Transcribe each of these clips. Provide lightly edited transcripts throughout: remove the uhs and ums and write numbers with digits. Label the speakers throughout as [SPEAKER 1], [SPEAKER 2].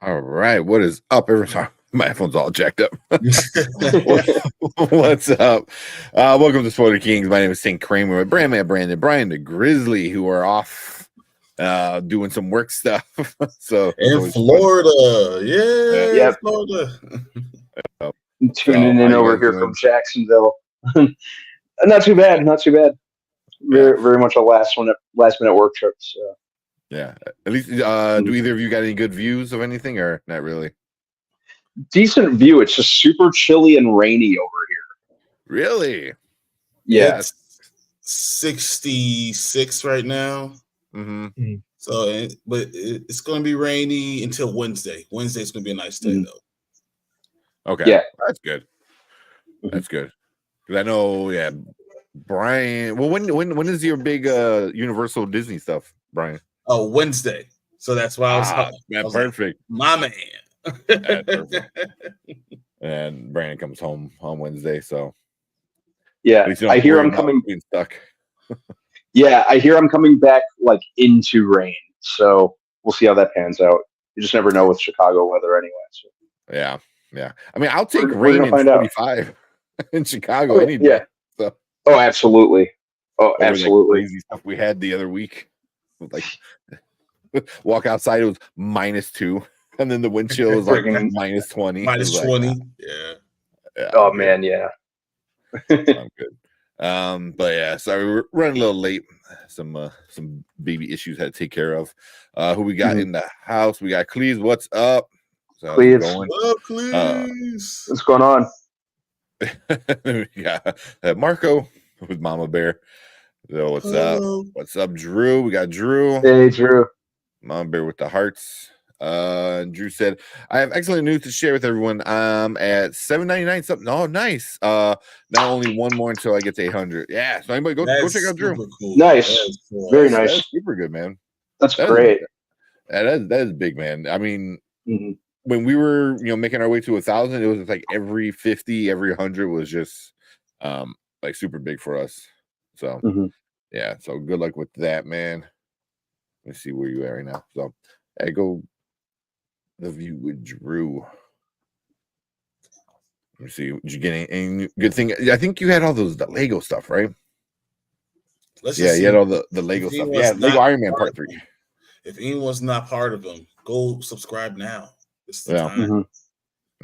[SPEAKER 1] All right, what is up, everyone? My phone's all jacked up. What's up? Welcome to Spoiler Kings. My name is St. Kramer with Brandman Brandon, Brian the Grizzly, who are off doing some work stuff. So
[SPEAKER 2] in Florida,
[SPEAKER 3] Yep.
[SPEAKER 2] Florida.
[SPEAKER 3] Tuning in over here from Jacksonville. Not too bad. Very much a last minute work trip. So.
[SPEAKER 1] Yeah. At least, do either of you got any good views of anything, or not really?
[SPEAKER 3] Decent view. It's just super chilly and rainy over here.
[SPEAKER 1] Really?
[SPEAKER 3] Yeah.
[SPEAKER 2] It's 66 right now.
[SPEAKER 1] Mm-hmm.
[SPEAKER 2] So, but it's going to be rainy until Wednesday. Wednesday's going to be a nice day, though.
[SPEAKER 1] Okay.
[SPEAKER 3] Yeah.
[SPEAKER 1] That's good. That's good. Because I know, Brian. Well, when is your big Universal Disney stuff, Brian?
[SPEAKER 2] Oh, Wednesday. So that's why I was
[SPEAKER 1] perfect.
[SPEAKER 2] Like, my man.
[SPEAKER 1] Perfect. And Brandon comes home on Wednesday, so
[SPEAKER 3] yeah, I hear I'm coming
[SPEAKER 1] being stuck.
[SPEAKER 3] Yeah, I hear I'm coming back like into rain, so we'll see how that pans out. You just never know with Chicago weather, anyway. So.
[SPEAKER 1] Yeah. I mean, I'll take rain in 45 in Chicago any day.
[SPEAKER 3] Yeah.
[SPEAKER 1] So.
[SPEAKER 3] Oh, absolutely. Absolutely.
[SPEAKER 1] That crazy stuff we had the other week. Like, walk outside, it was -2, and then the wind chill was like -20.
[SPEAKER 2] -20. Yeah.
[SPEAKER 3] Oh man, yeah.
[SPEAKER 1] I'm good. But yeah, sorry, we're running a little late. Some baby issues had to take care of. Who we got in the house? We got Cleves. What's up?
[SPEAKER 3] So Cleves. What's going on?
[SPEAKER 1] We got Marco with Mama Bear. So what's up? What's up, Drew? We got Drew.
[SPEAKER 3] Hey, Drew.
[SPEAKER 1] Mama Bear with the hearts. Drew said, I have excellent news to share with everyone. At $7.99 something. Oh, nice. Now only one more until I get to 800. Yeah. So anybody go check out Drew.
[SPEAKER 3] Cool. Nice. Very nice.
[SPEAKER 1] That's super good, man.
[SPEAKER 3] That's great.
[SPEAKER 1] That is big, man. I mean, when we were, making our way to 1,000, it was like every 50, every 100 was just like super big for us. So yeah, so good luck with that, man. Let me see where you are right now. So I go the view with Drew. Let me see. Did you get any good thing? I think you had all the Lego stuff, right? You had all the Lego stuff. Yeah, Lego Iron Man Part 3.
[SPEAKER 2] If anyone's not part of them, go subscribe now. It's the
[SPEAKER 1] time.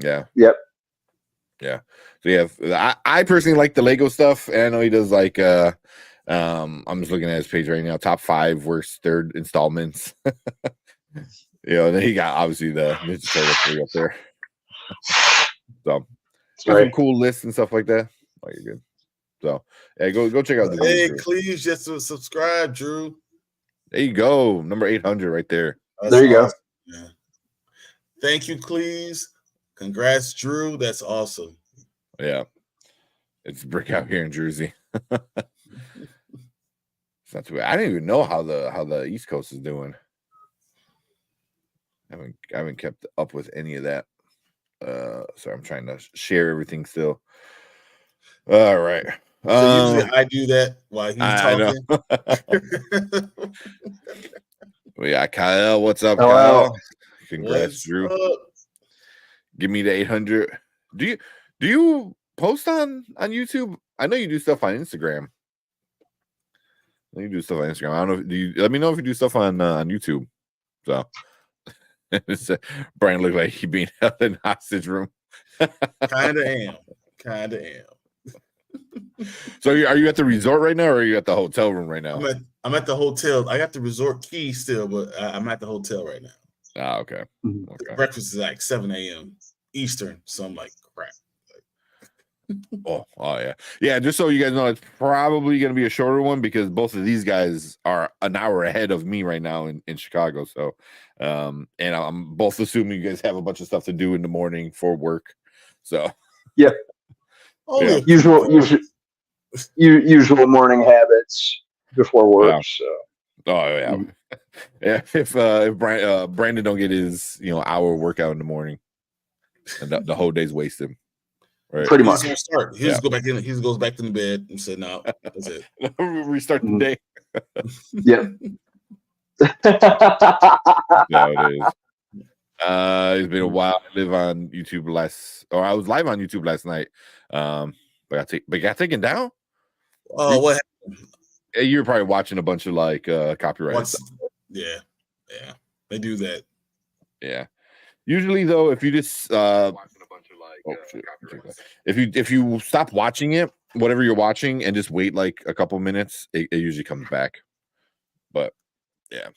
[SPEAKER 1] Yeah.
[SPEAKER 3] Yep.
[SPEAKER 1] Yeah. So I personally like the Lego stuff, and I know he does like I'm just looking at his page right now. Top 5 worst third installments. And then he got obviously the Ninja Turtle up there. So some cool lists and stuff like that. Oh, you're good. So yeah, go check out the
[SPEAKER 2] video. Please just subscribe, Drew.
[SPEAKER 1] There you go. Number 800 right there.
[SPEAKER 3] There you go.
[SPEAKER 2] Yeah. Thank you, please. Congrats, Drew. That's awesome.
[SPEAKER 1] Yeah. It's brick out here in Jersey. It's not too bad. I don't even know how the East Coast is doing. I haven't kept up with any of that. So I'm trying to share everything still. All right.
[SPEAKER 2] So usually I do that while he's talking.
[SPEAKER 1] We got Kyle. What's up,
[SPEAKER 3] Hello.
[SPEAKER 1] Kyle? Congrats,
[SPEAKER 2] What's
[SPEAKER 1] Drew.
[SPEAKER 2] Up?
[SPEAKER 1] Give me the 800. Do you post on YouTube? I know you do stuff on Instagram. You do stuff on Instagram. I don't know. Let me know if you do stuff on YouTube. So Brian looked like he being held in hostage room.
[SPEAKER 2] Kinda am.
[SPEAKER 1] So are you at the resort right now, or are you at the hotel room right now?
[SPEAKER 2] I'm at the hotel. I got the resort key still, but I'm at the hotel right now.
[SPEAKER 1] Ah, okay.
[SPEAKER 2] Breakfast is like 7 a.m. Eastern, so I'm like, crap.
[SPEAKER 1] Oh yeah. Just so you guys know, it's probably going to be a shorter one because both of these guys are an hour ahead of me right now in Chicago. So, and I'm both assuming you guys have a bunch of stuff to do in the morning for work. So,
[SPEAKER 3] yeah. Usual morning habits before work.
[SPEAKER 1] Yeah.
[SPEAKER 3] So.
[SPEAKER 1] Oh yeah. Yeah. If Brandon don't get his hour workout in the morning, and the whole day's wasted. Right.
[SPEAKER 3] Pretty much.
[SPEAKER 2] Start. He just go back in. He just goes back to the bed and said, "No, that's it."
[SPEAKER 1] Restart the day.
[SPEAKER 3] Yeah.
[SPEAKER 1] No, it is. It's been a while. I live on YouTube I was live on YouTube last night. But got taken down.
[SPEAKER 2] Oh, what happened?
[SPEAKER 1] You're probably watching a bunch of like copyright stuff.
[SPEAKER 2] Yeah, they do that.
[SPEAKER 1] Yeah. Usually though, if you just watching a bunch of like if you stop watching it, whatever you're watching, and just wait like a couple minutes, it usually comes back. But yeah,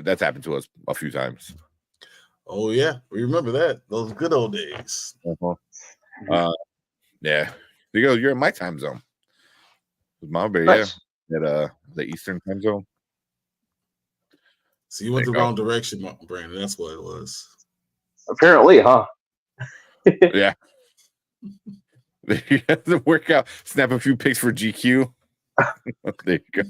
[SPEAKER 1] that's happened to us a few times.
[SPEAKER 2] Oh yeah, we remember that, those good old days.
[SPEAKER 1] Yeah, you're in my time zone. My bear,
[SPEAKER 3] Nice.
[SPEAKER 1] At the Eastern time zone.
[SPEAKER 2] So you went the wrong direction, Brandon. That's what it was.
[SPEAKER 3] Apparently, huh?
[SPEAKER 1] Yeah. You have to work out, snap a few pics for GQ. There you go.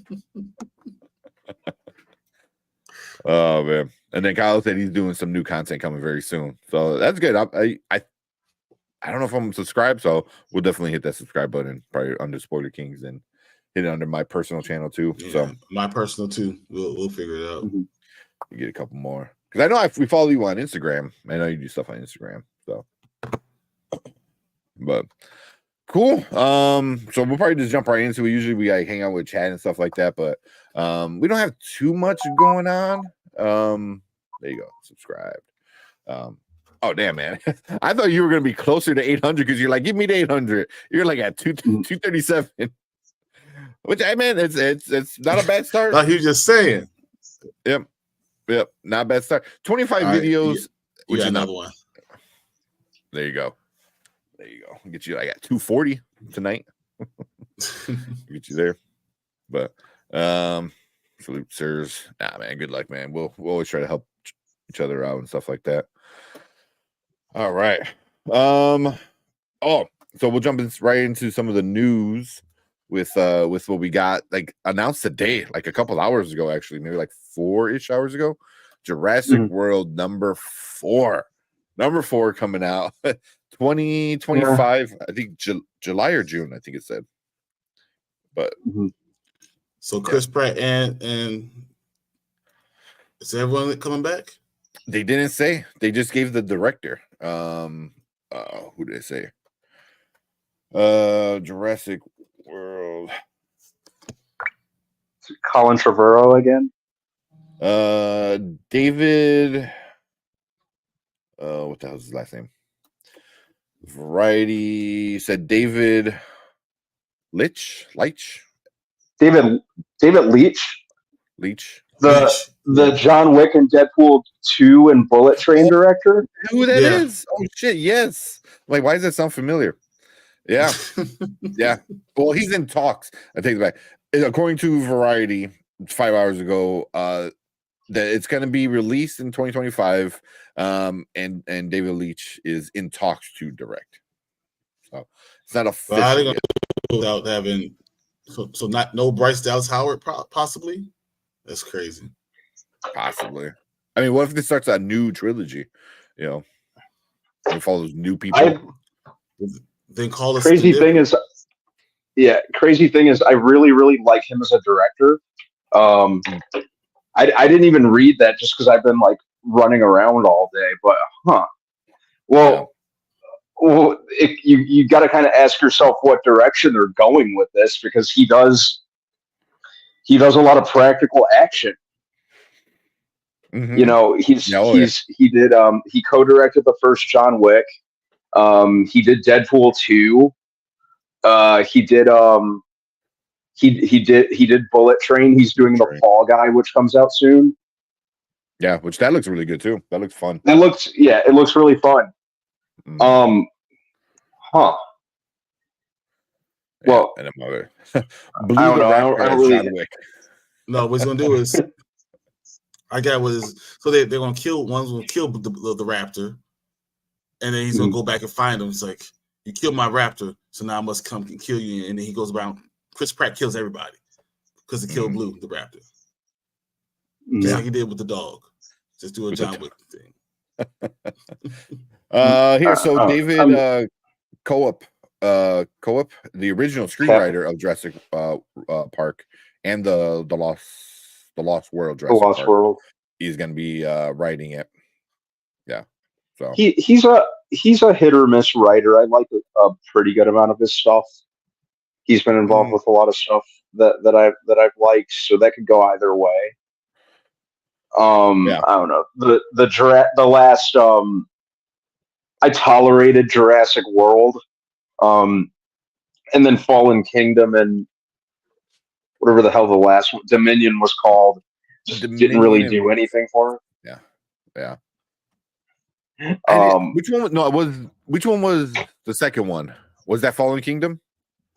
[SPEAKER 1] Oh man. And then Kyle said he's doing some new content coming very soon. So that's good. I don't know if I'm subscribed, so we'll definitely hit that subscribe button, probably under Spoiler Kings, and hit it under my personal channel too.
[SPEAKER 2] Yeah,
[SPEAKER 1] so
[SPEAKER 2] my personal too. We'll figure it out.
[SPEAKER 1] You get a couple more. Because I know we follow you on Instagram. I know you do stuff on Instagram. So but cool. So we'll probably just jump right into it. Usually we like hang out with chat and stuff like that, but we don't have too much going on. There you go. Subscribed. Oh damn, man! I thought you were gonna be closer to 800 because you're like, give me the 800. You're like at 237, which I mean, it's not a bad start.
[SPEAKER 2] Like you just saying.
[SPEAKER 1] Yep, not a bad start. 25 videos.
[SPEAKER 2] You got another one.
[SPEAKER 1] There you go. I'll get you. I got 240 tonight. Get you there, but salute, sirs. Nah, man. Good luck, man. We'll always try to help each other out and stuff like that. All right. So we'll jump right into some of the news with what we got like announced today, like a couple hours ago, actually, maybe like 4-ish hours ago. Jurassic World number 4 coming out 2025. I think July or June, I think it said. But
[SPEAKER 2] so Chris Pratt and is everyone coming back?
[SPEAKER 1] They didn't say. They just gave the director. Who did they say? Jurassic World.
[SPEAKER 3] Colin Trevorrow again.
[SPEAKER 1] David. What the hell is his last name? Variety said David Leitch.
[SPEAKER 3] David Leitch. The John Wick and Deadpool 2 and Bullet Train director.
[SPEAKER 1] Who that is? Oh shit! Yes. Like, why does that sound familiar? Yeah, yeah. Well, he's in talks. I take it back. According to Variety, 5 hours ago, that it's going to be released in 2025. And David Leitch is in talks to direct. So it's not official
[SPEAKER 2] without having. So no Bryce Dallas Howard possibly. That's crazy.
[SPEAKER 1] Possibly. I mean, what if this starts a new trilogy? You know, and follows new people.
[SPEAKER 2] Then call us.
[SPEAKER 3] Crazy thing is, I really, really like him as a director. I didn't even read that just because I've been like running around all day. But you got to kind of ask yourself what direction they're going with this, because he does a lot of practical action. You know, he co-directed the first John Wick. He did Deadpool 2. He did Bullet Train. He's doing the Fall Guy, which comes out soon.
[SPEAKER 1] Yeah, which that looks really good too. That looks fun.
[SPEAKER 3] It looks really fun. Well,
[SPEAKER 1] and another
[SPEAKER 3] I don't know.
[SPEAKER 2] No, what he's gonna do is, I got so they're gonna kill the raptor, and then he's gonna go back and find him. It's like, you killed my raptor, so now I must come and kill you. And then he goes around. Chris Pratt kills everybody because he killed Blue, the raptor. Just like he did with the dog. Just do a John Wick thing.
[SPEAKER 1] Here, so David Coop, the original screenwriter of Jurassic Park and the Lost World.
[SPEAKER 3] World.
[SPEAKER 1] He's going to be writing it. Yeah, So
[SPEAKER 3] he's a hit or miss writer. I like a pretty good amount of his stuff. He's been involved with a lot of stuff that I've liked, so that could go either way. I don't know. The last I tolerated Jurassic World, and then Fallen Kingdom and whatever the hell the last one, Dominion was called. Just didn't really do anything for it.
[SPEAKER 1] Yeah.
[SPEAKER 3] Which
[SPEAKER 1] one was the second one? Was that Fallen Kingdom?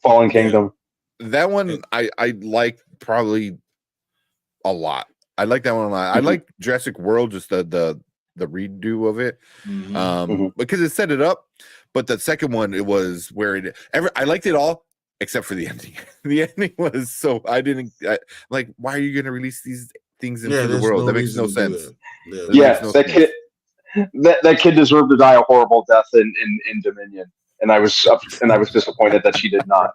[SPEAKER 3] Fallen Kingdom.
[SPEAKER 1] That one I liked probably a lot. I like that one a lot. I like Jurassic World, just the redo of it, because it set it up. But the second one, it was where I liked it all except for the ending. The ending was so like, why are you going to release these things into the world? That makes no sense.
[SPEAKER 3] That kid deserved to die a horrible death in Dominion, and I was disappointed that she did not.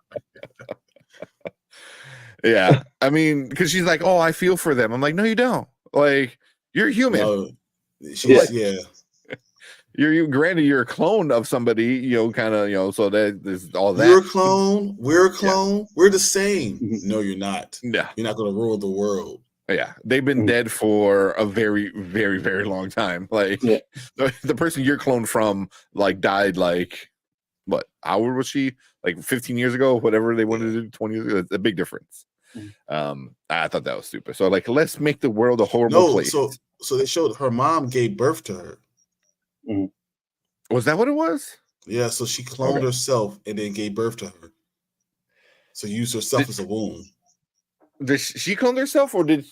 [SPEAKER 1] Yeah, I mean, because she's like, "Oh, I feel for them." I'm like, "No, you don't. Like, you're human."
[SPEAKER 2] No,
[SPEAKER 1] You're granted you're a clone of somebody, kind of, so that there's all that.
[SPEAKER 2] You're a clone. We're a clone. We're the same. No, you're not.
[SPEAKER 1] Yeah,
[SPEAKER 2] you're not going to rule the world.
[SPEAKER 1] Yeah, they've been dead for a very, very, very long time. Like the person you're cloned from, like, died like what? How old was she? Like 15 years ago, whatever they wanted to do 20 years ago. It's a big difference. I thought that was stupid. So like, let's make the world a horrible place.
[SPEAKER 2] So they showed her mom gave birth to her.
[SPEAKER 1] Was that what it was?
[SPEAKER 2] Yeah, so she cloned herself and then gave birth to her. So used herself as a womb.
[SPEAKER 1] Did she clone herself, or did?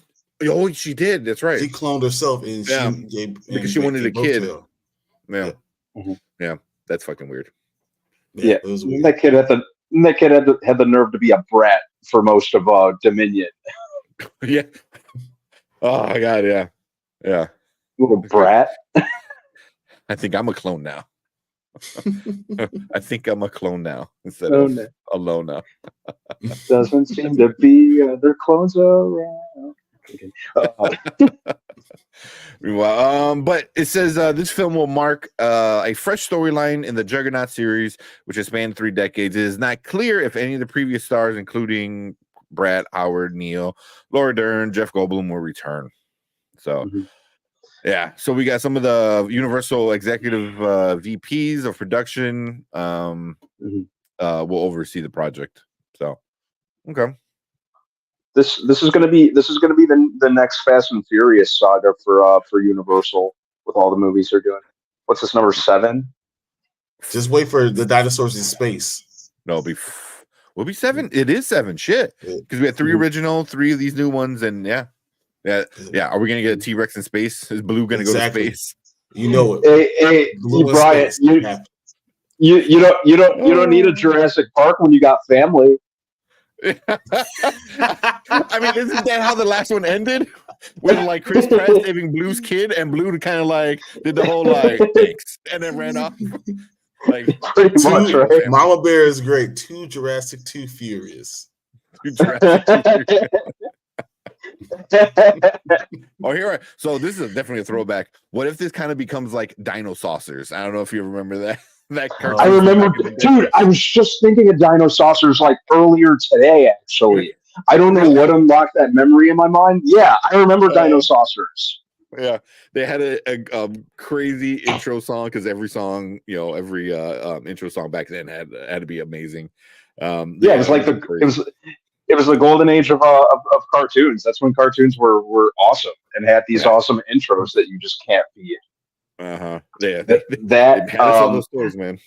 [SPEAKER 1] Oh, she did. That's right.
[SPEAKER 2] She cloned herself, and she gave
[SPEAKER 1] because she wanted a kid. Yeah, that's fucking weird.
[SPEAKER 3] Yeah, it was weird. That kid had the nerve to be a brat for most of Dominion.
[SPEAKER 1] Yeah. Oh my god. Yeah.
[SPEAKER 3] Little brat.
[SPEAKER 1] I think I'm a clone now. I think I'm a clone now instead of alone now.
[SPEAKER 3] Doesn't seem to be other clones around.
[SPEAKER 1] Well, but it says this film will mark a fresh storyline in the Juggernaut series, which has spanned 3 decades. It is not clear if any of the previous stars, including Brad, Howard, Neil, Laura Dern, Jeff Goldblum, will return. So. Yeah, so we got some of the Universal executive VPs of production will oversee the project. So, okay,
[SPEAKER 3] this is going to be the next Fast and Furious saga for Universal with all the movies they're doing. What's this, number 7?
[SPEAKER 2] Just wait for the dinosaurs in space.
[SPEAKER 1] No, will be 7. It is 7. Shit, because we had 3 original, 3 of these new ones, and yeah. Are we gonna get a T-Rex in space? Is Blue gonna go to space?
[SPEAKER 2] You know it.
[SPEAKER 3] Hey, Brian, you don't need a Jurassic Park when you got family.
[SPEAKER 1] I mean, isn't that how the last one ended? With like Chris Pratt saving Blue's kid, and Blue kind of like did the whole like thanks and then ran off. Like
[SPEAKER 3] pretty much, right?
[SPEAKER 2] Mama Bear is great. 2 Jurassic, 2 Furious.
[SPEAKER 1] 2 Jurassic, 2 Furious. Here. So this is definitely a throwback. What if this kind of becomes like Dino Saucers? I don't know if you remember that.
[SPEAKER 3] I remember, dude. I was just thinking of Dino Saucers like earlier today. Actually, I don't know what unlocked that memory in my mind. Yeah, I remember Dino Saucers.
[SPEAKER 1] Yeah, they had a crazy intro song because every song, every intro song back then had to be amazing.
[SPEAKER 3] It was like it was the golden age of cartoons. That's when cartoons were awesome and had these awesome intros that you just can't beat.
[SPEAKER 1] Yeah,
[SPEAKER 3] that
[SPEAKER 1] those stories, man.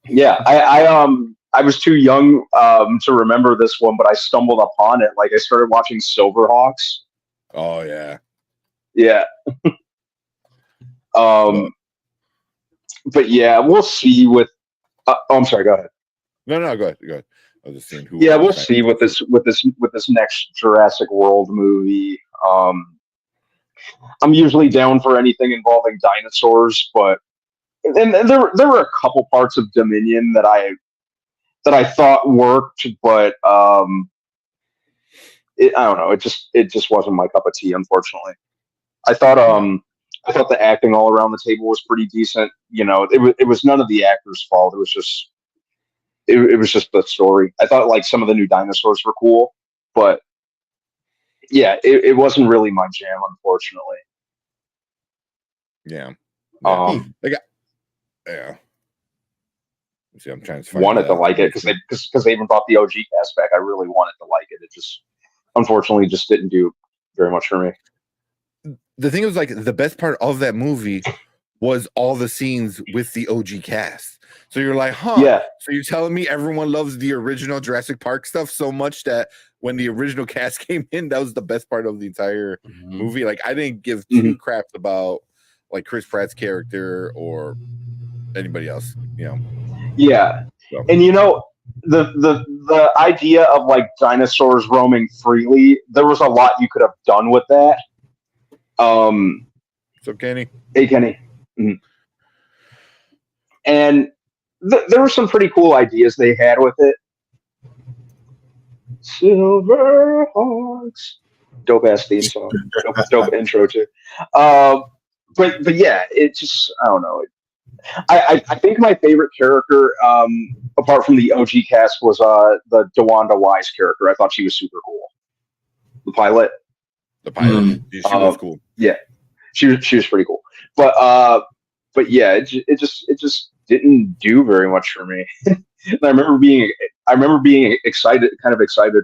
[SPEAKER 3] Yeah, I was too young to remember this one, but I stumbled upon it. Like I started watching Silverhawks.
[SPEAKER 1] Oh yeah.
[SPEAKER 3] But yeah, we'll see with. I'm sorry. Go ahead.
[SPEAKER 1] No, go ahead. I was just seeing who.
[SPEAKER 3] Yeah, we'll see with this next Jurassic World movie. I'm usually down for anything involving dinosaurs, but and there were a couple parts of Dominion that I thought worked, but I don't know. It just wasn't my cup of tea, unfortunately. I thought I thought the acting all around the table was pretty decent. It was none of the actors' fault. It was just it was just the story. I thought like some of the new dinosaurs were cool, but yeah, it wasn't really my jam, unfortunately.
[SPEAKER 1] Yeah.
[SPEAKER 3] Yeah.
[SPEAKER 1] Yeah. See, I'm trying to find
[SPEAKER 3] wanted to like it because they even brought the OG cast back. I really wanted to like it. It just unfortunately just didn't do very much for me.
[SPEAKER 1] The thing was, like, the best part of that movie was all the scenes with the OG cast. So you're like, huh?
[SPEAKER 3] Yeah.
[SPEAKER 1] So you're telling me everyone loves the original Jurassic Park stuff so much that when the original cast came in, that was the best part of the entire movie. Like, I didn't give two craps about like Chris Pratt's character or anybody else,
[SPEAKER 3] Yeah. So. And the idea of like dinosaurs roaming freely, there was a lot you could have done with that.
[SPEAKER 1] So Kenny.
[SPEAKER 3] Hey Kenny. Mm-hmm. And there were some pretty cool ideas they had with it. Silverhawks. Dope ass theme song. Dope intro too. But yeah, it just, I don't know. I think my favorite character, apart from the OG cast, was the DeWanda Wise character. I thought she was super cool. The pilot.
[SPEAKER 1] She was cool.
[SPEAKER 3] Yeah, she was pretty cool. But yeah, it just didn't do very much for me. And I remember being excited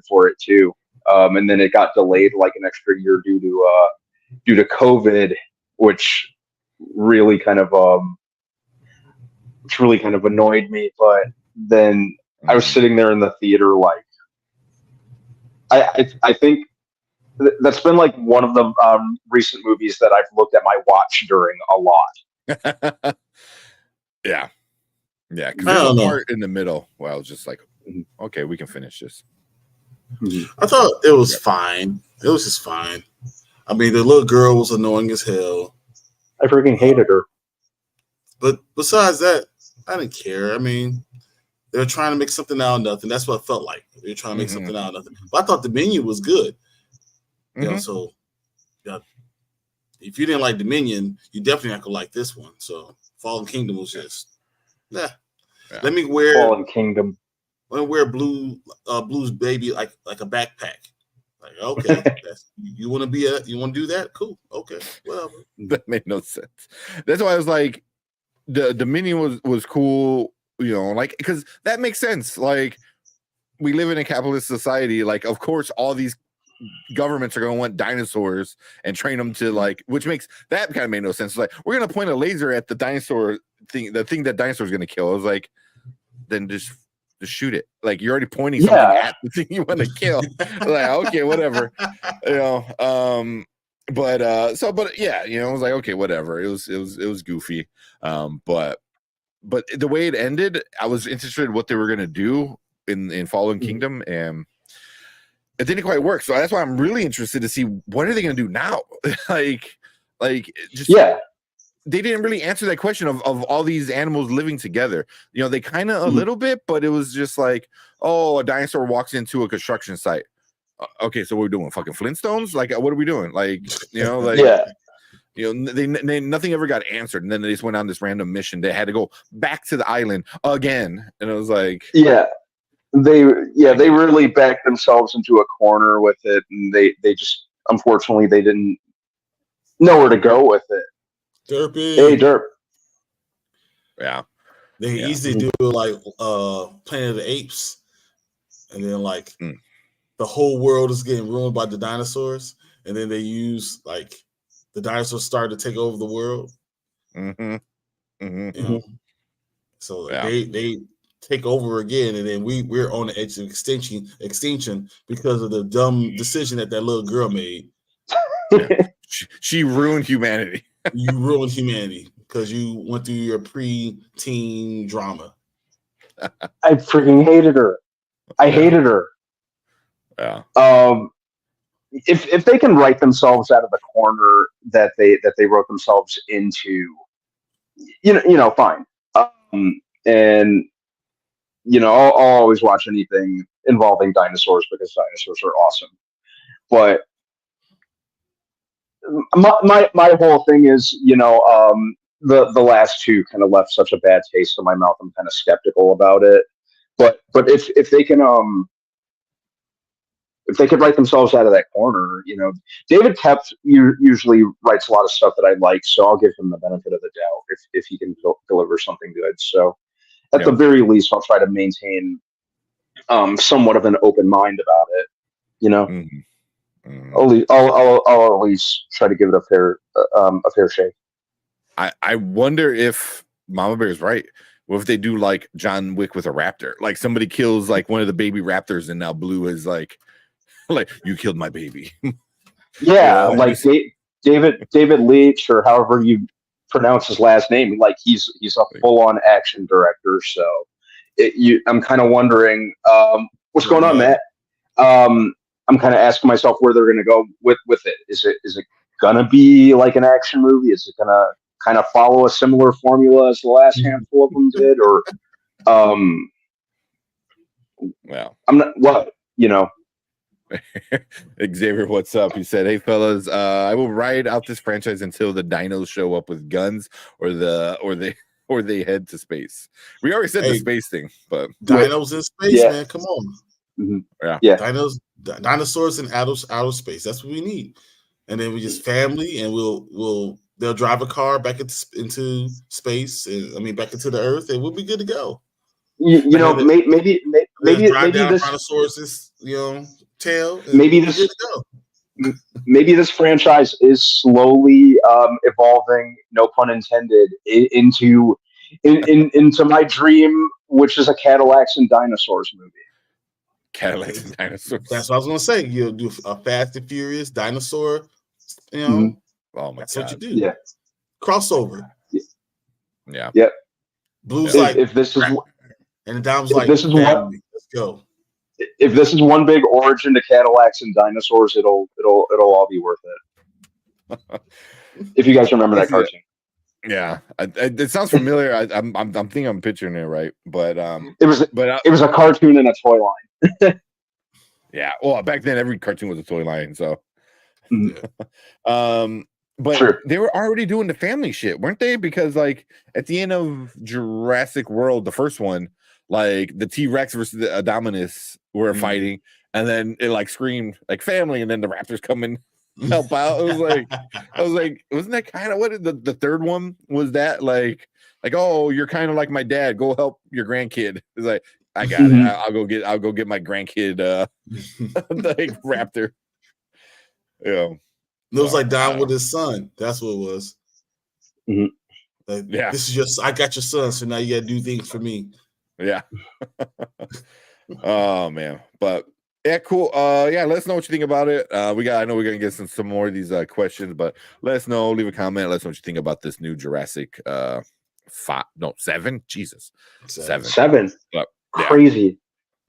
[SPEAKER 3] for it too. And then it got delayed like an extra year due to COVID, which really kind of annoyed me. But then I was sitting there in the theater, like I think that's been like one of the recent movies that I've looked at my watch during a lot.
[SPEAKER 1] Yeah, because there's a part in the middle where I was just like, okay, we can finish this.
[SPEAKER 2] I thought it was fine. It was just fine. I mean, the little girl was annoying as hell.
[SPEAKER 3] I freaking hated her.
[SPEAKER 2] But besides that, I didn't care. I mean, they were trying to make something out of nothing. That's what it felt like. They were trying to make something out of nothing. But I thought the menu was good. So if you didn't like Dominion, you definitely not gonna like this one. So Fallen Kingdom was just Let me wear
[SPEAKER 3] Fallen Kingdom.
[SPEAKER 2] Let me wear Blue's baby like a backpack. Like, okay, you want to do that? Cool. Okay, whatever.
[SPEAKER 1] That made no sense. That's why I was like, the Dominion was cool, like, because that makes sense. Like, we live in a capitalist society. Like, of course, all these governments are going to want dinosaurs and train them to, like, which makes that kind of made no sense. Like, we're going to point a laser at the dinosaur thing, the thing that dinosaur is going to kill. I was like, then just shoot it. Like, you're already pointing something at the thing you want to kill. Like, okay, whatever. But yeah, I was like, okay, whatever. It was goofy. But the way it ended, I was interested in what they were going to do in Fallen Kingdom, and it didn't quite work. So that's why I'm really interested to see what are they going to do now. They didn't really answer that question of all these animals living together. They kind of a little bit, but it was just like, oh, a dinosaur walks into a construction site. Okay, so what are we doing? Fucking Flintstones? Like, what are we doing? Like, nothing ever got answered, and then they just went on this random mission. They had to go back to the island again, and it was like,
[SPEAKER 3] they really backed themselves into a corner with it, and they just, unfortunately, they didn't know where to go with it.
[SPEAKER 2] Derpy.
[SPEAKER 3] Hey, Derp.
[SPEAKER 1] Yeah.
[SPEAKER 2] They easily do it like Planet of the Apes, and then like the whole world is getting ruined by the dinosaurs, and then they use like the dinosaurs start to take over the world. So they take over again, and then we're on the edge of extinction because of the dumb decision that little girl made.
[SPEAKER 1] She ruined humanity.
[SPEAKER 2] You ruined humanity because you went through your pre-teen drama.
[SPEAKER 3] I freaking hated her. I hated her.
[SPEAKER 1] Yeah.
[SPEAKER 3] If they can write themselves out of the corner that they wrote themselves into, fine. And I'll always watch anything involving dinosaurs because dinosaurs are awesome. But my whole thing is, the last two kind of left such a bad taste in my mouth. I'm kind of skeptical about it. But if they can if they could write themselves out of that corner, David Teppt usually writes a lot of stuff that I like, so I'll give him the benefit of the doubt if he can deliver something good. So at the very least, I'll try to maintain somewhat of an open mind about it.
[SPEAKER 1] Mm-hmm.
[SPEAKER 3] I'll at least try to give it a fair shake.
[SPEAKER 1] I wonder if Mama Bear's right. What if they do like John Wick with a raptor? Like somebody kills like one of the baby raptors, and now Blue is like you killed my baby.
[SPEAKER 3] Yeah, like David Leitch, or however you pronounce his last name. Like he's a full on action director. So I'm kind of wondering what's going on, Matt. I'm kind of asking myself where they're going to go with it. Is it gonna be like an action movie? Is it gonna kind of follow a similar formula as the last handful of them did, or
[SPEAKER 1] well,
[SPEAKER 3] I'm not. What
[SPEAKER 1] Xavier, what's up? He said, "Hey fellas, I will ride out this franchise until the dinos show up with guns, or they head to space." We already said the space thing, but
[SPEAKER 2] dinos in space, man. Come on.
[SPEAKER 3] Mm-hmm.
[SPEAKER 2] Yeah, dinosaurs in outer space. That's what we need. And then we just family, and they'll drive a car back into space, and back into the Earth, and we'll be good to go.
[SPEAKER 3] Maybe
[SPEAKER 2] drive down
[SPEAKER 3] this
[SPEAKER 2] Brontosaurus's tail.
[SPEAKER 3] Maybe this franchise is slowly evolving, no pun intended, into my dream, which is a Cadillacs and Dinosaurs movie.
[SPEAKER 1] Cadillacs and Dinosaurs.
[SPEAKER 2] That's what I was gonna say. You'll do a Fast and Furious dinosaur.
[SPEAKER 1] Oh my
[SPEAKER 2] that's
[SPEAKER 1] God.
[SPEAKER 2] what you do.
[SPEAKER 3] Yeah,
[SPEAKER 2] crossover.
[SPEAKER 1] Yeah.
[SPEAKER 3] Yep.
[SPEAKER 2] Blue's
[SPEAKER 3] if this is,
[SPEAKER 2] and Dom's like,
[SPEAKER 3] this is
[SPEAKER 2] family. Let's go.
[SPEAKER 3] If this is one big origin to Cadillacs and Dinosaurs, it'll all be worth it. If you guys remember that cartoon.
[SPEAKER 1] Yeah, it sounds familiar. I'm thinking I'm picturing it right, but
[SPEAKER 3] it was a cartoon and a toy line.
[SPEAKER 1] Yeah, well, back then every cartoon was a toy line, so.
[SPEAKER 3] Mm-hmm.
[SPEAKER 1] But
[SPEAKER 3] sure.
[SPEAKER 1] They were already doing the family shit, weren't they? Because like at the end of Jurassic World, the first one, like the T-Rex versus the Indominus were fighting, and then it like screamed like family, and then the Raptors come and help out. I was like, wasn't that kind of what the third one was? That like oh, you're kind of like my dad. Go help your grandkid. It's like I got it. I'll go get my grandkid like raptor. Yeah.
[SPEAKER 2] It was like Don with his son. That's what it was.
[SPEAKER 3] Mm-hmm.
[SPEAKER 2] Like, yeah. I got your son, so now you got to do things for me.
[SPEAKER 1] Yeah. Oh man, but yeah, cool. Yeah, let us know what you think about it. I know we're gonna get some more of these questions, but let us know. Leave a comment. Let us know what you think about this new Jurassic 7. Jesus, 7. But, yeah.
[SPEAKER 3] Crazy.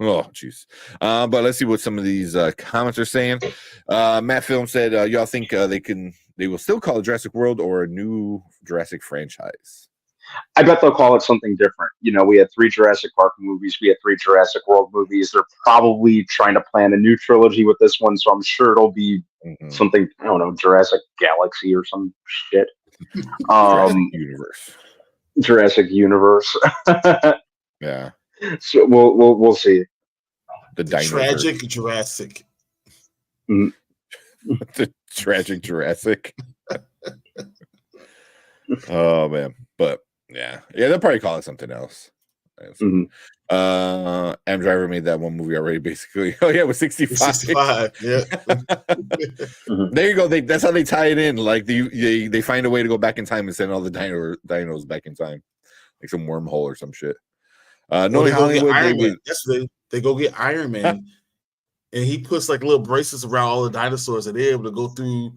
[SPEAKER 1] Oh, jeez. But let's see what some of these comments are saying. Matt Film said, y'all think they will still call it Jurassic World or a new Jurassic franchise?
[SPEAKER 3] I bet they'll call it something different. We had 3 Jurassic Park movies. We had 3 Jurassic World movies. They're probably trying to plan a new trilogy with this one, so I'm sure it'll be something, I don't know, Jurassic Galaxy or some shit. Jurassic Universe.
[SPEAKER 1] Yeah.
[SPEAKER 3] So we'll see.
[SPEAKER 2] The tragic Jurassic.
[SPEAKER 1] The tragic Jurassic. Oh man, but yeah, they'll probably call it something else. M Driver made that one movie already, basically. Oh yeah, it was 65.
[SPEAKER 2] 65. Yeah.
[SPEAKER 1] There you go. That's how they tie it in. Like they find a way to go back in time and send all the dinos back in time, like some wormhole or some shit.
[SPEAKER 2] Knowing Hollywood, they go get Iron Man, and he puts like little bracelets around all the dinosaurs, and they're able to go through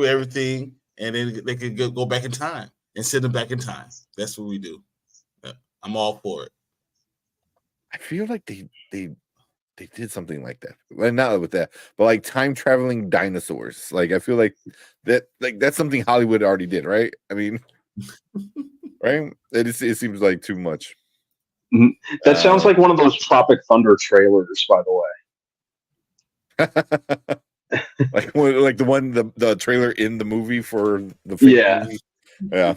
[SPEAKER 2] everything, and then they can go back in time and send them back in time. That's what we do. Yeah, I'm all for it.
[SPEAKER 1] I feel like they did something like that. Well, not with that, but like time traveling dinosaurs. Like I feel like that's something Hollywood already did, right? I mean, right? It seems like too much.
[SPEAKER 3] That sounds like one of those Tropic Thunder trailers, by the way.
[SPEAKER 1] like the trailer in the movie for the fake movie. Yeah,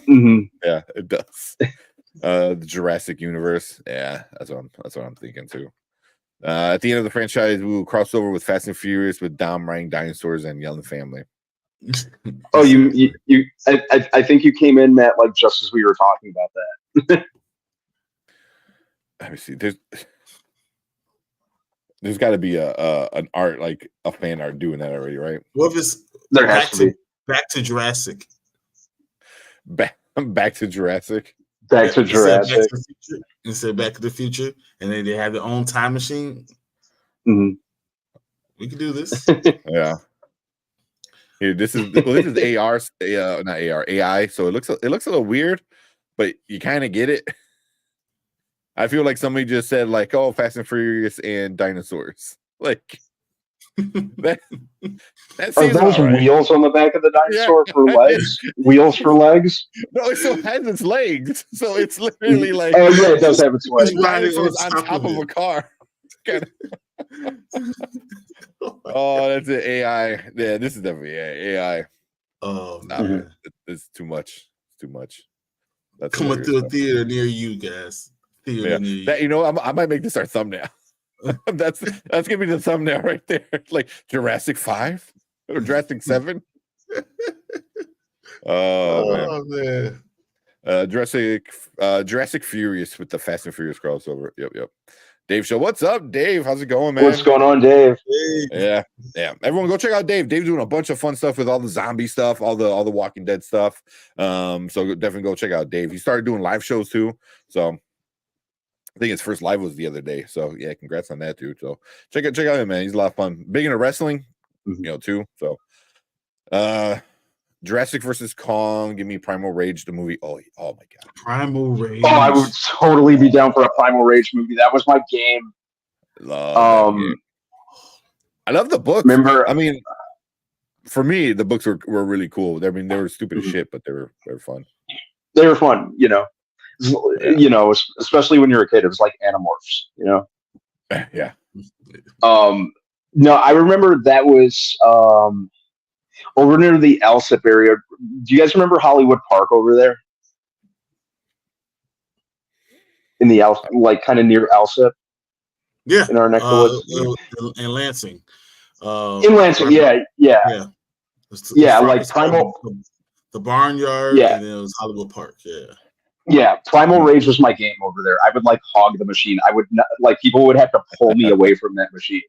[SPEAKER 1] yeah, it does. The Jurassic Universe. Yeah, that's what I'm thinking too. At the end of the franchise, we will cross over with Fast and Furious with Dom riding dinosaurs and yelling family.
[SPEAKER 3] Oh, I think you came in, Matt, like just as we were talking about that.
[SPEAKER 1] Let me see. There's got to be an art, like a fan art doing that already, right?
[SPEAKER 2] What if it's
[SPEAKER 3] There has to be.
[SPEAKER 2] Back to Jurassic?
[SPEAKER 1] Back to Jurassic.
[SPEAKER 3] Back to Jurassic.
[SPEAKER 2] Instead Back to the Future, and then they have their own time machine.
[SPEAKER 3] Mm-hmm.
[SPEAKER 2] We can do this.
[SPEAKER 1] Yeah. Here, this is AR, not AR, AI. So it looks a little weird, but you kind of get it. I feel like somebody just said like, "Oh, Fast and Furious and dinosaurs." Like that
[SPEAKER 3] Are those wheels on the back of the dinosaur for legs? Wheels for legs?
[SPEAKER 1] No, it still has its legs, so it's literally like.
[SPEAKER 3] Oh yeah, it does have its legs.
[SPEAKER 1] Dinosaurs on top of a car. Oh, that's an AI. Yeah, this is definitely AI.
[SPEAKER 2] Oh,
[SPEAKER 1] man. It's too much. It's too much. That's
[SPEAKER 2] coming to a theater near you guys.
[SPEAKER 1] Yeah. That, you know, I might make this our thumbnail. that's gonna be the thumbnail right there. Like Jurassic 5 or Jurassic 7. Oh man. Jurassic Furious with the Fast and Furious crossover. Yep. Dave Show. What's up, Dave? How's it going, man?
[SPEAKER 3] What's going on, Dave?
[SPEAKER 1] Yeah. Everyone go check out Dave. Dave's doing a bunch of fun stuff with all the zombie stuff, all the Walking Dead stuff. So definitely go check out Dave. He started doing live shows too. So I think his first live was the other day. So yeah, congrats on that, dude. So check out him, man. He's a lot of fun. Big into wrestling, too. So Jurassic versus Kong. Give me Primal Rage, the movie. Oh my god.
[SPEAKER 2] Primal Rage.
[SPEAKER 3] Oh, I would totally be down for a Primal Rage movie. That was my game.
[SPEAKER 1] Love that game. I love the books.
[SPEAKER 3] Remember,
[SPEAKER 1] I mean, for me, the books were really cool. I mean, they were stupid as shit, but they were fun.
[SPEAKER 3] They were fun, you know. You know, especially when you're a kid, it was like Animorphs, you know.
[SPEAKER 1] Yeah.
[SPEAKER 3] No, I remember that was over near the Alsip area. Do you guys remember Hollywood Park over there? In the like kind of near Alsip?
[SPEAKER 2] Yeah.
[SPEAKER 3] In our neck of the woods.
[SPEAKER 2] In Lansing.
[SPEAKER 3] In Lansing, yeah. Yeah, like Primal.
[SPEAKER 2] The Barnyard, and then it was Hollywood Park,
[SPEAKER 3] Yeah, Primal Rage was my game over there. I would like hog the machine. I would not, like, people would have to pull me away from that machine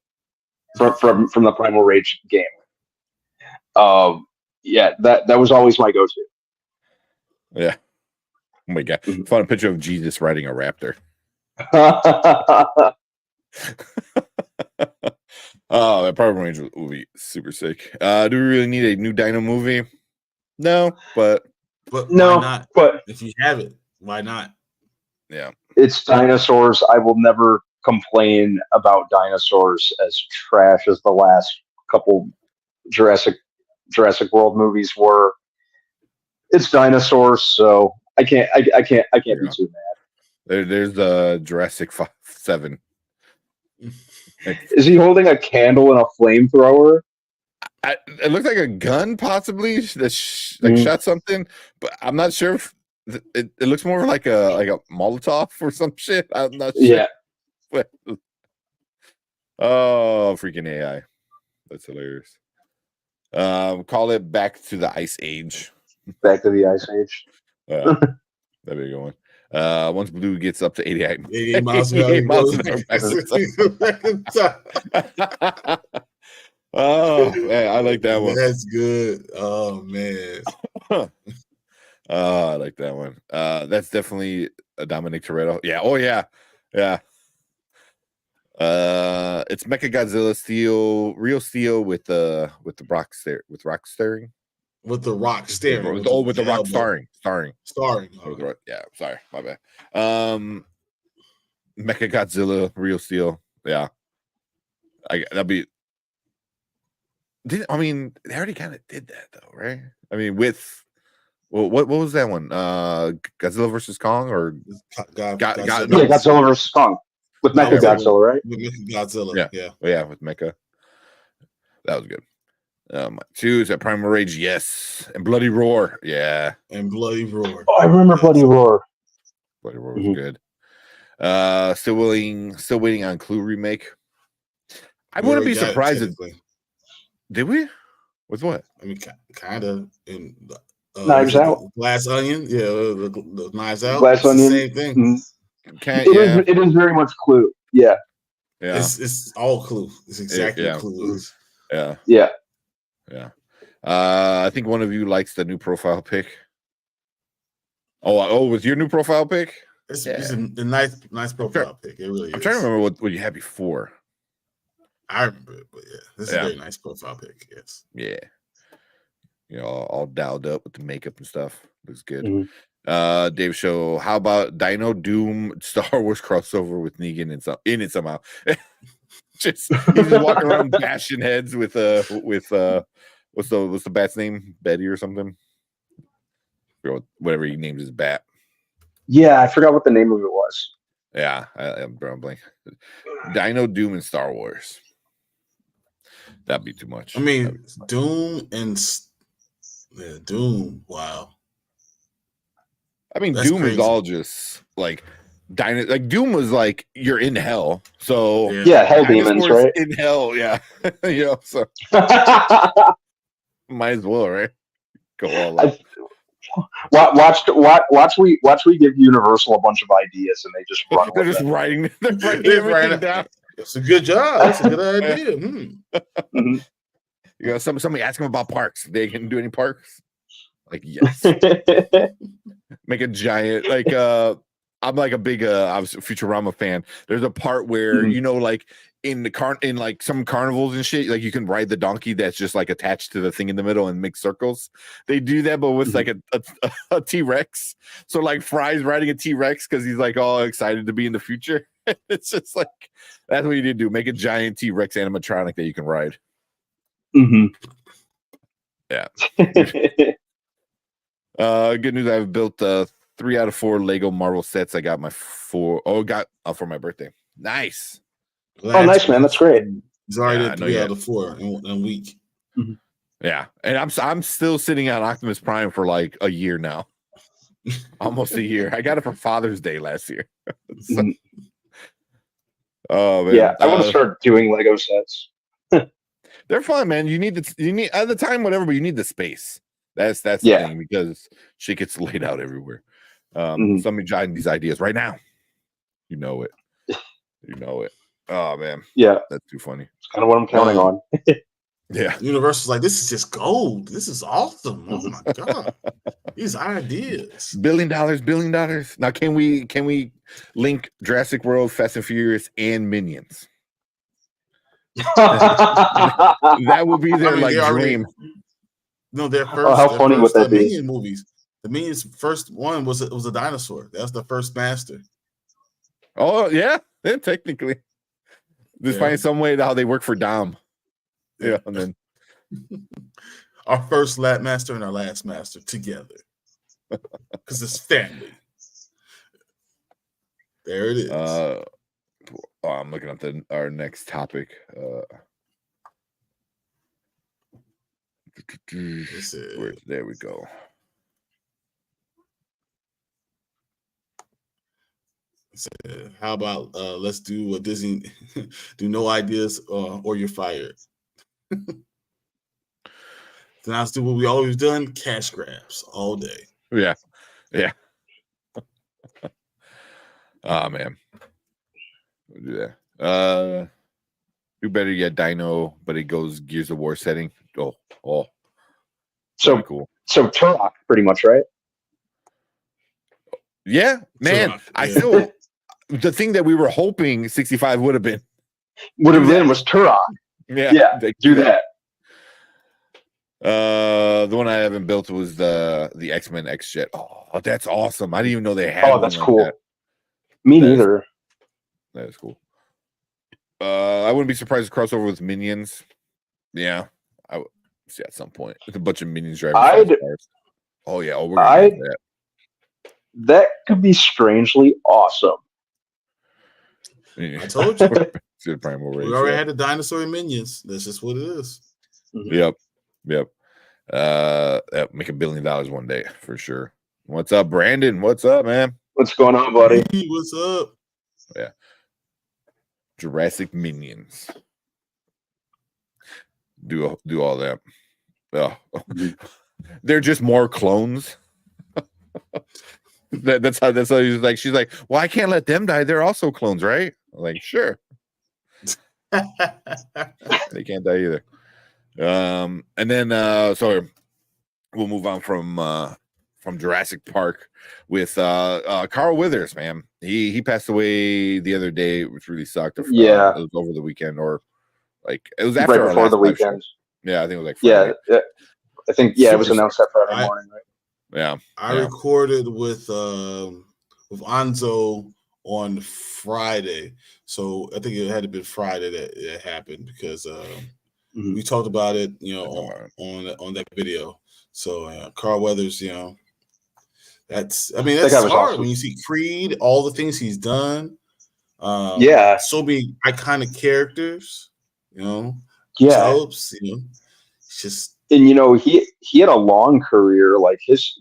[SPEAKER 3] from the Primal Rage game. Yeah, that was always my go-to.
[SPEAKER 1] Yeah. Oh my god. Found a picture of Jesus riding a raptor. Oh, that Primal Rage will be super sick. Do we really need a new Dino movie? No, but
[SPEAKER 2] why not?
[SPEAKER 3] But
[SPEAKER 2] if you have it, why not?
[SPEAKER 1] Yeah,
[SPEAKER 3] it's dinosaurs. I will never complain about dinosaurs as trash as the last couple Jurassic World movies were. It's dinosaurs, so I can't be too mad.
[SPEAKER 1] There's the Jurassic 7.
[SPEAKER 3] Is he holding a candle and a flamethrower?
[SPEAKER 1] It looks like a gun, possibly that shot something, but I'm not sure if it looks more like a Molotov or some shit. I'm not sure. Yeah. Oh, freaking AI! That's hilarious. Call it Back to the Ice Age.
[SPEAKER 3] Back to the Ice Age.
[SPEAKER 1] That'd be a good one. Once Blue gets up to 88
[SPEAKER 2] miles an hour.
[SPEAKER 1] Oh man, I like that one.
[SPEAKER 2] That's good. Oh man.
[SPEAKER 1] I like that one. That's definitely a Dominic Toretto. Yeah. Oh yeah. Yeah. It's Mechagodzilla real steel with the rock steering.
[SPEAKER 2] With the rock steering.
[SPEAKER 1] With the rock starring.
[SPEAKER 2] Right.
[SPEAKER 1] Yeah. Sorry, my bad. Mechagodzilla real steel. Yeah. That'd be. They already kind of did that though, right? I mean, what was that one? Godzilla versus Kong or
[SPEAKER 3] Godzilla versus Kong with Mechagodzilla, right?
[SPEAKER 2] With Mechagodzilla, yeah,
[SPEAKER 1] with Mecha. That was good. Two is at Primal Rage, yes, and Bloody Roar, yeah,
[SPEAKER 2] and Bloody Roar.
[SPEAKER 3] Oh, I remember Bloody Roar.
[SPEAKER 1] Bloody Roar was good. Still waiting on Clue remake. I wouldn't be surprised if did we? With what?
[SPEAKER 2] I mean, kind of in
[SPEAKER 3] Knives Out,
[SPEAKER 2] Glass Onion, yeah, the Knives Out,
[SPEAKER 3] Glass Onion,
[SPEAKER 2] same thing.
[SPEAKER 3] Mm-hmm. It is very much Clue. Yeah.
[SPEAKER 2] It's all Clue. It's exactly what Clue is.
[SPEAKER 3] Yeah.
[SPEAKER 1] I think one of you likes the new profile pic. Oh, was your new profile pic?
[SPEAKER 2] It's a nice profile pic. It really is.
[SPEAKER 1] I'm trying to remember what you had before.
[SPEAKER 2] I remember it, but this is a very nice profile pic. Yes.
[SPEAKER 1] Yeah. You know, all dialed up with the makeup and stuff. Looks good.
[SPEAKER 3] Mm-hmm.
[SPEAKER 1] Dave Show, how about Dino Doom Star Wars crossover with Negan in it somehow? He's just walking around bashing heads with what's the bat's name? Betty or something? Whatever he named his bat.
[SPEAKER 3] Yeah, I forgot what the name of it was.
[SPEAKER 1] Yeah, I'm blank. Dino Doom and Star Wars. That'd be too much.
[SPEAKER 2] I mean, Doom and Doom. Wow.
[SPEAKER 1] I mean, that's Doom crazy. Is all just like Doom was like you're in hell. So
[SPEAKER 3] hell demons, right?
[SPEAKER 1] In hell, yeah. You know, so might as well, right? Go all out.
[SPEAKER 3] Watch we give Universal a bunch of ideas and they just run.
[SPEAKER 1] They're just writing everything down.
[SPEAKER 2] It's a good job. That's a good idea.
[SPEAKER 3] Mm-hmm.
[SPEAKER 1] You know, somebody ask them about parks. They can do any parks? Like, yes. Make a giant I'm like a big I was a Futurama fan. There's a part where you know, like in like some carnivals and shit, like you can ride the donkey that's just like attached to the thing in the middle and make circles. They do that, but with like a T-Rex. So like Fry's riding a T-Rex because he's like all excited to be in the future. It's just like that's what you need to do. Make a giant T-Rex animatronic that you can ride.
[SPEAKER 3] Mm-hmm.
[SPEAKER 1] Yeah. Good news. I've built 3 out of 4 Lego Marvel sets. I got my 4. Got for my birthday. Nice.
[SPEAKER 3] Nice, man. That's great.
[SPEAKER 2] He's already at 3 out of 4 in a week.
[SPEAKER 3] Mm-hmm.
[SPEAKER 1] Yeah, and I'm still sitting on Optimus Prime for like a year now. Almost a year. I got it for Father's Day last year. So, oh man.
[SPEAKER 3] Yeah, I want to start doing Lego sets.
[SPEAKER 1] They're fun, man. You need at the time, whatever, but you need the space. That's the thing, because shit gets laid out everywhere. Somebody jotting these ideas right now. You know it. You know it. Oh man.
[SPEAKER 3] Yeah.
[SPEAKER 1] That's too funny.
[SPEAKER 3] It's kind of what I'm counting on.
[SPEAKER 1] Yeah.
[SPEAKER 2] Universal's like, this is just gold. This is awesome. Oh my God. These ideas.
[SPEAKER 1] $1 billion. Now can we link Jurassic World, Fast and Furious, and Minions? That would be their dream.
[SPEAKER 2] No, their first.
[SPEAKER 3] Oh, how funny would that be?
[SPEAKER 2] Minion movies. The Minions' first one was a dinosaur. That was the first master.
[SPEAKER 1] Oh yeah, then technically, just find some way how they work for Dom. Yeah, and then
[SPEAKER 2] our first lab master and our last master together, because it's family. There it is.
[SPEAKER 1] I'm looking at our next topic. There we go.
[SPEAKER 2] How about let's do a Disney do no ideas or you're fired. Then let's do what we always done, cash grabs all day.
[SPEAKER 1] Yeah. Oh man. We'll do that. Do better yet, Dino, but it goes Gears of War setting. Oh.
[SPEAKER 3] So
[SPEAKER 1] cool.
[SPEAKER 3] So Turok, pretty much, right?
[SPEAKER 1] Yeah, man. Turok, I still the thing that we were hoping 65 would have been
[SPEAKER 3] was Turok.
[SPEAKER 1] Yeah,
[SPEAKER 3] do that.
[SPEAKER 1] The one I haven't built was the X-Men X-Jet. Oh, that's awesome. I didn't even know they had.
[SPEAKER 3] Oh, that's cool. That. Me neither.
[SPEAKER 1] That is cool. I wouldn't be surprised to crossover with Minions. Yeah, I would see at some point. It's a bunch of Minions driving cars. Oh yeah, we're gonna do that.
[SPEAKER 3] That could be strangely awesome.
[SPEAKER 2] Yeah. I told you.
[SPEAKER 1] We
[SPEAKER 2] already had the dinosaur and Minions. That's just what it is.
[SPEAKER 1] Yep. Yep. Make $1 billion one day for sure. What's up, Brandon? What's up, man?
[SPEAKER 3] What's going on, buddy?
[SPEAKER 2] Hey, what's up?
[SPEAKER 1] Yeah. Jurassic Minions. Do all that. Oh. They're just more clones. That's how he's like. She's like, well, I can't let them die. They're also clones, right? I'm like, sure. They can't die either. And then so we'll move on from Jurassic Park with Carl Weathers, man. He passed away the other day, which really sucked. It was over the weekend, or like it was after
[SPEAKER 3] right before the weekend.
[SPEAKER 1] Yeah, I think it was like Friday.
[SPEAKER 3] I think it was announced that Friday morning, right?
[SPEAKER 1] Yeah,
[SPEAKER 2] I recorded with Anzo on Friday, so I think it had to be Friday that it happened because we talked about it, on that video. So Carl Weathers, that's hard awesome. When you see Creed, all the things he's done. So many iconic characters, tropes, it's just.
[SPEAKER 3] And he had a long career. His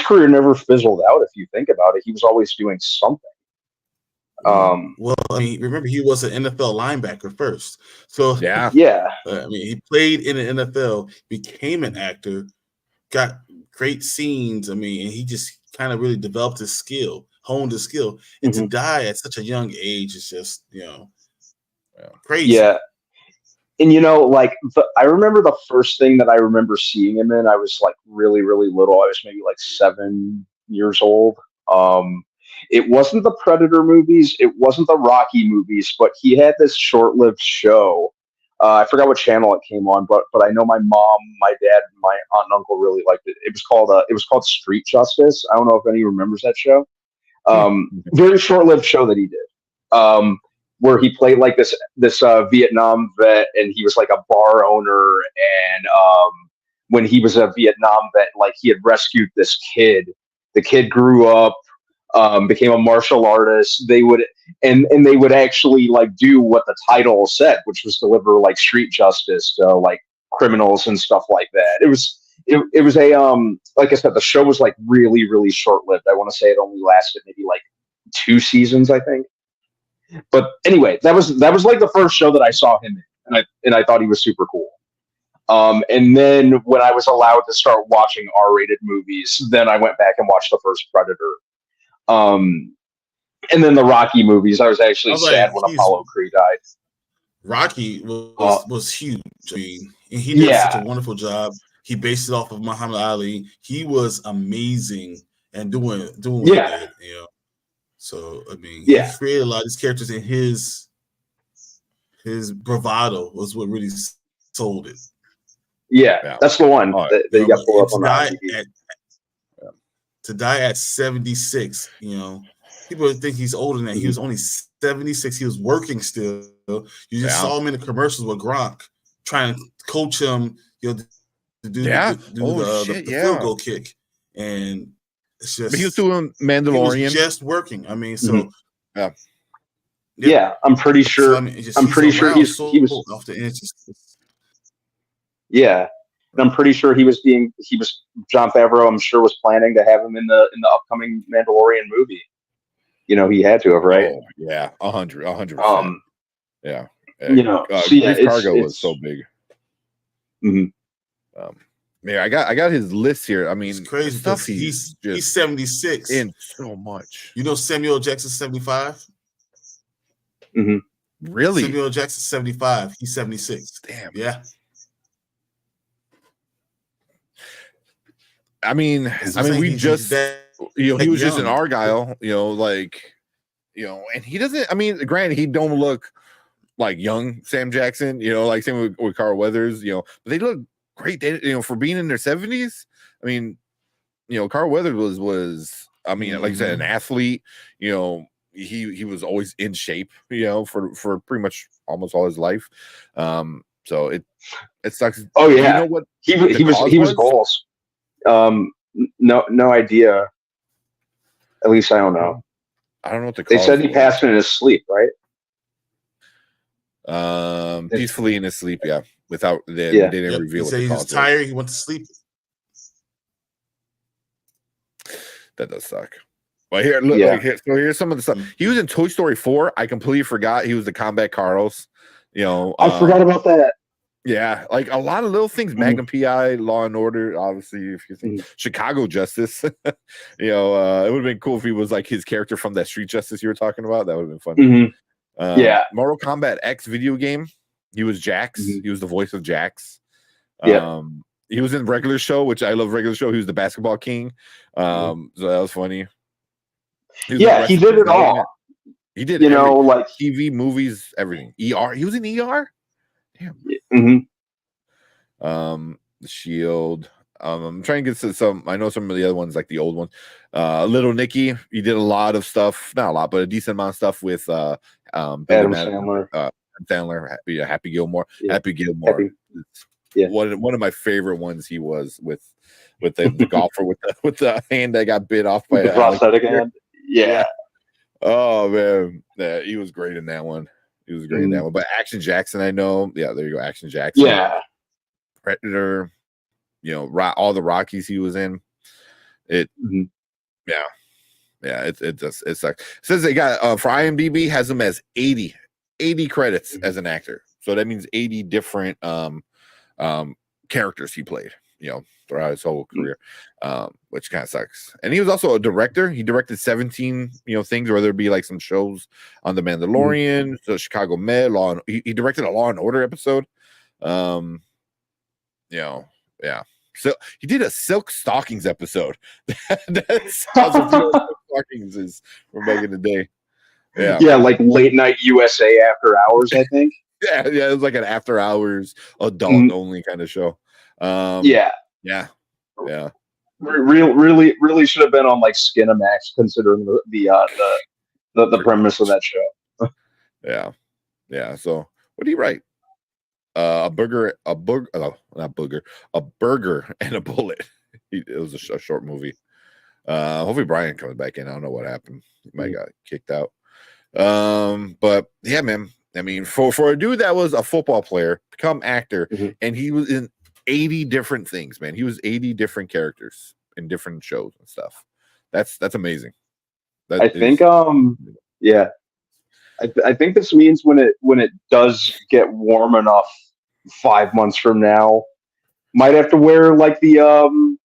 [SPEAKER 3] career never fizzled out. If you think about it, he was always doing something.
[SPEAKER 2] Remember he was an NFL linebacker first. So he played in the NFL, became an actor, got great scenes. And he just kind of really developed his skill, honed his skill, and to die at such a young age is just crazy.
[SPEAKER 3] Yeah. And I remember the first thing that I remember seeing him in, I was like really, really little. I was maybe like 7 years old. It wasn't the Predator movies, it wasn't the Rocky movies, but he had this short-lived show. I forgot what channel it came on, but I know my mom, my dad, and my aunt and uncle really liked it. It was called Street Justice. I don't know if any remembers that show. Very short-lived show that he did. Where he played like this Vietnam vet, and he was like a bar owner. And when he was a Vietnam vet, like he had rescued this kid. The kid grew up, became a martial artist. They would actually like do what the title said, which was deliver like street justice to like criminals and stuff like that. It was a like I said, the show was like really, really short lived. I want to say it only lasted maybe like 2 seasons, I think. But anyway, that was like the first show that I saw him in, and I thought he was super cool. And then when I was allowed to start watching R-rated movies, then I went back and watched the first Predator. And then the Rocky movies. I was actually sad when Apollo Creed died.
[SPEAKER 2] Rocky was huge. And he did such a wonderful job. He based it off of Muhammad Ali. He was amazing and doing what he did, So he created a lot of these characters, and his bravado was what really sold it.
[SPEAKER 3] Yeah, that's the one that you got pulled up on.
[SPEAKER 2] To die at 76, people think he's older than that. He was only 76. He was working still. You just saw him in the commercials with Gronk trying to coach him, to do the field goal kick, and. It's just,
[SPEAKER 1] but he was doing Mandalorian.
[SPEAKER 2] He was just working.
[SPEAKER 3] I'm pretty sure. I'm pretty sure he was
[SPEAKER 2] off the edges.
[SPEAKER 3] Yeah, and I'm pretty sure he was Jon Favreau. I'm sure was planning to have him in the upcoming Mandalorian movie. He had to have, right?
[SPEAKER 1] Oh, yeah, 100%. Yeah,
[SPEAKER 3] Cargo
[SPEAKER 1] was so big. I got his list here.
[SPEAKER 2] It's crazy stuff. He's 76
[SPEAKER 1] in so much.
[SPEAKER 2] Samuel Jackson 75.
[SPEAKER 1] Really?
[SPEAKER 2] Samuel Jackson 75. He's 76.
[SPEAKER 1] Damn.
[SPEAKER 2] Yeah.
[SPEAKER 1] We just he was just an Argylle, and he doesn't. Granted, he don't look like young Sam Jackson, like same with Carl Weathers, but they look great, for being in their 70s. Carl Weathers was like I said, an athlete. He was always in shape, for pretty much almost all his life. So it sucks.
[SPEAKER 3] Oh yeah,
[SPEAKER 1] you know what
[SPEAKER 3] he was goals. No idea. At least I don't know.
[SPEAKER 1] I don't know what the
[SPEAKER 3] they said. He passed in his sleep, right?
[SPEAKER 1] Peacefully in his sleep. Yeah. without they didn't
[SPEAKER 2] Yep.
[SPEAKER 1] reveal
[SPEAKER 2] He
[SPEAKER 1] what
[SPEAKER 2] said
[SPEAKER 1] the
[SPEAKER 2] he was
[SPEAKER 1] cause was.
[SPEAKER 2] tired. He went to sleep.
[SPEAKER 1] That does suck. Well, here, look, so here's some of the stuff. He was in Toy Story 4. I completely forgot he was the Combat Carlos. You know,
[SPEAKER 3] I forgot about that.
[SPEAKER 1] Yeah, like a lot of little things. Magnum PI, Law and Order. Obviously, if you think Chicago Justice, you know, it would have been cool if he was like his character from that Street Justice you were talking about. That would have been fun. Mortal Kombat X video game. He was Jax. He was the voice of Jax. He was in Regular Show, which I love. Regular Show. He was the basketball king. So that was funny.
[SPEAKER 3] He did it all.
[SPEAKER 1] He did,
[SPEAKER 3] like
[SPEAKER 1] TV, movies, everything. ER. He was in ER.
[SPEAKER 3] Damn.
[SPEAKER 1] The Shield. I'm trying to get to some. I know some of the other ones, like the old ones. Little Nicky. He did a lot of stuff. Not a lot, but a decent amount of stuff with
[SPEAKER 3] Adam Sandler.
[SPEAKER 1] Happy Gilmore. Happy Gilmore. One of my favorite ones. He was with the golfer with the hand that got bit off by
[SPEAKER 3] the prosthetic hand. Yeah.
[SPEAKER 1] Oh man, he was great in that one. He was great in that one. But Action Jackson, I know. Yeah, there you go. Action Jackson.
[SPEAKER 3] Yeah.
[SPEAKER 1] Predator. You know, all the Rockies he was in. It it sucks. It says they got for IMDb has him as 80 credits as an actor. So that means 80 different characters he played, you know, throughout his whole career. Which kind of sucks. And he was also a director. He directed 17, you know, things, whether it be like some shows on The Mandalorian, so Chicago Med, he directed a Law and Order episode. You know, yeah. So he did a Silk Stockings episode. That's how Silk Stockings is from back in the day. Yeah,
[SPEAKER 3] like Late Night USA After Hours, I think.
[SPEAKER 1] yeah, it was like an after hours adult only kind of show. Yeah.
[SPEAKER 3] Really should have been on like Skinamax, considering the premise of that show.
[SPEAKER 1] Yeah. So what do you write? A burger and a bullet. It was a short movie. Hopefully Brian comes back in. I don't know what happened. He might got kicked out. But yeah, man. I mean, for a dude that was a football player, become actor, and he was in 80 different things, man. He was 80 different characters in different shows and stuff. That's amazing.
[SPEAKER 3] I think this means when it does get warm enough 5 months from now, might have to wear like the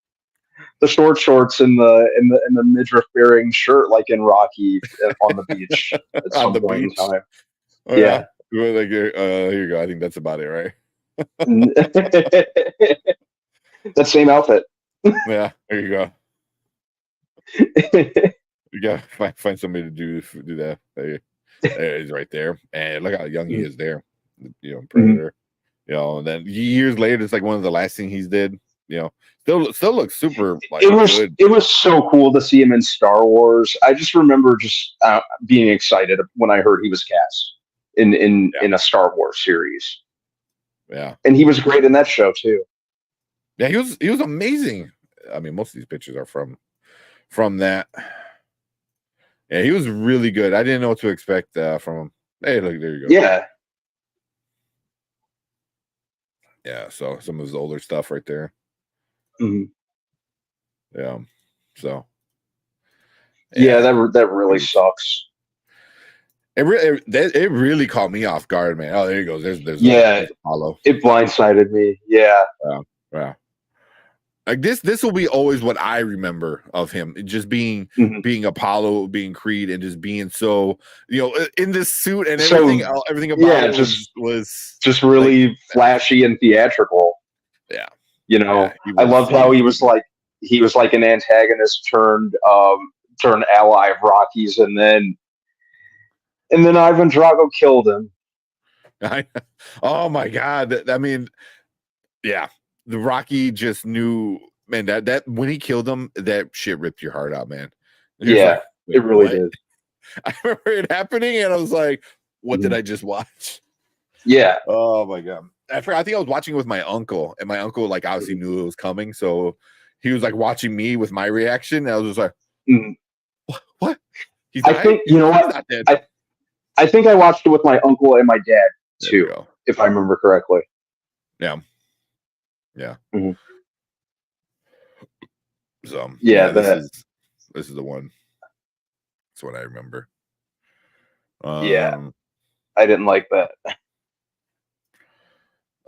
[SPEAKER 3] short shorts and the midriff bearing shirt like in Rocky on the beach at some point in time.
[SPEAKER 1] Oh, yeah. Like, here you go. I think that's about it, right?
[SPEAKER 3] That same outfit.
[SPEAKER 1] Yeah, there you go. You gotta find somebody to do that. There he's right there, and look how young he is there. You know, Predator. You know, and then years later, it's like one of the last things he's did. You know, still looks super. Like, good.
[SPEAKER 3] It was so cool to see him in Star Wars. I just remember being excited when I heard he was cast in a Star Wars series.
[SPEAKER 1] Yeah,
[SPEAKER 3] and he was great in that show too.
[SPEAKER 1] Yeah, he was amazing. I mean, most of these pictures are from that. Yeah, he was really good. I didn't know what to expect from him. Hey, look, there you go.
[SPEAKER 3] Yeah.
[SPEAKER 1] Yeah, so some of his older stuff right there. Yeah. So.
[SPEAKER 3] Yeah, that really sucks.
[SPEAKER 1] It really caught me off guard, man. Oh, there he goes. There's Apollo.
[SPEAKER 3] It blindsided me. Yeah.
[SPEAKER 1] Yeah. Like this will be always what I remember of him, just being Apollo, being Creed, and just being so, you know, in this suit and everything. Everything about it was
[SPEAKER 3] just really like, flashy and theatrical.
[SPEAKER 1] Yeah,
[SPEAKER 3] you know, I loved how he was like an antagonist turned ally of Rocky's, and then Ivan Drago killed him.
[SPEAKER 1] Oh my God! I mean, yeah. The Rocky just knew, man, that when he killed him, that shit ripped your heart out, man.
[SPEAKER 3] Yeah, it really did.
[SPEAKER 1] I remember it happening, and I was like, what did I just watch?
[SPEAKER 3] Yeah.
[SPEAKER 1] Oh, my God. I think I was watching it with my uncle, and my uncle, like, obviously knew it was coming, so he was, like, watching me with my reaction, and I was just like, what?
[SPEAKER 3] I think, you know what? I think I watched it with my uncle and my dad, too, if I remember correctly.
[SPEAKER 1] Yeah. Yeah.
[SPEAKER 3] Mhm.
[SPEAKER 1] So
[SPEAKER 3] Yeah,
[SPEAKER 1] this is the one. That's what I remember.
[SPEAKER 3] yeah, I didn't like that.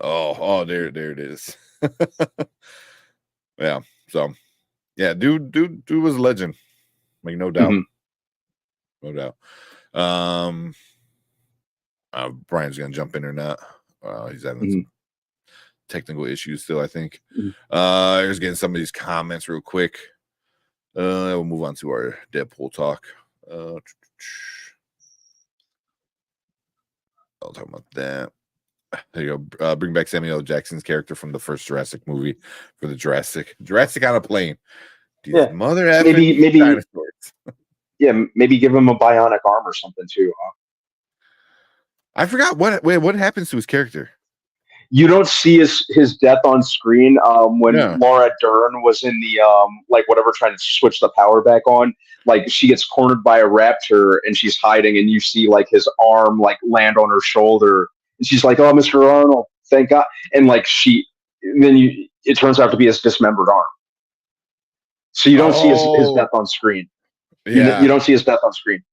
[SPEAKER 1] There it is. Yeah. So yeah, dude was a legend. Like no doubt.
[SPEAKER 3] Mhm.
[SPEAKER 1] No doubt. Brian's gonna jump in or not. He's having some technical issues still, I think. Here's getting some of these comments real quick. We'll move on to our Deadpool talk. I'll talk about that. There you go. Bring back Samuel L. Jackson's character from the first Jurassic movie for the Jurassic on a plane. These
[SPEAKER 3] Yeah.
[SPEAKER 1] mother effing
[SPEAKER 3] Maybe
[SPEAKER 1] dinosaurs.
[SPEAKER 3] Yeah, maybe give him a bionic arm or something too. Huh?
[SPEAKER 1] I forgot what happens to his character.
[SPEAKER 3] You don't see his death on screen. When
[SPEAKER 1] Yeah.
[SPEAKER 3] Laura Dern was in the like whatever trying to switch the power back on, like she gets cornered by a raptor and she's hiding, and you see like his arm like land on her shoulder, and she's like, "Oh, Mr. Arnold, thank God!" And like it turns out to be his dismembered arm. So you don't see his death on screen.
[SPEAKER 1] Yeah.
[SPEAKER 3] You don't see his death on screen.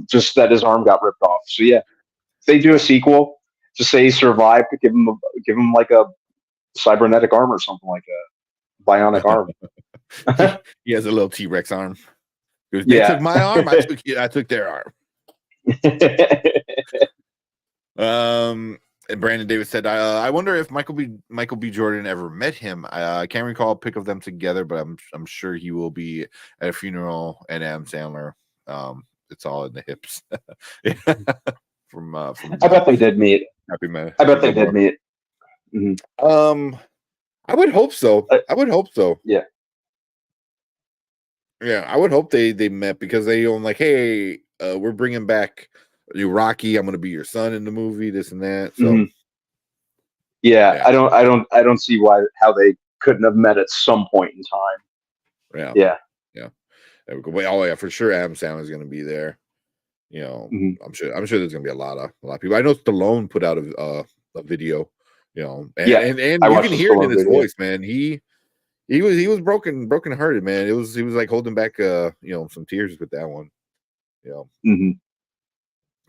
[SPEAKER 3] Just that his arm got ripped off. So yeah, if they do a sequel, just say he survived, give him like a cybernetic arm or something, like a bionic arm.
[SPEAKER 1] He has a little T-Rex arm. They took my arm. I took their arm. And Brandon Davis said, "I wonder if Michael B. Jordan ever met him. I can't recall a pic of them together, but I'm sure he will be at a funeral at Adam Sandler. It's all in the hips." from
[SPEAKER 3] I bet they did meet.
[SPEAKER 1] Happy Man.
[SPEAKER 3] I bet they did meet. Mm-hmm.
[SPEAKER 1] I would hope so. I would hope so.
[SPEAKER 3] Yeah.
[SPEAKER 1] Yeah, I would hope they met, because they own like, hey, we're bringing back you, Rocky. I'm going to be your son in the movie, this and that. So,
[SPEAKER 3] yeah, I don't see how they couldn't have met at some point in time. Yeah.
[SPEAKER 1] Oh yeah, for sure. Adam Sandler is going to be there. You know, I'm sure there's going to be a lot of people. I know Stallone put out a video. You know, and you can hear it in his voice, man. He was broken hearted, man. He was like holding back some tears with that one.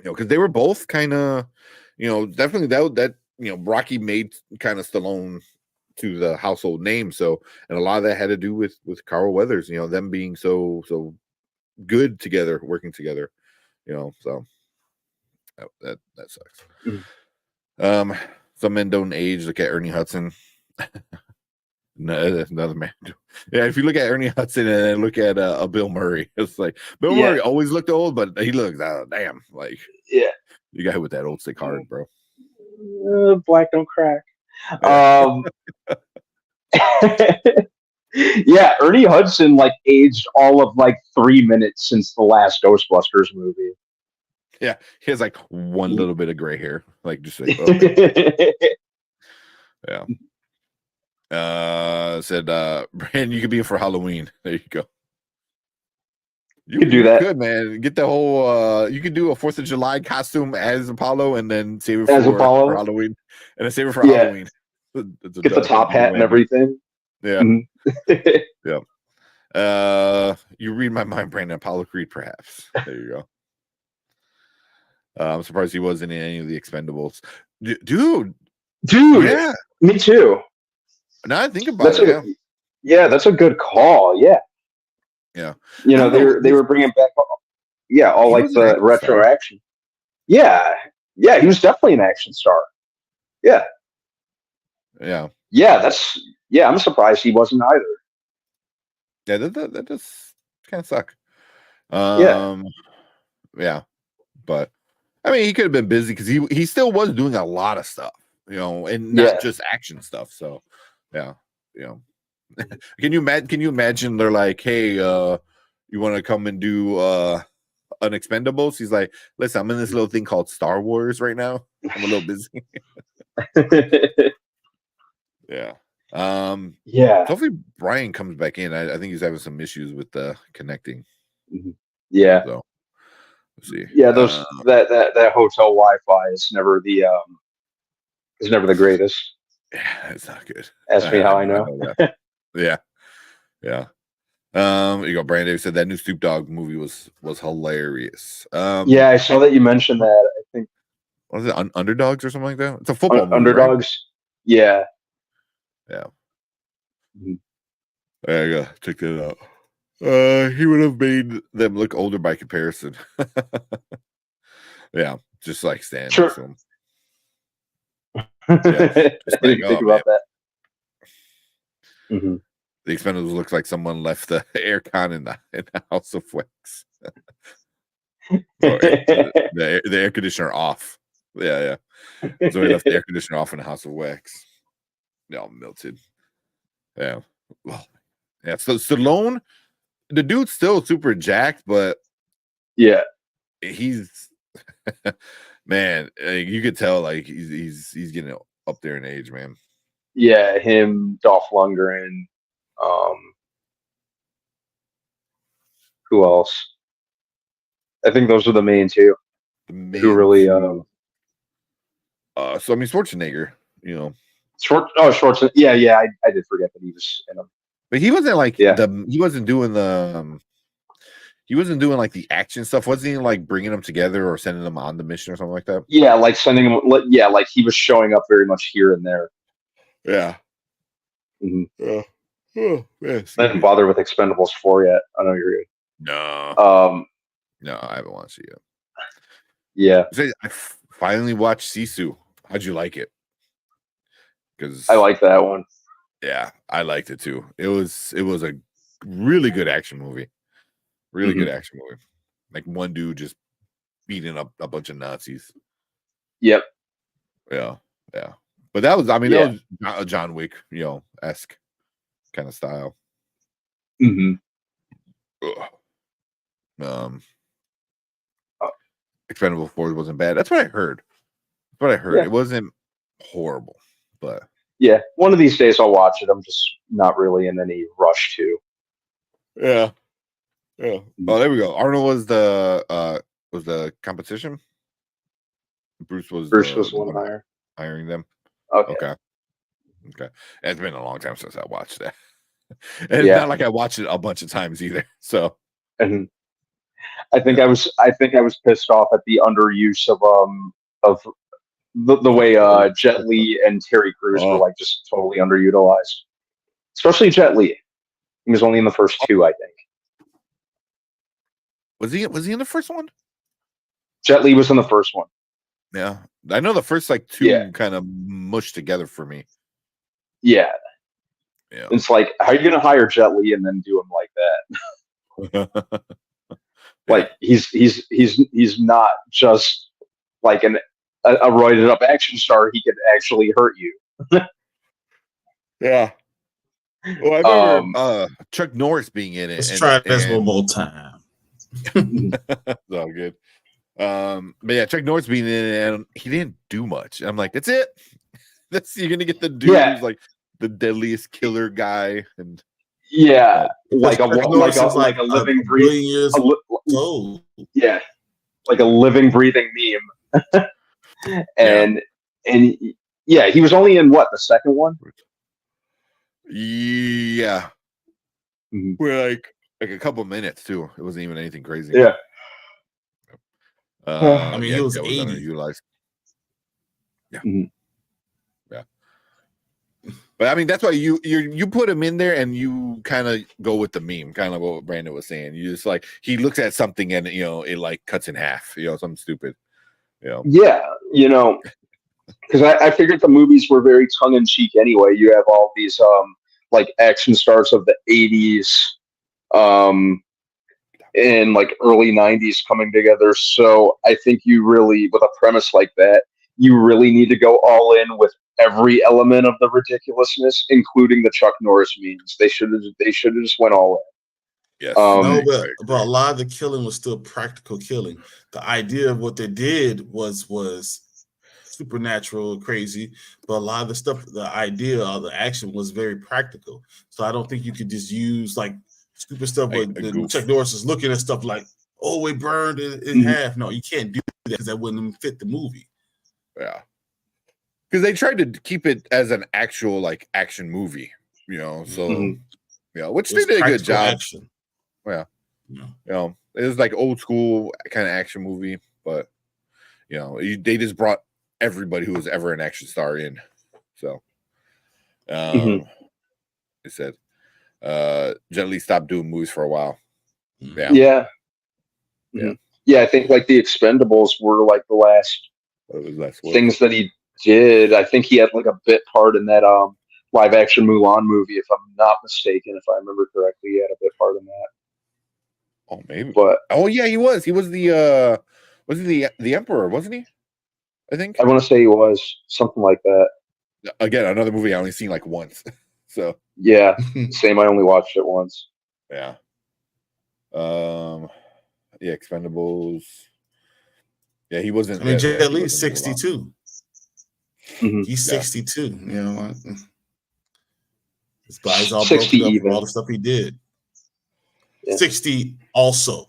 [SPEAKER 1] Because they were both kind of, definitely that Rocky made kind of Stallone to the household name. So, and a lot of that had to do with Carl Weathers, them being so good together, working together, so that sucks. Some men don't age. Look at Ernie Hudson. No, that's another man. Yeah, if you look at Ernie Hudson and then look at Bill Murray, it's like Bill Murray always looked old, but he looks damn like you got hit with that old stick hard, bro.
[SPEAKER 3] Black don't crack. Yeah, Ernie Hudson like aged all of like 3 minutes since the last Ghostbusters movie.
[SPEAKER 1] Yeah, he has like one little bit of gray hair, like just like yeah. Said Brandon, you could be in for Halloween. There you go. You could do that. Good, man. Get the whole you could do a 4th of July costume as Apollo and then save it for Halloween. And then save it for Halloween.
[SPEAKER 3] Get the top hat and everything.
[SPEAKER 1] Yeah. Yeah. You read my mind, Brandon. Apollo Creed, perhaps. There you go. I'm surprised he wasn't in any of the Expendables. Dude.
[SPEAKER 3] Yeah. Me too.
[SPEAKER 1] Now I think about it.
[SPEAKER 3] Yeah, that's a good call. Yeah.
[SPEAKER 1] Yeah.
[SPEAKER 3] They were bringing back all like the retro action. Yeah. Yeah, he was definitely an action star. Yeah.
[SPEAKER 1] Yeah.
[SPEAKER 3] Yeah, I'm surprised he wasn't either.
[SPEAKER 1] Yeah, that does kind of suck. Yeah. But I mean, he could have been busy because he still was doing a lot of stuff, and not just action stuff. So, yeah. Can you imagine? They're like, hey, you want to come and do an Expendables? He's like, listen, I'm in this little thing called Star Wars right now. I'm a little busy. Yeah. Hopefully Brian comes back in. I think he's having some issues with connecting.
[SPEAKER 3] Yeah.
[SPEAKER 1] So we'll see.
[SPEAKER 3] Yeah, that hotel Wi-Fi is never the greatest.
[SPEAKER 1] Yeah, it's not good.
[SPEAKER 3] Ask me how I know.
[SPEAKER 1] that. Yeah. You go. Brandon said that new Snoop Dogg movie was hilarious.
[SPEAKER 3] Yeah, I saw that you mentioned that. I think
[SPEAKER 1] was it Underdogs or something like that? It's a football movie,
[SPEAKER 3] Underdogs. Right? Yeah.
[SPEAKER 1] Yeah.
[SPEAKER 3] Mm-hmm.
[SPEAKER 1] There you go. Check that out. He would have made them look older by comparison. Yeah, just like Stan next to him.
[SPEAKER 3] Yeah, I didn't think about that. Mm-hmm.
[SPEAKER 1] The Expendables looks like someone left the air con in the House of Wax. the air conditioner off. Yeah. So he left the air conditioner off in the House of Wax. They all melted. Yeah. Well, yeah. So Stallone, the dude's still super jacked, but
[SPEAKER 3] yeah,
[SPEAKER 1] he's man. You could tell like he's getting up there in age, man.
[SPEAKER 3] Yeah, him, Dolph Lundgren. Who else? I think those are the main two. Who really?
[SPEAKER 1] So I mean, Schwarzenegger. You know,
[SPEAKER 3] Schwarzenegger. Yeah. I did forget that he was in them.
[SPEAKER 1] But he wasn't like he wasn't doing the. He wasn't doing like the action stuff. Wasn't he like bringing them together or sending them on the mission or something like that?
[SPEAKER 3] Yeah, like sending them. Yeah, like he was showing up very much here and there.
[SPEAKER 1] Yeah.
[SPEAKER 3] Mm-hmm.
[SPEAKER 1] Oh, man,
[SPEAKER 3] I didn't bother with Expendables 4 yet. I know you're good.
[SPEAKER 1] No. No, I haven't watched it
[SPEAKER 3] Yeah.
[SPEAKER 1] yet. I finally watched Sisu. How'd you like it? Because
[SPEAKER 3] I like that one.
[SPEAKER 1] Yeah, I liked it too. It was a really good action movie. Really good action movie. Like one dude just beating up a bunch of Nazis.
[SPEAKER 3] Yep.
[SPEAKER 1] Yeah. But that was, that was a John Wick, esque kind of style. Expendable 4 wasn't bad. That's what I heard.
[SPEAKER 3] Yeah.
[SPEAKER 1] It wasn't horrible, but
[SPEAKER 3] yeah, one of these days I'll watch it. I'm just not really in any rush to.
[SPEAKER 1] Yeah. Oh, there we go. Arnold was the competition. Bruce was
[SPEAKER 3] the one
[SPEAKER 1] hiring them.
[SPEAKER 3] Okay.
[SPEAKER 1] It's been a long time since I watched that. And it's not like I watched it a bunch of times either. So
[SPEAKER 3] and I think I was pissed off at the underuse of the way Jet Li and Terry Crews were like just totally underutilized. Especially Jet Li. He was only in the first 2, I think.
[SPEAKER 1] Was he in the first one?
[SPEAKER 3] Jet Li was in the first one.
[SPEAKER 1] Yeah. I know the first 2 kind of mushed together for me.
[SPEAKER 3] Yeah. It's like, how are you going to hire Jet Li and then do him like that? Like he's not just like a roided up action star. He could actually hurt you.
[SPEAKER 1] Yeah. Well, I remember Chuck Norris being in it.
[SPEAKER 2] Let's try this one more time.
[SPEAKER 1] It's all good. But yeah, Chuck Norris being in it, and he didn't do much. I'm like, that's it. You're gonna get the dude who's like the deadliest killer guy, and
[SPEAKER 3] like a living breathing like a living breathing meme. and he was only in the second one.
[SPEAKER 1] Yeah, we're like a couple minutes too. It wasn't even anything crazy.
[SPEAKER 3] Yeah.
[SPEAKER 2] I mean, he was 80.
[SPEAKER 1] Underutilized. Yeah. Yeah. But I mean, that's why you put him in there and you kind of go with the meme, kind of what Brandon was saying. You just like, he looks at something and it like cuts in half, something stupid.
[SPEAKER 3] Yeah, because I figured the movies were very tongue in cheek anyway. You have all these like action stars of the 80s, and like early 90s coming together. So I think you really, with a premise like that, you really need to go all in with every element of the ridiculousness, including the Chuck Norris memes. They should have just went all in.
[SPEAKER 1] Yes.
[SPEAKER 2] But a lot of the killing was still practical killing. The idea of what they did was supernatural, crazy, but a lot of the stuff, the idea of the action was very practical. So I don't think you could just use like stupid stuff. But Chuck Norris is looking at stuff like, "Oh, it burned in half." No, you can't do that because that wouldn't fit the movie.
[SPEAKER 1] Yeah. because they tried to keep it as an actual like action movie, so which they did a good job.
[SPEAKER 2] Action.
[SPEAKER 1] Yeah, it was like old school kind of action movie, but they just brought everybody who was ever an action star in. So, they said, Jet Li stopped doing movies for a while.
[SPEAKER 3] Yeah. I think like the Expendables were like the last things that he did. I think he had like a bit part in that live action Mulan movie, if I'm not mistaken. If I remember correctly, he had a bit part in that.
[SPEAKER 1] Oh, maybe.
[SPEAKER 3] But
[SPEAKER 1] yeah, he was. He was the the Emperor, wasn't he? I think.
[SPEAKER 3] I want to say he was something like that.
[SPEAKER 1] Again, another movie I only seen like once. So
[SPEAKER 3] yeah, same. I only watched it once.
[SPEAKER 1] Yeah. Yeah, Expendables. Yeah, he wasn't.
[SPEAKER 2] I mean, Jet Li's 62. He's 62. His body's all broken up from all the stuff he did. 60 also.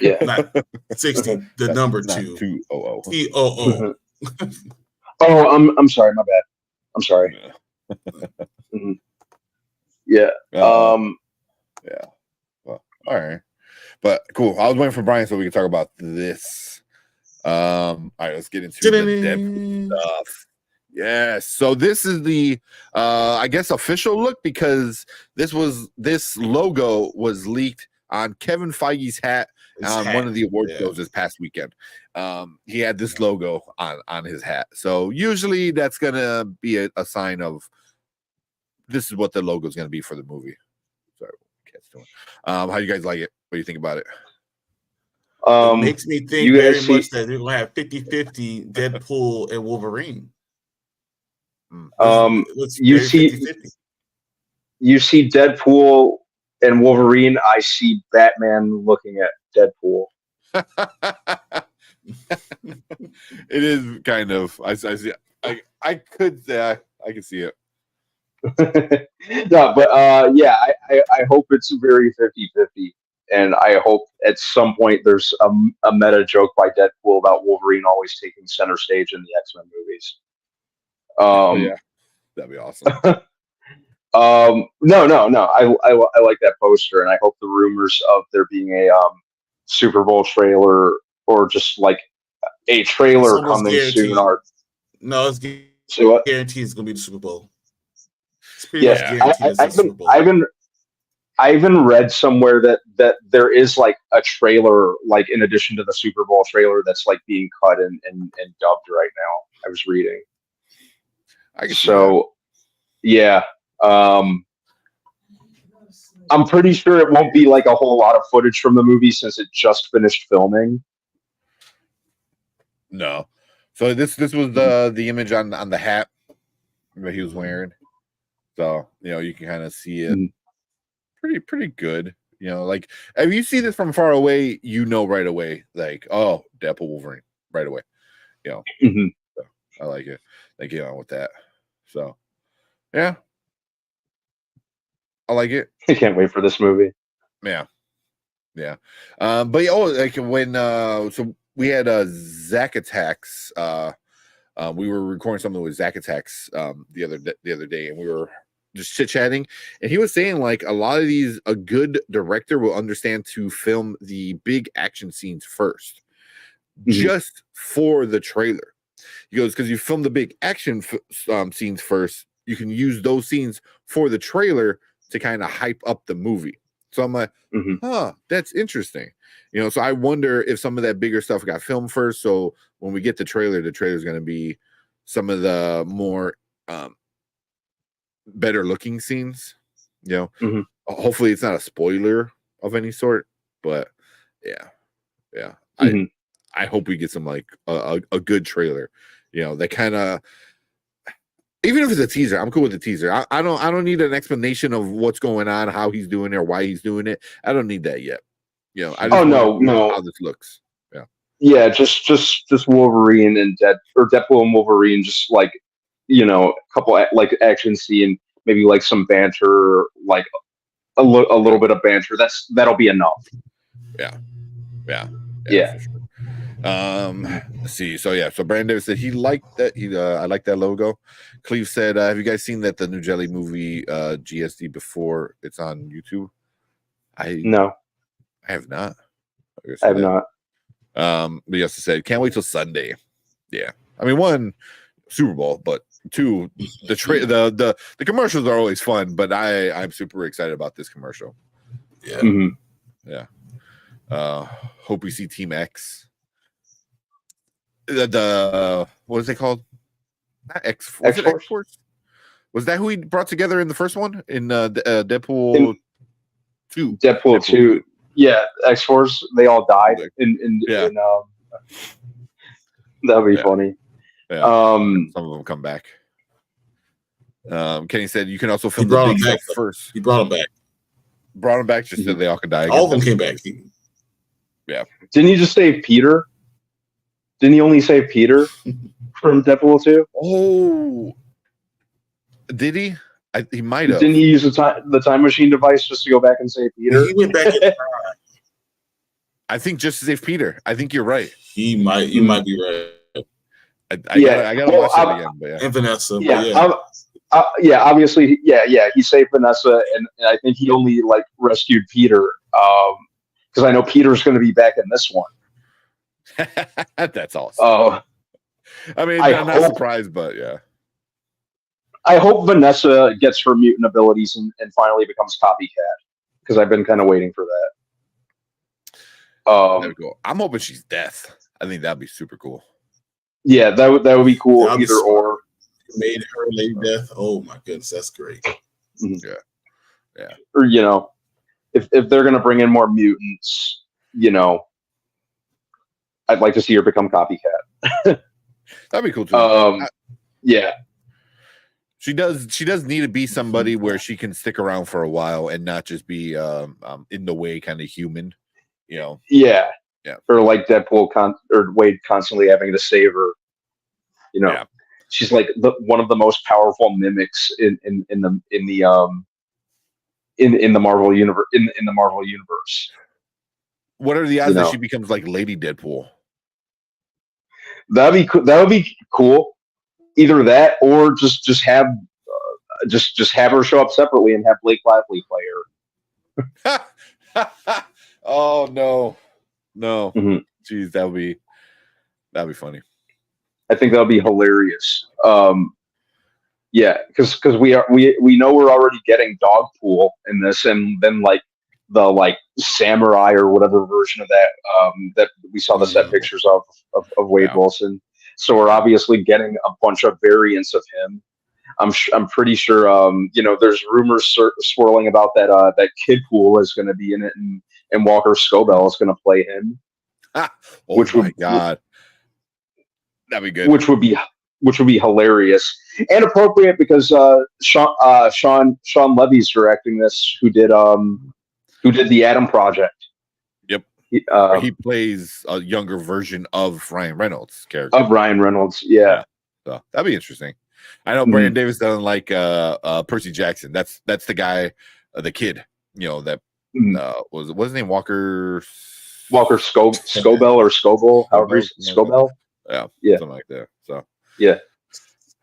[SPEAKER 3] Yeah.
[SPEAKER 2] Not 60, the number 2.
[SPEAKER 1] 200.
[SPEAKER 2] T-O-O.
[SPEAKER 3] Oh, I'm sorry, my bad. I'm sorry. Yeah.
[SPEAKER 1] Yeah. Well, all right. But cool. I was waiting for Brian so we could talk about this. All right, let's get into the Deadpool stuff. Yes. So this is the I guess official look, because this logo was leaked on Kevin Feige's hat on one of the award shows this past weekend. He had this logo on his hat. So usually that's gonna be a sign of this is what the logo is gonna be for the movie. Sorry, cat's doing. How you guys like it? What do you think about it?
[SPEAKER 2] It makes me think very much that they're gonna have 50-50 Deadpool and Wolverine.
[SPEAKER 3] You see Deadpool and Wolverine. I see Batman looking at Deadpool.
[SPEAKER 1] It is kind of. I see. I could say I can see it.
[SPEAKER 3] No, but I hope it's very 50-50. And I hope at some point there's a meta joke by Deadpool about Wolverine always taking center stage in the X-Men movies.
[SPEAKER 1] Yeah, that'd be awesome.
[SPEAKER 3] No. I like that poster, and I hope the rumors of there being a Super Bowl trailer or just like a trailer coming soon are.
[SPEAKER 2] No, it's guaranteed it's gonna be the Super Bowl. It's pretty much guaranteed it's the Super Bowl.
[SPEAKER 3] I even read somewhere that there is like a trailer, like in addition to the Super Bowl trailer, that's like being cut and dubbed right now. I was reading. Yeah. I'm pretty sure it won't be like a whole lot of footage from the movie since it just finished filming.
[SPEAKER 1] No. So this was the image on the hat that he was wearing. So, you can kind of see it. Pretty good. Like if you see this from far away, right away, like, oh, Deadpool Wolverine right away. So I like it. They get on with that. So yeah. I like it.
[SPEAKER 3] I can't wait for this movie.
[SPEAKER 1] Yeah. But like when so we had Zack Attacks. We were recording something with Zack Attacks the other day, and we were just chit-chatting, and he was saying like a lot of these, a good director will understand to film the big action scenes first, just for the trailer. He goes, because you film the big action scenes first, you can use those scenes for the trailer to kind of hype up the movie. So I'm like, that's interesting. So I wonder if some of that bigger stuff got filmed first. So when we get the trailer is going to be some of the more better looking scenes. Hopefully it's not a spoiler of any sort. But yeah. I hope we get some like a good trailer. That kind of. Even if it's a teaser, I'm cool with the teaser. I don't need an explanation of what's going on, how he's doing it, or why he's doing it. I don't need that yet. I just know how this looks.
[SPEAKER 3] Yeah, just Wolverine and Deadpool and Wolverine, just like a couple like action scene, maybe like some banter, like a little bit of banter. That'll be enough.
[SPEAKER 1] Yeah.
[SPEAKER 3] Yeah.
[SPEAKER 1] For sure. Let's see. So yeah, so Brandon Davis said he liked that. I like that logo. Cleve said, "Have you guys seen that the new Jelly movie GSD before it's on YouTube?"
[SPEAKER 3] No,
[SPEAKER 1] I have not.
[SPEAKER 3] I have not.
[SPEAKER 1] But he also said, "Can't wait till Sunday." Yeah, I mean, one, Super Bowl, but two, the commercials are always fun. But I'm super excited about this commercial.
[SPEAKER 2] Yeah,
[SPEAKER 3] Mm-hmm.
[SPEAKER 1] yeah. Hope we see Team X. The what is it called? Not X. Was it X-Force? Was that who he brought together in the first one in Deadpool 2?
[SPEAKER 3] Deadpool 2. Yeah, X-Force. They all died in that'd be funny.
[SPEAKER 1] Yeah. Some of them come back. Kenny said you can also film the big stuff first.
[SPEAKER 2] He brought them back.
[SPEAKER 1] Brought them back just so they all could die again.
[SPEAKER 2] All of them came back.
[SPEAKER 1] Yeah.
[SPEAKER 3] Didn't he just save Peter? Didn't he only save Peter from Deadpool 2?
[SPEAKER 1] Oh, did he? He might have.
[SPEAKER 3] Didn't he use the time machine device just to go back and save Peter?
[SPEAKER 2] He went back in time.
[SPEAKER 1] I think just to save Peter. I think you're right.
[SPEAKER 2] You might be right.
[SPEAKER 1] I gotta watch that again. But
[SPEAKER 2] and Vanessa.
[SPEAKER 3] Obviously, he saved Vanessa, and I think he only rescued Peter because I know Peter's going to be back in this one.
[SPEAKER 1] That's awesome. I mean, I'm not surprised, but yeah.
[SPEAKER 3] I hope Vanessa gets her mutant abilities and finally becomes Copycat because I've been kind of waiting for that.
[SPEAKER 1] That'd be cool. I'm hoping she's Death. I think that'd be super cool.
[SPEAKER 3] Yeah, that would be cool. Either or.
[SPEAKER 2] Made her Lady Death. Oh my goodness, that's great.
[SPEAKER 3] Mm-hmm. Yeah. Or if they're gonna bring in more mutants, I'd like to see her become Copycat.
[SPEAKER 1] That'd be cool too.
[SPEAKER 3] Yeah.
[SPEAKER 1] She does need to be somebody where she can stick around for a while and not just be in the way kind of human, Yeah.
[SPEAKER 3] Or like Deadpool or Wade constantly having to save her.
[SPEAKER 1] Yeah.
[SPEAKER 3] She's like one of the most powerful mimics in the Marvel universe. In the Marvel universe.
[SPEAKER 1] What are the odds that she becomes like Lady Deadpool?
[SPEAKER 3] That would be cool. Either that or just have her show up separately and have Blake Lively play
[SPEAKER 1] her. Oh no.
[SPEAKER 3] Mm-hmm.
[SPEAKER 1] Jeez, that'd be funny.
[SPEAKER 3] I think that would be hilarious. Because we know we're already getting Dogpool in this, and then the samurai or whatever version of that that we saw the set pictures of Wade Wilson. So we're obviously getting a bunch of variants of him. I'm pretty sure there's rumors swirling about that Kidpool is going to be in it, and Walker Scobell is going to play him.
[SPEAKER 1] God. That'd be good.
[SPEAKER 3] Which would be hilarious and appropriate because Sean Levy's directing this, who did the Atom Project.
[SPEAKER 1] Yep. He plays a younger version of Ryan Reynolds' character.
[SPEAKER 3] Of Ryan Reynolds, yeah.
[SPEAKER 1] So that'd be interesting. I know Brandon Davis doesn't like Percy Jackson. That's the guy, the kid. That was his name Walker Scobell or Scoble, however Scobell. Yeah, something like that. So
[SPEAKER 3] yeah.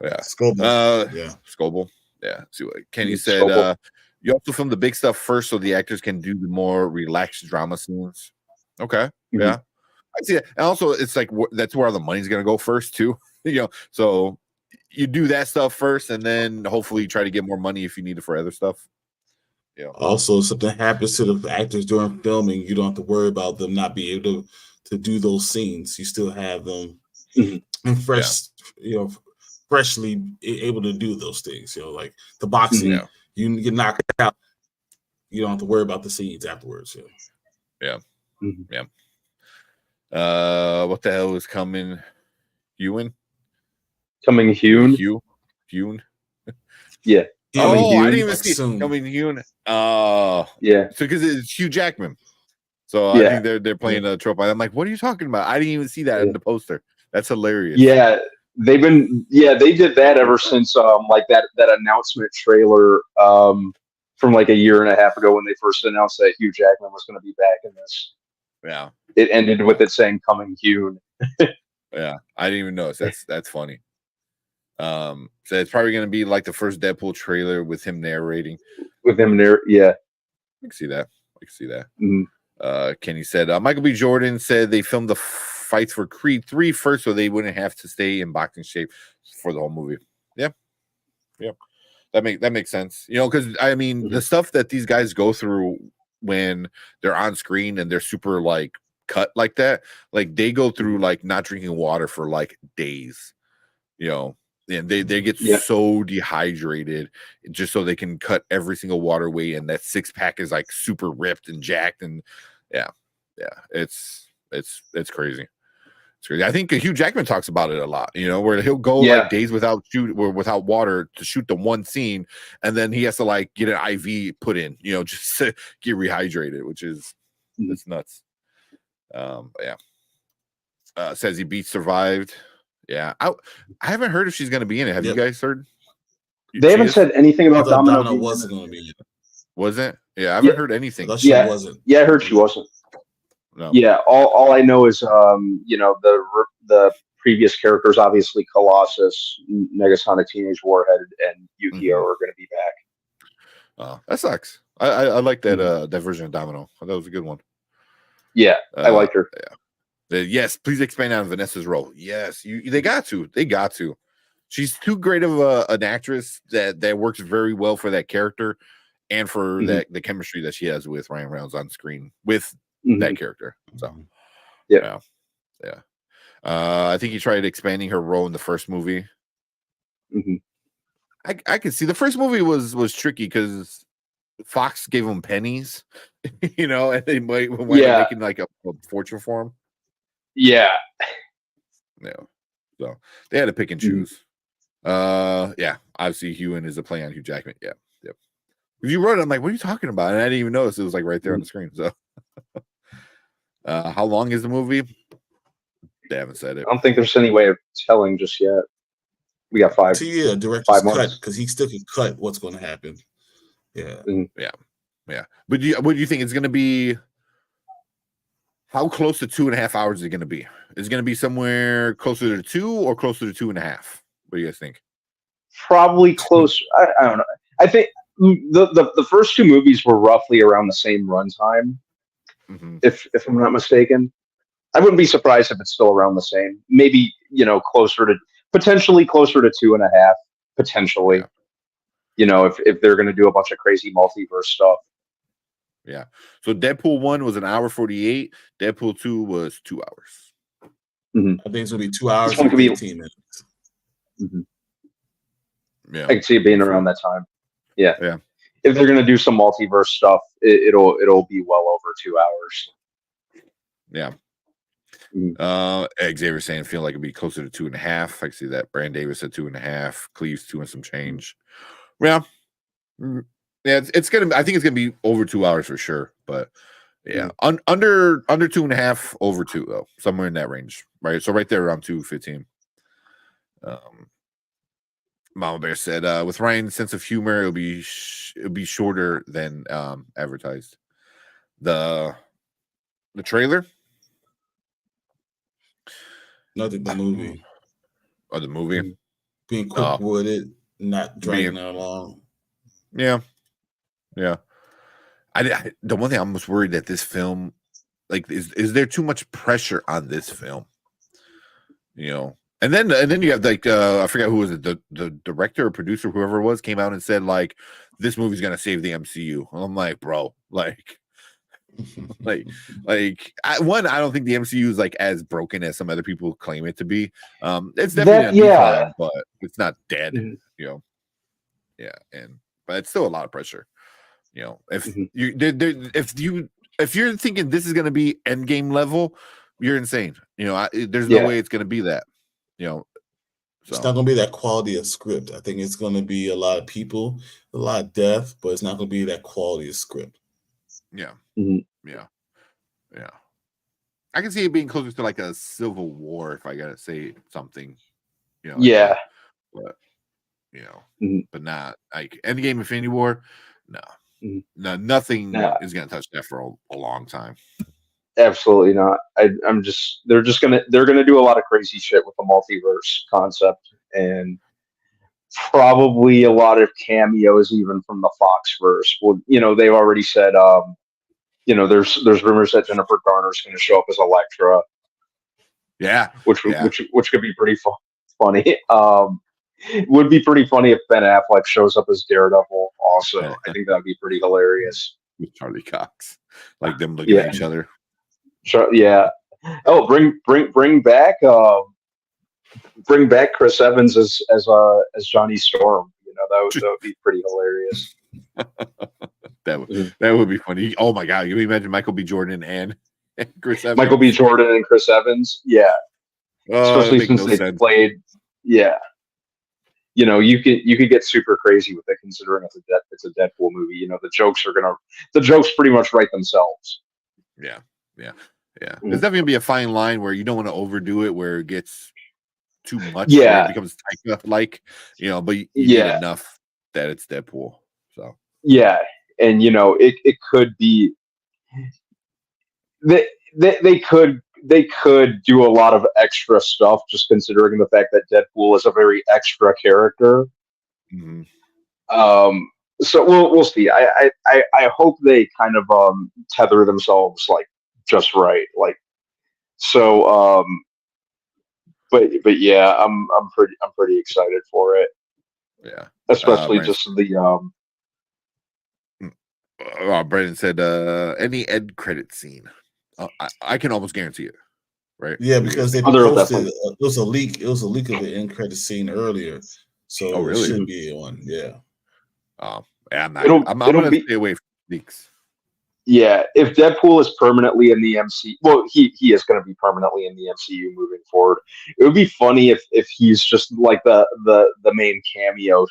[SPEAKER 2] Scoble.
[SPEAKER 1] Scobell. Yeah. See what Kenny said. You also film the big stuff first, so the actors can do the more relaxed drama scenes. Okay. Mm-hmm. Yeah, I see that. And also, it's like that's where the money's gonna go first too. So you do that stuff first, and then hopefully try to get more money if you need it for other stuff. Yeah.
[SPEAKER 2] Also, if something happens to the actors during filming, you don't have to worry about them not being able to do those scenes. You still have them and freshly able to do those things. Like the boxing, you get knocked out. You don't have to worry about the scenes afterwards.
[SPEAKER 1] Yeah. What the hell is coming? Ewan?
[SPEAKER 3] Coming Hune?
[SPEAKER 1] Hune?
[SPEAKER 3] Yeah.
[SPEAKER 1] I didn't even see it. Coming Hune.
[SPEAKER 3] Yeah.
[SPEAKER 1] So because it's Hugh Jackman. So I think they're playing a trope. I'm like, what are you talking about? I didn't even see that in the poster. That's hilarious.
[SPEAKER 3] Yeah. They did that ever since that announcement trailer from a year and a half ago when they first announced that Hugh Jackman was going to be back in this.
[SPEAKER 1] Yeah.
[SPEAKER 3] It ended with it saying coming Hune.
[SPEAKER 1] Yeah, I didn't even notice. That's funny. So it's probably gonna be like the first Deadpool trailer with him narrating.
[SPEAKER 3] With him there, yeah.
[SPEAKER 1] I can see that.
[SPEAKER 3] Mhm.
[SPEAKER 1] Kenny said Michael B. Jordan said they filmed the fights for Creed 3 first, so they wouldn't have to stay in boxing shape for the whole movie. Yeah, that makes sense. Because I mean, the stuff that these guys go through when they're on screen and they're super like cut like that, like they go through like not drinking water for like days. And they get so dehydrated just so they can cut every single waterway, and that 6-pack is like super ripped and jacked, and it's crazy. It's crazy. I think Hugh Jackman talks about it a lot, where he'll go like days without water to shoot the one scene, and then he has to like get an IV put in, just to get rehydrated, which is it's nuts. Says he beat survived. Yeah, I haven't heard if she's going to be in it. Have you guys heard?
[SPEAKER 3] They haven't said anything about Domino.
[SPEAKER 2] Wasn't going to be in it.
[SPEAKER 1] Was it? Yeah, I haven't heard anything.
[SPEAKER 2] She wasn't.
[SPEAKER 3] Yeah, I heard she wasn't.
[SPEAKER 1] No.
[SPEAKER 3] Yeah, all I know is the previous characters, obviously Colossus, Negasonic Teenage Warhead, and Yukio are going to be back.
[SPEAKER 1] Oh, that sucks. I like that that version of Domino. That was a good one.
[SPEAKER 3] Yeah, I liked her.
[SPEAKER 1] Yeah. Yes, please expand on Vanessa's role. Yes, they got to. She's too great of an actress that works very well for that character and for the chemistry that she has with Ryan Reynolds on screen with that character. So, yeah. I think he tried expanding her role in the first movie. I could see the first movie was tricky because Fox gave him pennies, and they might wind up making like a fortune for him.
[SPEAKER 3] Yeah.
[SPEAKER 1] So they had to pick and choose. Obviously Hugh is a play on Hugh Jackman. Yep. If you wrote it, I'm like, what are you talking about? And I didn't even notice it was like right there on the screen. So how long is the movie? They haven't said it.
[SPEAKER 3] I don't think there's any way of telling just yet. We got 5.
[SPEAKER 2] Director's cut because he still can cut what's going to happen. Yeah.
[SPEAKER 1] But what do you think it's going to be? How close to 2.5 hours is it going to be? Is it going to be somewhere closer to 2 or closer to 2.5? What do you guys think?
[SPEAKER 3] Probably close. I don't know. I think the first 2 movies were roughly around the same runtime, if I'm not mistaken. I wouldn't be surprised if it's still around the same. Maybe potentially closer to 2.5. Potentially, if they're going to do a bunch of crazy multiverse stuff.
[SPEAKER 1] Yeah. So Deadpool 1 was 1:48. Deadpool 2 was 2 hours.
[SPEAKER 2] I think it's going to be 2 hours and 15 minutes.
[SPEAKER 1] Yeah.
[SPEAKER 3] I can see it being around that time. Yeah. If they're going to do some multiverse stuff, it'll be well over 2 hours.
[SPEAKER 1] Yeah. Xavier saying feel like it'd be closer to 2.5. I can see that. Brand Davis at 2.5. Cleves 2 and some change. Yeah. Yeah, it's gonna. I think it's gonna be over 2 hours for sure. But yeah, under 2.5, over 2 though, somewhere in that range, right? So right there around 2:15. Mama Bear said, with Ryan's sense of humor, it'll be shorter than advertised. The trailer.
[SPEAKER 2] Nothing. The movie.
[SPEAKER 1] Oh, the movie.
[SPEAKER 2] Being quick with it, not dragging it along.
[SPEAKER 1] Yeah. The one thing I'm most worried that this film, like, is there too much pressure on this film? And then you have like I forgot who was it, the director or producer, whoever it was, came out and said like this movie's gonna save the MCU. I'm like, bro, like I don't think the MCU is like as broken as some other people claim it to be. It's definitely decline, but it's not dead. But it's still a lot of pressure. If you're thinking this is going to be Endgame level, you're insane. There's no way it's going to be that. So.
[SPEAKER 2] It's not going to be that quality of script. I think it's going to be a lot of people, a lot of death, but it's not going to be that quality of script.
[SPEAKER 1] Yeah. Yeah. I can see it being closer to like a Civil War, if I gotta say something. But not like Endgame, Infinity War. No, nothing is gonna touch that for a long time.
[SPEAKER 3] Absolutely not. They're gonna do a lot of crazy shit with the multiverse concept, and probably a lot of cameos even from the Foxverse. Well, they've already said, there's rumors that Jennifer Garner's going to show up as Elektra,
[SPEAKER 1] Yeah.
[SPEAKER 3] which could be pretty funny. It would be pretty funny if Ben Affleck shows up as Daredevil. Also, I think that would be pretty hilarious
[SPEAKER 1] with Charlie Cox, like them looking at each other.
[SPEAKER 3] Sure, yeah. Oh, bring back Chris Evans as Johnny Storm. That would be pretty hilarious.
[SPEAKER 1] That would be funny. Oh my god, can you imagine Michael B. Jordan and Chris Evans?
[SPEAKER 3] Michael B. Jordan and Chris Evans, yeah. Especially since they played, yeah. You could get super crazy with it, considering it's a Deadpool movie. The jokes pretty much write themselves.
[SPEAKER 1] Yeah. There's definitely gonna be a fine line where you don't want to overdo it, where it gets too much.
[SPEAKER 3] Yeah,
[SPEAKER 1] it becomes like, but you need enough that it's Deadpool. So
[SPEAKER 3] yeah, and it could be they could do a lot of extra stuff, just considering the fact that Deadpool is a very extra character.
[SPEAKER 1] Mm-hmm.
[SPEAKER 3] So we'll see. I hope they kind of tether themselves like just right, like so. But yeah, I'm pretty excited for it.
[SPEAKER 1] Yeah,
[SPEAKER 3] especially just the
[SPEAKER 1] Brandon said any end credit scene. I can almost guarantee it, right?
[SPEAKER 2] Yeah, because they posted it was a leak. It was a leak of the end credit scene earlier, so
[SPEAKER 1] really?
[SPEAKER 2] It should be one. Yeah.
[SPEAKER 1] I'm gonna stay away from leaks.
[SPEAKER 3] Yeah, if Deadpool is permanently in the MCU, well, he is going to be permanently in the MCU moving forward. It would be funny if he's just like the main cameo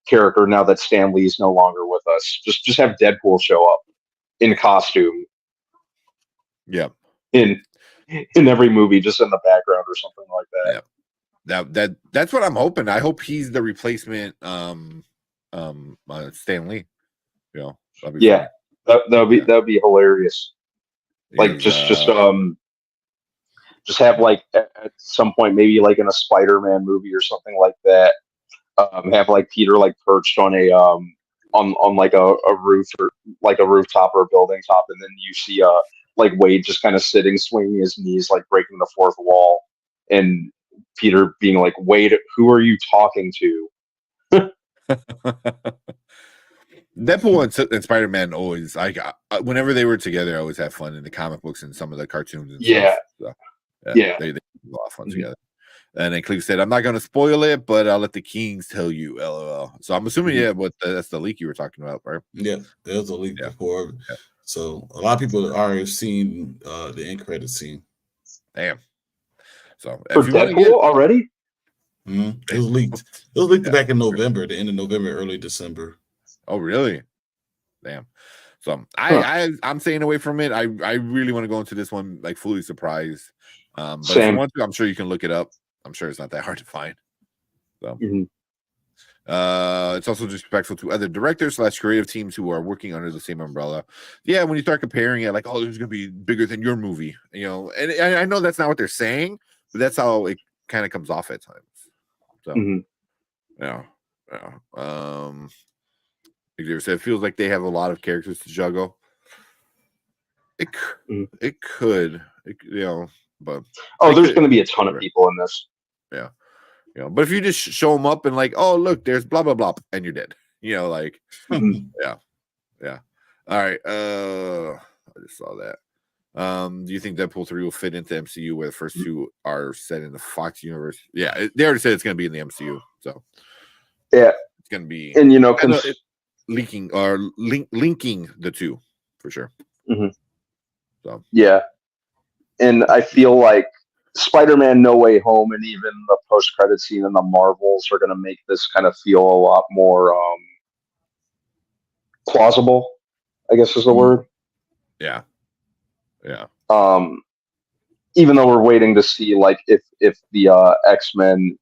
[SPEAKER 3] character now that Stan Lee is no longer with us. Just have Deadpool show up in costume.
[SPEAKER 1] Yeah.
[SPEAKER 3] In every movie, just in the background or something like that.
[SPEAKER 1] Yeah. That's what I'm hoping. I hope he's the replacement Stan Lee.
[SPEAKER 3] Yeah, that'd be hilarious. Like just have like at some point, maybe like in a Spider-Man movie or something like that, have like Peter like perched on a on like a roof or like a rooftop or a building top, and then you see like Wade just kind of sitting, swinging his knees, like breaking the fourth wall, and Peter being like, "Wade, who are you talking to?"
[SPEAKER 1] Deadpool and Spider-Man always, whenever they were together, I always have fun in the comic books and some of the cartoons and stuff. So, they have a lot of fun together. And then Cleve said, "I'm not going to spoil it, but I'll let the Kings tell you." LOL. So I'm assuming, that's the leak you were talking about, right?
[SPEAKER 2] Yeah, there was a leak before. Yeah. So a lot of people already seen the end credit scene.
[SPEAKER 1] Damn. So
[SPEAKER 3] for Deadpool already,
[SPEAKER 2] it was leaked. It was leaked back in November, the end of November, early December.
[SPEAKER 1] Oh, really? Damn. So I'm staying away from it. I really want to go into this one like fully surprised. But if you want to, I'm sure you can look it up. I'm sure it's not that hard to find. So it's also disrespectful to other directors / creative teams who are working under the same umbrella. Yeah, when you start comparing it, like, oh, this is gonna be bigger than your movie, and I know that's not what they're saying, but that's how it kind of comes off at times. So Xavier said, it feels like they have a lot of characters to juggle. It could, but
[SPEAKER 3] there's going to be a ton of people in this.
[SPEAKER 1] Yeah, but if you just show them up and like, oh, look, there's blah blah blah, and you're dead. Yeah. All right. I just saw that. Do you think Deadpool 3 will fit into MCU where the first two are set in the Fox universe? Yeah, they already said it's going to be in the MCU, so
[SPEAKER 3] yeah,
[SPEAKER 1] it's going to be,
[SPEAKER 3] and
[SPEAKER 1] linking the two for sure. So
[SPEAKER 3] yeah, and I feel like Spider-Man No Way Home and even the post-credit scene in the Marvels are going to make this kind of feel a lot more plausible, I guess is the word.
[SPEAKER 1] Yeah.
[SPEAKER 3] Even though we're waiting to see like if the X-Men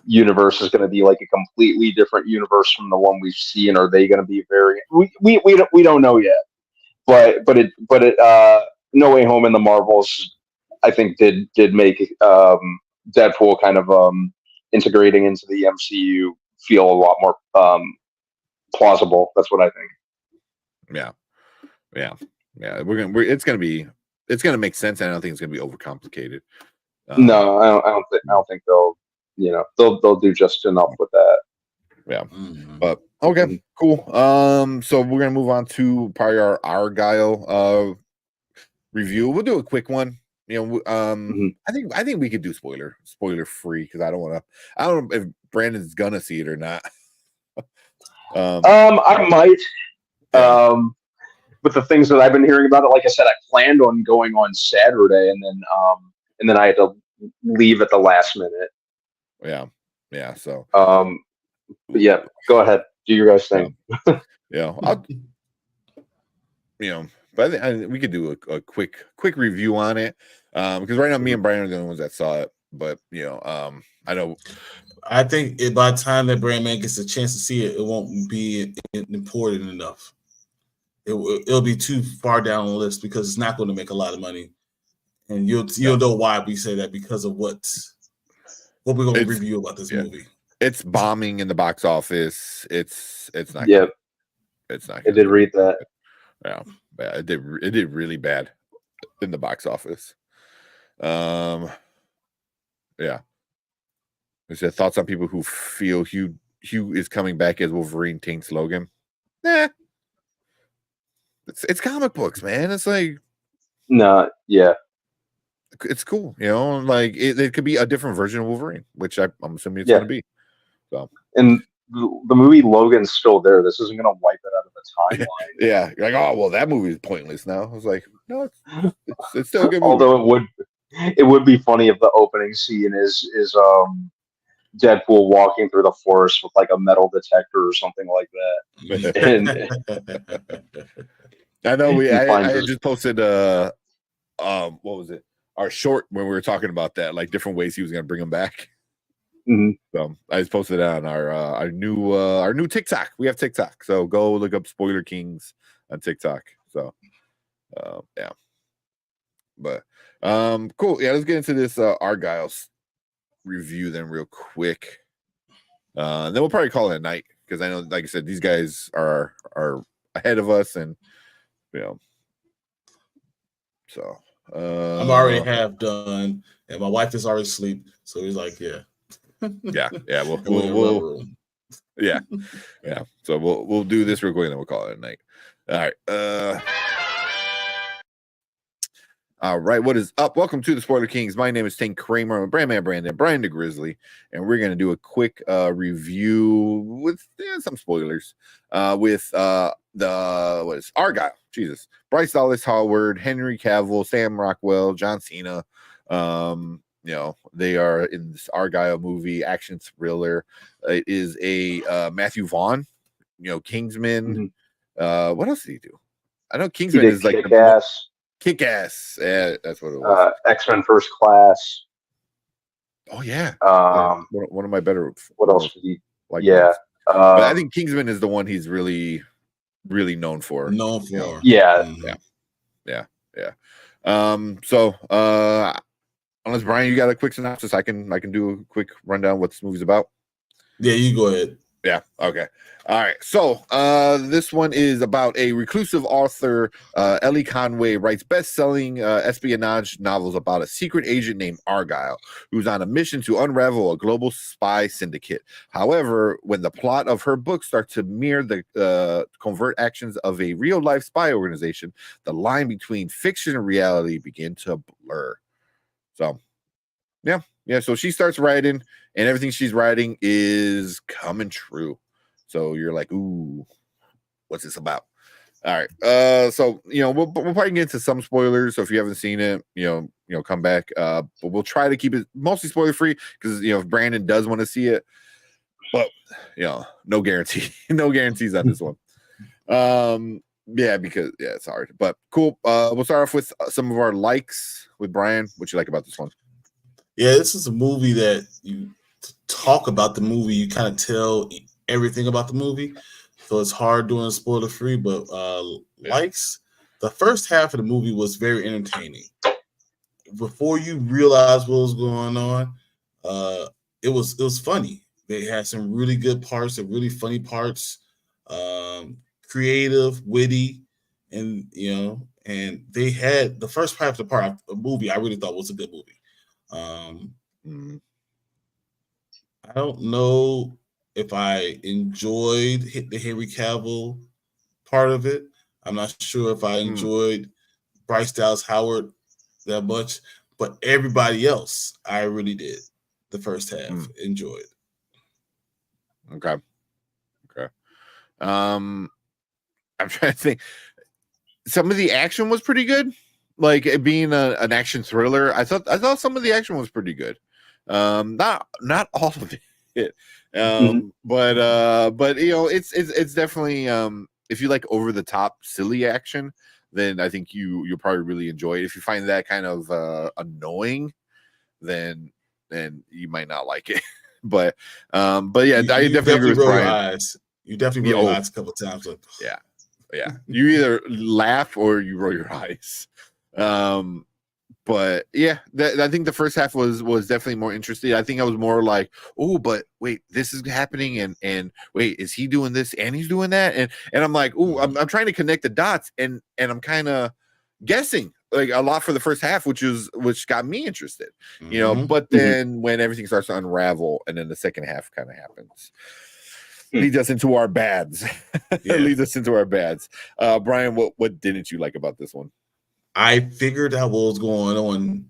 [SPEAKER 3] universe is going to be like a completely different universe from the one we've seen, are they going to be very we don't know yet. No Way Home and the Marvels, I think did make Deadpool kind of integrating into the MCU feel a lot more plausible. That's what I think.
[SPEAKER 1] Yeah. It's gonna make sense. And I don't think it's gonna be overcomplicated.
[SPEAKER 3] No, I don't think they'll do just enough with that.
[SPEAKER 1] Yeah, but okay, cool. So we're gonna move on to probably our Argylle review. We'll do a quick one. I think we could do spoiler free because I don't know if Brandon's gonna see it or not.
[SPEAKER 3] I might. Yeah. With the things that I've been hearing about it, like I said, I planned on going on Saturday, and then I had to leave at the last minute.
[SPEAKER 1] Yeah. So,
[SPEAKER 3] yeah, go ahead, do your guys' thing.
[SPEAKER 1] But I think we could do a quick review on it because right now me and Brian are the only ones that saw it. But I know.
[SPEAKER 2] I think by the time that Brandman gets a chance to see it, it won't be important enough. It'll be too far down the list because it's not going to make a lot of money, and you'll know why we say that because of what we're going to review about this movie. It's
[SPEAKER 1] bombing in the box office. It's not.
[SPEAKER 3] Yeah,
[SPEAKER 1] it's not.
[SPEAKER 3] I did read that.
[SPEAKER 1] Yeah, it did really bad in the box office. Yeah. Is there thoughts on people who feel Hugh is coming back as Wolverine taints Logan? Nah. It's comic books, man. It's like
[SPEAKER 3] yeah.
[SPEAKER 1] It's cool, like it could be a different version of Wolverine, which I'm assuming it's gonna be. So
[SPEAKER 3] and the movie Logan's still there. This isn't gonna wipe it out of the timeline.
[SPEAKER 1] Yeah, you're like, oh well, that movie is pointless now. I was like, no, it's still a good movie.
[SPEAKER 3] Although it would be funny if the opening scene is Deadpool walking through the forest with like a metal detector or something like that.
[SPEAKER 1] I know I just posted what was it? Our short when we were talking about that, like different ways he was gonna bring him back.
[SPEAKER 3] Mm-hmm.
[SPEAKER 1] So I just posted it on our new TikTok. We have TikTok, so go look up Spoiler Kings on TikTok. So yeah. But cool. Yeah, let's get into this Argylle's review then real quick. Then we'll probably call it a night because I know, like I said, these guys are ahead of us, and so
[SPEAKER 2] I'm already half done, and my wife is already asleep. So he's like, yeah.
[SPEAKER 1] We'll yeah. So we'll do this real quick, and then we'll call it a night. All right. All right, what is up? Welcome to the Spoiler Kings. My name is Tank Kramer. I'm Brandon, Brian the Grizzly, and we're gonna do a quick review with some spoilers. With Argylle, Jesus, Bryce Dallas Howard, Henry Cavill, Sam Rockwell, John Cena. They are in this Argylle movie, action thriller. It is a Matthew Vaughn, Kingsman.
[SPEAKER 3] Mm-hmm.
[SPEAKER 1] What else did he do? I know Kingsman is like
[SPEAKER 3] Kick-Ass.
[SPEAKER 1] Kick-Ass. Yeah, that's what it was.
[SPEAKER 3] X-Men First Class.
[SPEAKER 1] Oh yeah. One of my better.
[SPEAKER 3] What else did he?
[SPEAKER 1] Like?
[SPEAKER 3] Yeah.
[SPEAKER 1] But I think Kingsman is the one he's really, really known for.
[SPEAKER 3] Yeah.
[SPEAKER 1] So unless Brian, you got a quick synopsis, I can do a quick rundown what this movie's about.
[SPEAKER 2] Yeah, you go ahead.
[SPEAKER 1] Yeah. Okay. All right. So this one is about a reclusive author, Ellie Conway, writes best-selling espionage novels about a secret agent named Argylle, who's on a mission to unravel a global spy syndicate. However, when the plot of her book starts to mirror the covert actions of a real-life spy organization, the line between fiction and reality begin to blur. So, yeah. So she starts writing, and everything she's writing is coming true. So you're like, ooh, what's this about? All right. So we'll probably get into some spoilers. So if you haven't seen it, come back. But we'll try to keep it mostly spoiler free because if Brandon does want to see it, but no guarantee, no guarantees on this one. Because it's hard. But cool. We'll start off with some of our likes with Brian. What you like about this one?
[SPEAKER 2] Yeah, this is a movie that you talk about the movie, you kind of tell everything about the movie. So it's hard doing spoiler free, but likes. The first half of the movie was very entertaining. Before you realize what was going on, it was funny. They had some really good parts, some really funny parts, creative, witty, and and they had the first half of the movie. I really thought was a good movie. I don't know if I enjoyed the Henry Cavill part of it. I'm not sure if I enjoyed Bryce Dallas Howard that much, but everybody else I really did. The first half enjoyed.
[SPEAKER 1] Okay. I'm trying to think. Some of the action was pretty good, like it being an action thriller. I thought some of the action was pretty good. Not all of it. But it's definitely if you like over the top silly action, then I think you'll probably really enjoy it. If you find that kind of annoying, then you might not like it. but yeah, I definitely agree with
[SPEAKER 2] roll
[SPEAKER 1] Brian.
[SPEAKER 2] Your eyes. You definitely roll your eyes a couple of times. Like,
[SPEAKER 1] yeah. You either laugh or you roll your eyes. But yeah, I think the first half was definitely more interesting. I think I was more like, oh, but wait, this is happening, and wait, is he doing this and he's doing that, and I'm like, oh, I'm trying to connect the dots, and I'm kind of guessing like a lot for the first half, which got me interested, But then when everything starts to unravel, and then the second half kind of happens. Leads us into our bads. Leads us into our bads. Brian, what didn't you like about this one?
[SPEAKER 2] I figured out what was going on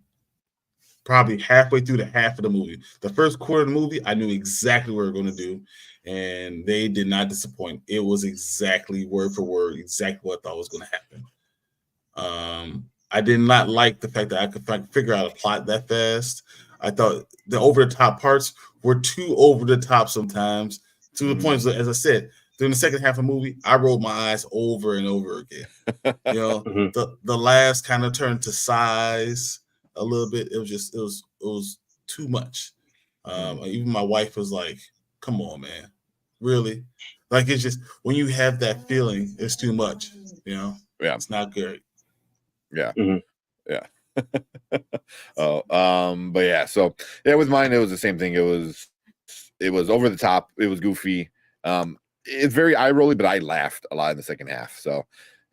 [SPEAKER 2] probably halfway through the half of the movie. The first quarter of the movie, I knew exactly what we were going to do, and they did not disappoint. It was exactly word for word, exactly what I thought was going to happen. I did not like the fact that I could figure out a plot that fast. I thought the over-the-top parts were too over-the-top sometimes, to the point, as I said, during the second half of the movie, I rolled my eyes over and over again. The last kind of turned to size a little bit. It was too much. Even my wife was like, "Come on, man, really?" Like, it's just when you have that feeling, it's too much. Yeah, it's not good.
[SPEAKER 1] Yeah. Yeah. But yeah, so with mine, it was the same thing. It was over the top. It was goofy. It's very eye rolly, but I laughed a lot in the second half. So,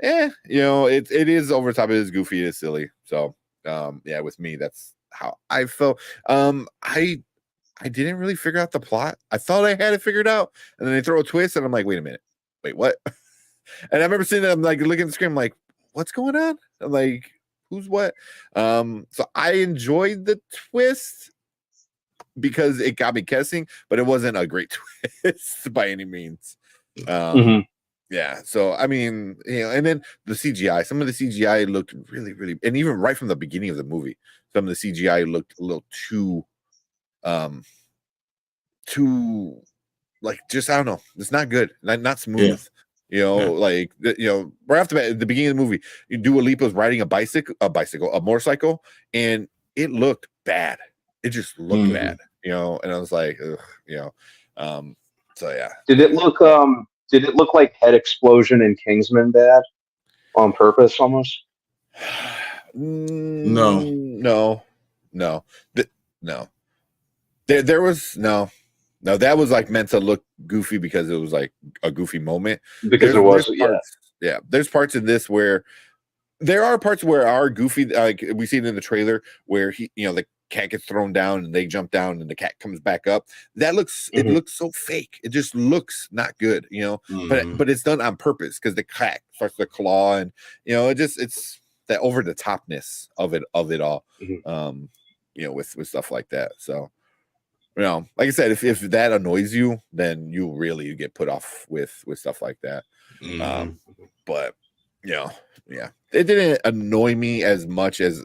[SPEAKER 1] it is over the top. It is goofy. It is silly. So, with me, that's how I felt. I didn't really figure out the plot. I thought I had it figured out, and then they throw a twist, and I'm like, wait a minute, wait, what? And I remember seeing them like looking at the screen, I'm like, what's going on? I'm like, who's what? So I enjoyed the twist because it got me guessing, but it wasn't a great twist by any means. Yeah, so I mean, and then the CGI, some of the CGI looked really, really, and even right from the beginning of the movie, some of the CGI looked a little too like, just, I don't know, it's not good, not smooth. Like, right off the bat, at the beginning of the movie, Dua Lipa's riding a motorcycle, and it looked bad. It just looked bad, and I was like, ugh, so yeah.
[SPEAKER 3] Did it look like head explosion in Kingsman bad on purpose almost?
[SPEAKER 2] No.
[SPEAKER 1] There was no, that was like meant to look goofy because it was like a goofy moment.
[SPEAKER 3] Because
[SPEAKER 1] there's parts in this where there are parts where are goofy, like we see it in the trailer where the cat gets thrown down and they jump down and the cat comes back up. It looks so fake. It just looks not good, but it's done on purpose because the cat starts to claw, and it's that over the topness of it all, with stuff like that. So, like I said, if that annoys you, then you really get put off with stuff like that. But it didn't annoy me as much as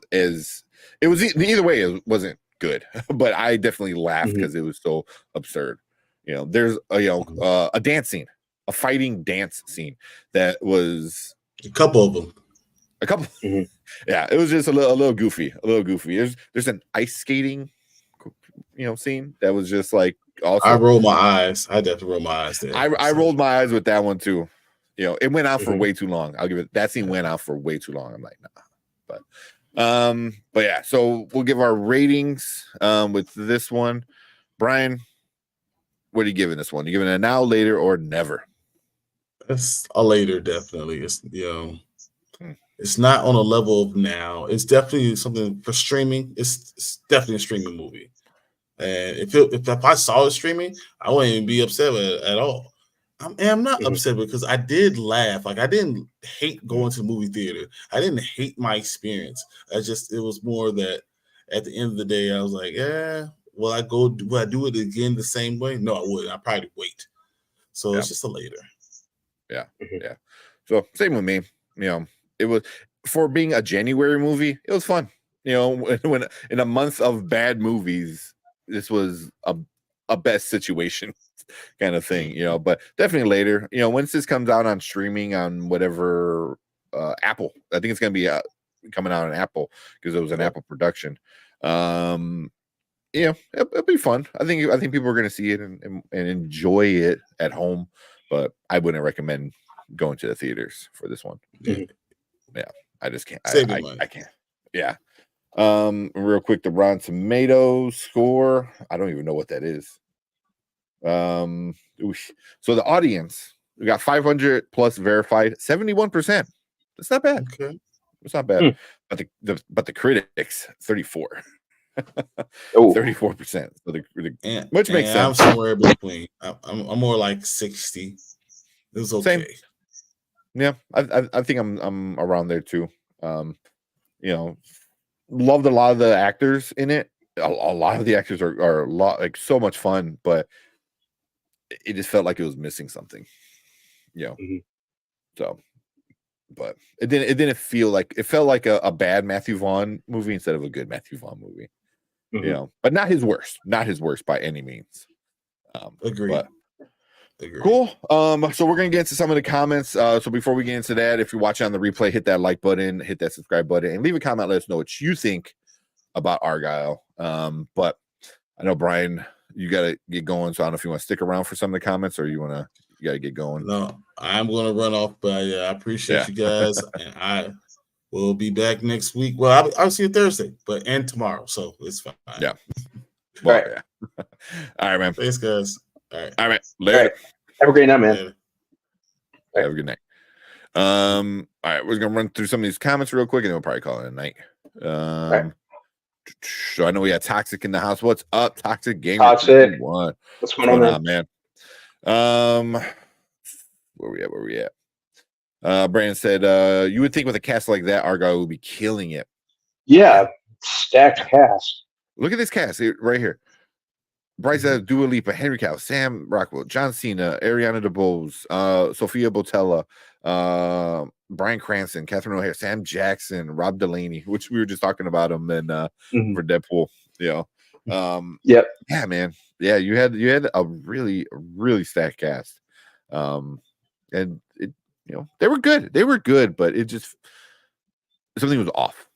[SPEAKER 1] it was. Either way, it wasn't good, but I definitely laughed because it was so absurd. There's a dance scene, a fighting dance scene that was
[SPEAKER 2] a couple of them.
[SPEAKER 1] Yeah, it was just a little goofy. There's an ice skating scene that was just like, also,
[SPEAKER 2] I rolled my eyes. I definitely rolled my eyes there.
[SPEAKER 1] I rolled my eyes with that one too. it went on for
[SPEAKER 3] Mhm.
[SPEAKER 1] way too long. I'll give it that scene went on for way too long. I'm like, nah. But yeah, so we'll give our ratings with this one. Brian, what are you giving this one? You giving it a now, later, or never?
[SPEAKER 2] It's a later, definitely. It's it's not on a level of now. It's definitely something for streaming. It's definitely a streaming movie. And if I saw it streaming, I wouldn't even be upset with it at all. I'm not
[SPEAKER 3] Mhm.
[SPEAKER 2] upset because I did laugh. Like, I didn't hate going to the movie theater. I didn't hate my experience. It was more that at the end of the day, I was like, yeah, will I do it again the same way? No, I wouldn't. I'd probably wait. So
[SPEAKER 1] Yeah.
[SPEAKER 2] it's just a later.
[SPEAKER 1] Yeah.
[SPEAKER 3] Mhm.
[SPEAKER 1] Yeah. So same with me. It was, for being a January movie, it was fun. When in a month of bad movies, this was a best situation kind of thing, but definitely later, once this comes out on streaming on whatever Apple, I think it's going to be coming out on Apple because it was an Apple production. It'll be fun. I think people are going to see it and enjoy it at home, but I wouldn't recommend going to the theaters for this one.
[SPEAKER 3] Mhm.
[SPEAKER 1] Yeah, I just can't.
[SPEAKER 2] Save your money.
[SPEAKER 1] I can't. Yeah. Real quick, the Rotten Tomatoes score. I don't even know what that is. So the audience, we got 500 plus verified, 71%. That's not bad.
[SPEAKER 2] Okay.
[SPEAKER 1] It's not bad.
[SPEAKER 3] Hmm.
[SPEAKER 1] But the critics, 34.
[SPEAKER 3] Oh,
[SPEAKER 1] 34%. So which
[SPEAKER 2] And
[SPEAKER 1] makes
[SPEAKER 2] I'm
[SPEAKER 1] sense.
[SPEAKER 2] somewhere between. I'm more like 60. It was okay.
[SPEAKER 1] Same. Yeah, I think I'm around there too. Loved a lot of the actors in it. A lot of the actors are a lot, like, so much fun, but it just felt like it was missing something.
[SPEAKER 3] Mhm.
[SPEAKER 1] So, but it didn't feel like, it felt like a bad Matthew Vaughn movie instead of a good Matthew Vaughn movie.
[SPEAKER 3] Mhm.
[SPEAKER 1] But not his worst by any means.
[SPEAKER 2] Agreed.
[SPEAKER 1] But
[SPEAKER 2] Agreed.
[SPEAKER 1] cool. So we're gonna get into some of the comments. So before we get into that, if you're watching on the replay, hit that like button, hit that subscribe button, and leave a comment. Let us know what you think about Argylle. But I know, Brian, you gotta get going. So I don't know if you want to stick around for some of the comments, or you gotta get going.
[SPEAKER 2] No, I'm gonna run off, but I appreciate you guys, and I will be back next week. Well, I'll see you Thursday, and tomorrow, so it's fine.
[SPEAKER 1] Yeah. Well,
[SPEAKER 3] All right.
[SPEAKER 1] yeah. All right, man.
[SPEAKER 2] Thanks, guys. All right.
[SPEAKER 1] Later.
[SPEAKER 3] All right. Have a great night, man.
[SPEAKER 2] Later.
[SPEAKER 1] Have a good night. All right, we're gonna run through some of these comments real quick, and then we'll probably call it a night.
[SPEAKER 3] right.
[SPEAKER 1] So I know we had Toxic in the house. What's up, Toxic Gamer?
[SPEAKER 3] Toxic.
[SPEAKER 1] 51?
[SPEAKER 3] What's going on,
[SPEAKER 1] man? Where we at? Brandon said, you would think with a cast like that, Argylle would be killing it.
[SPEAKER 3] Yeah, stacked cast.
[SPEAKER 1] Look at this cast right here. Bryce, Dua Lipa, Henry Cavill, Sam Rockwell, John Cena, Ariana DeBose, Sophia Botella, Bryan Cranston, Catherine O'Hara, Sam Jackson, Rob Delaney, which we were just talking about him in for Deadpool. Yep. Yeah, man. Yeah, you had a really, really stacked cast. And it, they were good. They were good, but it just, something was off.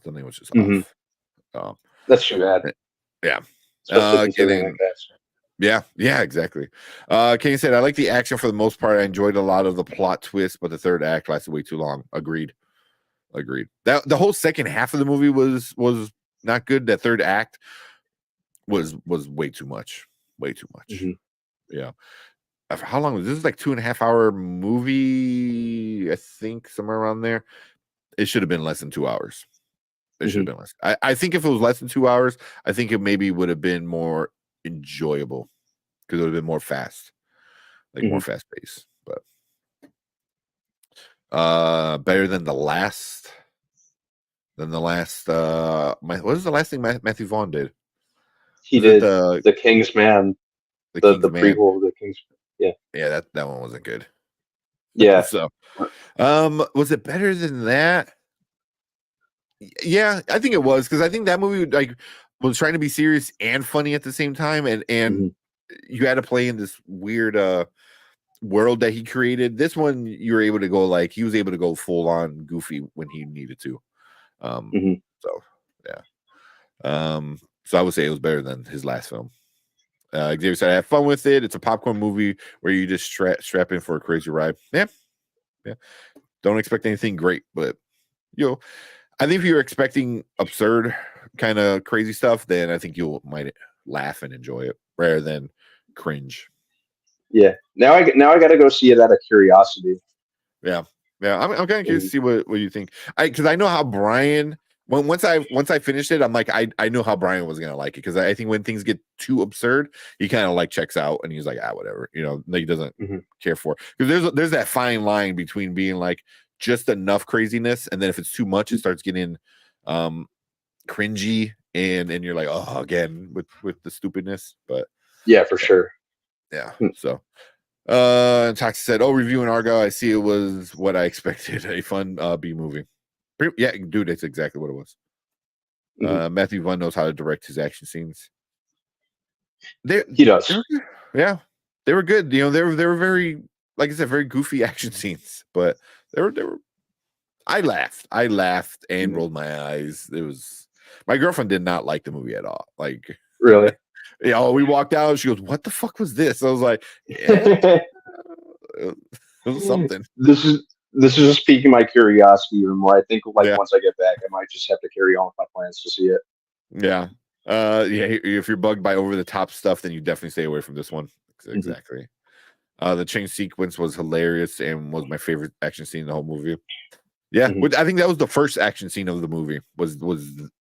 [SPEAKER 1] Something was just off.
[SPEAKER 3] That's too bad.
[SPEAKER 1] Yeah. Yeah, exactly. Kane said, I like the action for the most part. I enjoyed a lot of the plot twist, but the third act lasted way too long. Agreed. That the whole second half of the movie was not good. That third act was way too much. Yeah. How long was this? Like 2.5 hour movie, I think, somewhere around there. It should have been less than 2 hours. It should have been less. I think if it was less than 2 hours, I think it maybe would have been more enjoyable because it would have been more fast, like more fast paced. But better than the last. What was the last thing Matthew Vaughn did?
[SPEAKER 3] He did the King's Man, the prequel of the King's Man.
[SPEAKER 1] Yeah, that one wasn't good.
[SPEAKER 3] Yeah.
[SPEAKER 1] So, was it better than that? Yeah, I think it was, because I think that movie was trying to be serious and funny at the same time, and you had to play in this weird world that he created. This one, you were able to go he was able to go full on goofy when he needed to. So yeah. So I would say it was better than his last film. Xavier said, I have fun with it. It's a popcorn movie where you just strap in for a crazy ride. Yeah, Yeah. Don't expect anything great, but I think if you're expecting absurd kind of crazy stuff, then I think you might laugh and enjoy it rather than cringe.
[SPEAKER 3] Yeah. Now I got to go see it out of curiosity.
[SPEAKER 1] Yeah. I'm kind of curious to see what you think. Because I know how Brian. Once I finished it, I'm like I know how Brian was gonna like it, because I think when things get too absurd, he kind of like checks out and he's like, whatever, like he doesn't care for, because there's that fine line between being like just enough craziness, and then if it's too much, it starts getting cringy, and you're like, oh, again with the stupidness. But
[SPEAKER 3] yeah, for sure.
[SPEAKER 1] Yeah. So Toxic said, "Oh, reviewing Argylle, I see it was what I expected, a fun B movie." Yeah, dude, that's exactly what it was. Matthew Vaughn knows how to direct his action scenes.
[SPEAKER 3] He does.
[SPEAKER 1] Yeah, they were good. They were very, like I said, very goofy action scenes, but they were. I laughed and rolled my eyes. It was, my girlfriend did not like the movie at all. Like,
[SPEAKER 3] really?
[SPEAKER 1] We walked out. She goes, "What the fuck was this?" I was like, yeah, it was something.
[SPEAKER 3] This is just piquing my curiosity even more. I think once I get back, I might just have to carry on with my plans to see it.
[SPEAKER 1] Yeah. If you're bugged by over the top stuff, then you definitely stay away from this one. Exactly. The change sequence was hilarious and was my favorite action scene in the whole movie. Yeah, I think that was the first action scene of the movie. Was the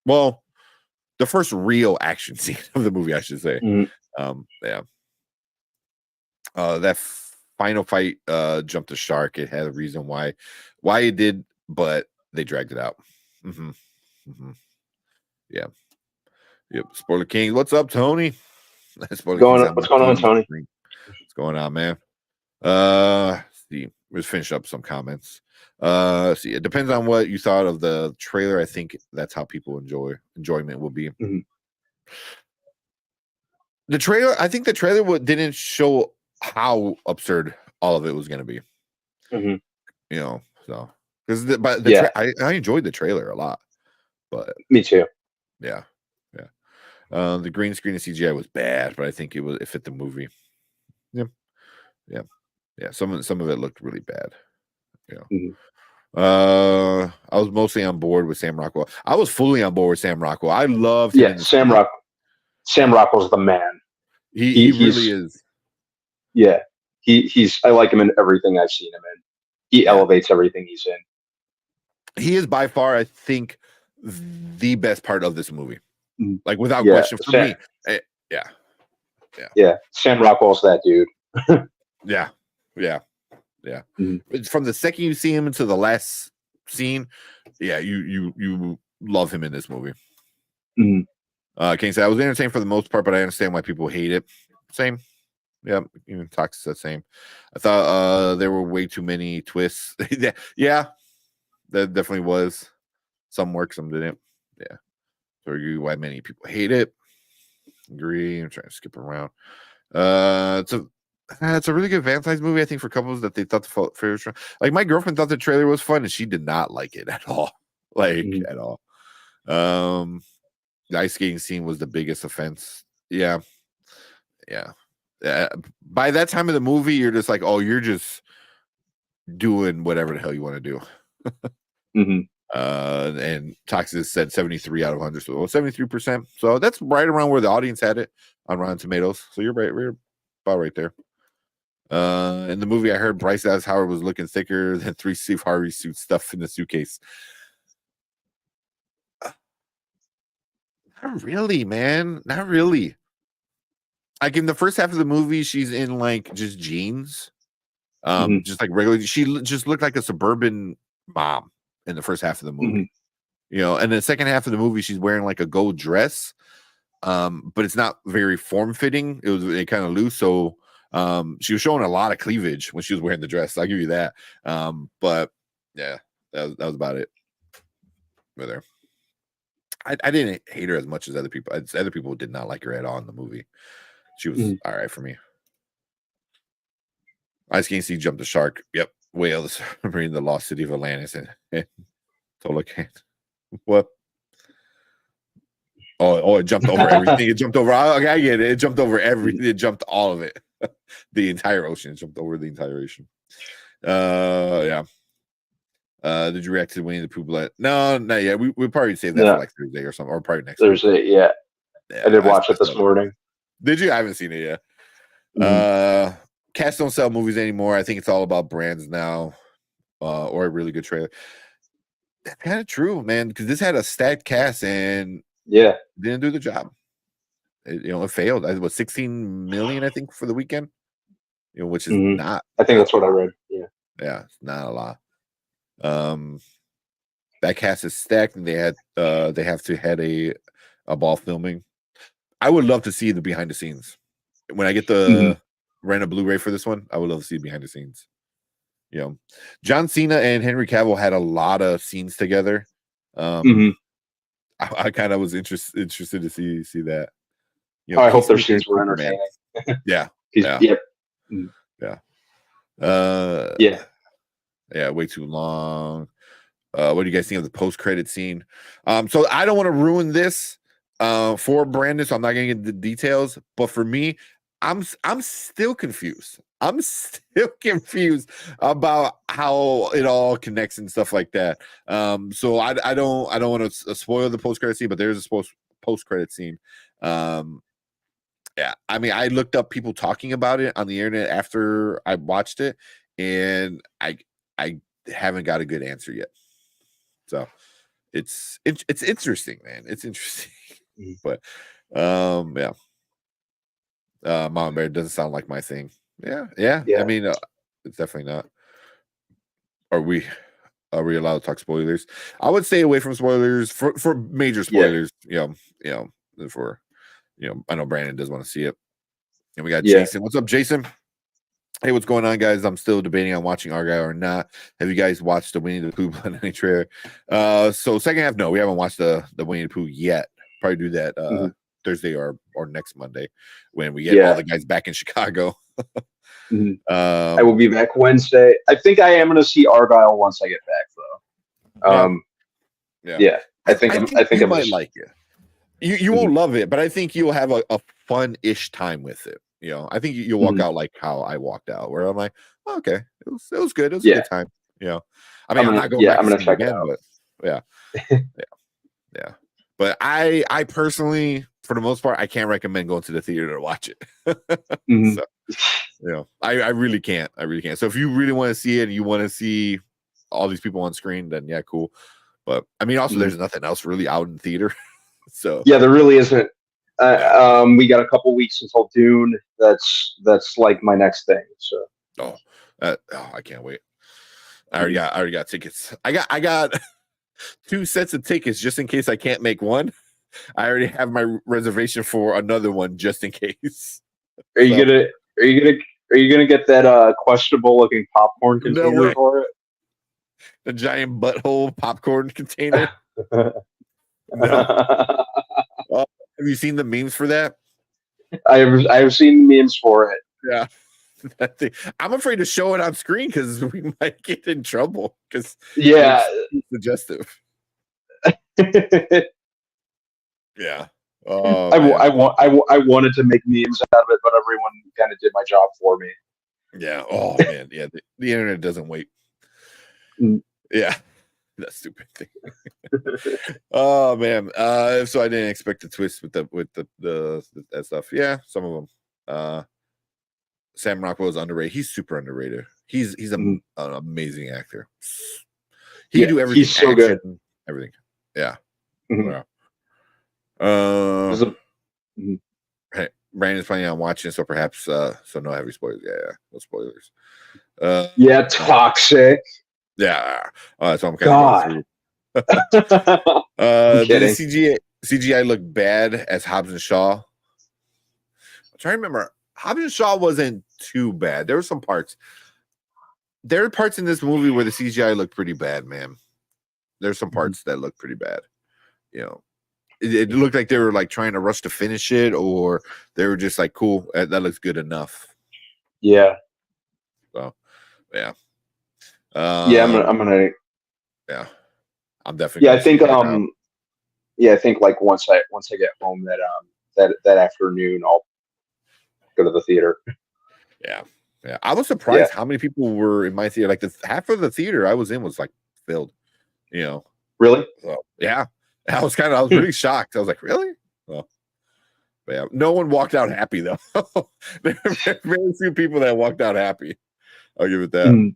[SPEAKER 1] first real action scene of the movie, I should say. Yeah. That final fight jumped the shark. It had a reason why it did, but they dragged it out. Yeah. Yep. Spoiler King. What's up, Tony?
[SPEAKER 3] What's going on, Tony?
[SPEAKER 1] What's going on, man? See, let's finish up some comments. See, it depends on what you thought of the trailer. I think that's how people enjoyment will be. The trailer, I think the trailer didn't show how absurd all of it was going to be. So because I enjoyed the trailer a lot, but
[SPEAKER 3] me too.
[SPEAKER 1] Yeah. The green screen and CGI was bad, but I think it fit the movie. Yeah. Some of it looked really bad. I was mostly on board with Sam Rockwell. I was fully on board with Sam Rockwell. I loved him.
[SPEAKER 3] Sam Rockwell's the man.
[SPEAKER 1] He really is.
[SPEAKER 3] Yeah, I like him in everything I've seen him in. He elevates everything he's in.
[SPEAKER 1] He is by far, I think, the best part of this movie. Like, without question, for me.
[SPEAKER 3] Yeah. Sam Rockwell's that dude.
[SPEAKER 1] Yeah. From the second you see him into the last scene, you love him in this movie. King said, I was entertained for the most part, but I understand why people hate it. Same. Yeah, even Toxic said same. I thought there were way too many twists. Yeah, that definitely was. Some worked, some didn't. Yeah. So I agree why many people hate it. Agree. I'm trying to skip around. It's a really good Valentine's movie, I think, for couples that they thought the favorite. Like, my girlfriend thought the trailer was fun, and she did not like it at all. At all. The ice skating scene was the biggest offense. Yeah. By that time of the movie, you're just like, oh, you're just doing whatever the hell you want to do. And Toxic said 73 out of 100, so 73%. So that's right around where the audience had it on Rotten Tomatoes. So you're right, we're about right there. In the movie, I heard Bryce Dallas Howard was looking thicker than 3 Steve Harvey suit stuff in the suitcase. Not really, man. Not really. Like, in the first half of the movie, she's in like just jeans, just like regular. She just looked like a suburban mom in the first half of the movie, and the second half of the movie, she's wearing like a gold dress, but it's not very form fitting. It was kind of loose, so she was showing a lot of cleavage when she was wearing the dress. I'll give you that. But yeah, that was about it. With her, I didn't hate her as much as other people. Other people did not like her at all in the movie. She was all right for me. Ice King Sea jumped the shark. Yep. Whales bringing the lost city of Atlantis and totally can't. What? Oh, it jumped over everything. It jumped over. Okay, I get it. It jumped over everything. It jumped all of it. The entire ocean. It jumped over the entire ocean. Yeah. Did you react to Winnie the Pooh? No, not yet. We'll probably save that
[SPEAKER 3] No.
[SPEAKER 1] for like Thursday or something, or probably next week.
[SPEAKER 3] Thursday, yeah.
[SPEAKER 1] Yeah,
[SPEAKER 3] I did watch it this morning.
[SPEAKER 1] Did you? I haven't seen it yet. Cats don't sell movies anymore. I think it's all about brands now, or a really good trailer. That's kind of true, man, because this had a stacked cast and didn't do the job. It failed. It was 16 million, I think, for the weekend. Which is not.
[SPEAKER 3] I think that's what I read. Yeah,
[SPEAKER 1] it's not a lot. That cast is stacked, and they have to head a ball filming. I would love to see the behind the scenes when I get the rent a Blu-ray for this one. I would love to see behind the scenes. John Cena and Henry Cavill had a lot of scenes together. I kind of was interested to see that.
[SPEAKER 3] I hope their scenes were entertaining.
[SPEAKER 1] Yeah.
[SPEAKER 3] Yep.
[SPEAKER 1] Way too long. What do you guys think of the post-credit scene? So I don't want to ruin this for Brandon, so I'm not going to get the details. But for me, I'm still confused. I'm still confused about how it all connects and stuff like that. So I don't want to spoil the post-credit scene, but there's a post-credit scene. Yeah, I mean, I looked up people talking about it on the internet after I watched it, and I haven't got a good answer yet. So it's interesting, man. It's interesting, but Mama Bear doesn't sound like my thing. Yeah. I mean, it's definitely not. Are we allowed to talk spoilers? I would stay away from spoilers for major spoilers. I know Brandon does want to see it. And we got Jason. What's up, Jason? Hey, what's going on, guys? I'm still debating on watching Argylle or not. Have you guys watched the Winnie the Pooh Blood Honey trailer? So second half, no, we haven't watched the Winnie the Pooh yet. Probably do that Thursday or next Monday when we get all the guys back in Chicago.
[SPEAKER 3] I will be back Wednesday. I think I am going to see Argylle once I get back, though. I think
[SPEAKER 1] you might like it. You won't love it, but I think you'll have a fun-ish time with it. I think you'll walk out like how I walked out, where I'm like, oh, okay, it was good. It was a good time. I mean, I'm not going back to see it again, but yeah. But I personally, for the most part, I can't recommend going to the theater to watch it. So, I really can't. So if you really want to see it and you want to see all these people on screen, then yeah, cool. But I mean, also, there's nothing else really out in theater. So
[SPEAKER 3] there really isn't. We got a couple weeks until Dune. That's like my next thing. So
[SPEAKER 1] I can't wait. I already got tickets. I got 2 sets of tickets just in case I can't make one. I already have my reservation for another one just in case.
[SPEAKER 3] Are you gonna get that questionable looking popcorn container for it?
[SPEAKER 1] The giant butthole popcorn container. No. Have you seen the memes for that?
[SPEAKER 3] I've seen memes for it.
[SPEAKER 1] Yeah. I'm afraid to show it on screen because we might get in trouble. Because it's suggestive. Yeah.
[SPEAKER 3] I wanted to make memes out of it, but everyone kind of did my job for me.
[SPEAKER 1] Yeah. Oh man. Yeah. The internet doesn't wait. Yeah. That stupid thing. Oh man. So I didn't expect the twist with that stuff. Yeah, some of them. Sam Rockwell is underrated. He's super underrated. He's an amazing actor. He can do everything.
[SPEAKER 3] He's so good.
[SPEAKER 1] Everything. Yeah.
[SPEAKER 3] Wow.
[SPEAKER 1] Hey, Brandon's planning on watching, so perhaps so no heavy spoilers. Yeah, no spoilers.
[SPEAKER 3] Toxic.
[SPEAKER 1] Yeah. So I'm kind of going through. Did the CGI look bad as Hobbs and Shaw? I'm trying to remember. Hobbs and Shaw wasn't too bad. There were some parts. There are parts in this movie where the CGI looked pretty bad, man. There's some parts that look pretty bad. It looked like they were like trying to rush to finish it, or they were just like, cool, that looks good enough.
[SPEAKER 3] Yeah.
[SPEAKER 1] So, yeah.
[SPEAKER 3] I'm gonna.
[SPEAKER 1] Yeah, I'm definitely.
[SPEAKER 3] Yeah, I think. I think like once I get home that afternoon, I'll go to the theater.
[SPEAKER 1] Yeah. Yeah, I was surprised how many people were in my theater. Like half of the theater I was in was like filled. You know,
[SPEAKER 3] Really?
[SPEAKER 1] so, yeah. I was really shocked. I was like, really? Well, but yeah, no one walked out happy though. There were very few people that walked out happy. I'll give it that.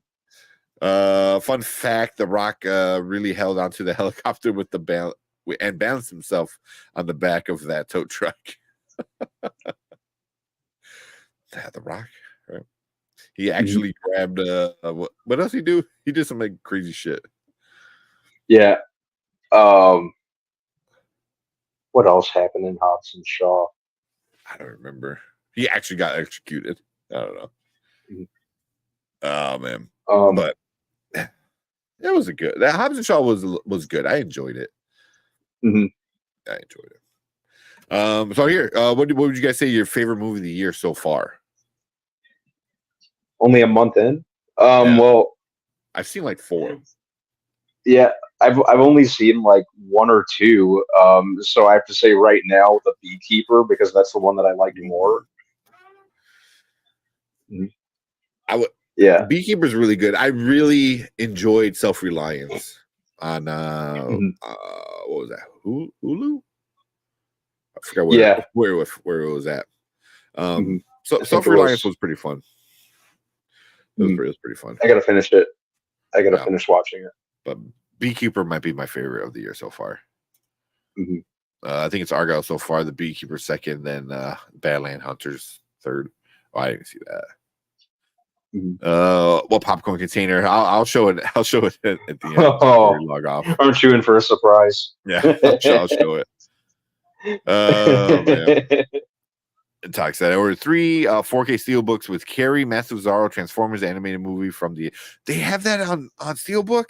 [SPEAKER 1] Fun fact: The Rock really held onto the helicopter with the and balanced himself on the back of that tow truck. The Rock, right? He actually grabbed what else he do? He did some like crazy shit.
[SPEAKER 3] Yeah. What else happened in Hobbs and Shaw?
[SPEAKER 1] I don't remember. He actually got executed. I don't know. Oh man. But it was a good. That Hobbs and Shaw was good. I enjoyed it. I enjoyed it. So here, what would you guys say your favorite movie of the year so far?
[SPEAKER 3] Only a month in.
[SPEAKER 1] Yeah.
[SPEAKER 3] Well,
[SPEAKER 1] I've seen like 4.
[SPEAKER 3] Yeah, I've only seen like 1 or 2. So I have to say right now, The Beekeeper, because that's the one that I like more.
[SPEAKER 1] I would.
[SPEAKER 3] Yeah,
[SPEAKER 1] Beekeeper's really good. I really enjoyed Self-Reliance on what was that? Hulu? I forgot where it was at. So Self-Reliance was pretty fun. It was pretty fun.
[SPEAKER 3] I gotta finish it. I gotta finish watching it.
[SPEAKER 1] But Beekeeper might be my favorite of the year so far. I think it's Argylle so far. The Beekeeper second, then Badland Hunters third. Oh, I didn't see that. What popcorn container? I'll show it. I'll show it at the end. Log off.
[SPEAKER 3] Aren't you in for a surprise?
[SPEAKER 1] Yeah, I'll show it. Man. Talks that ordered 3 4K Steelbooks with Carrie Mastuzzaro Transformers animated movie from the. They have that on Steelbook.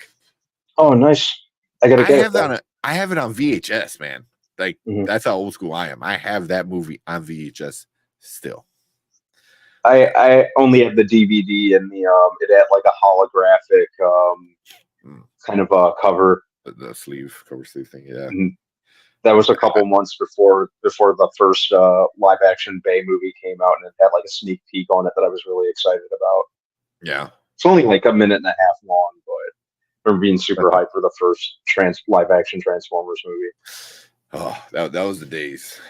[SPEAKER 3] Oh, nice! I gotta get
[SPEAKER 1] it. I have it on VHS, man. Like that's how old school I am. I have that movie on VHS still.
[SPEAKER 3] I only have the DVD and the it had like a holographic kind of cover.
[SPEAKER 1] The cover sleeve thing, yeah.
[SPEAKER 3] That was a couple months before the first live action Bay movie came out, and it had like a sneak peek on it that I was really excited about.
[SPEAKER 1] Yeah,
[SPEAKER 3] it's only like a minute and a half long, but I'm being super hyped for the first live action Transformers movie.
[SPEAKER 1] Oh, that was the days.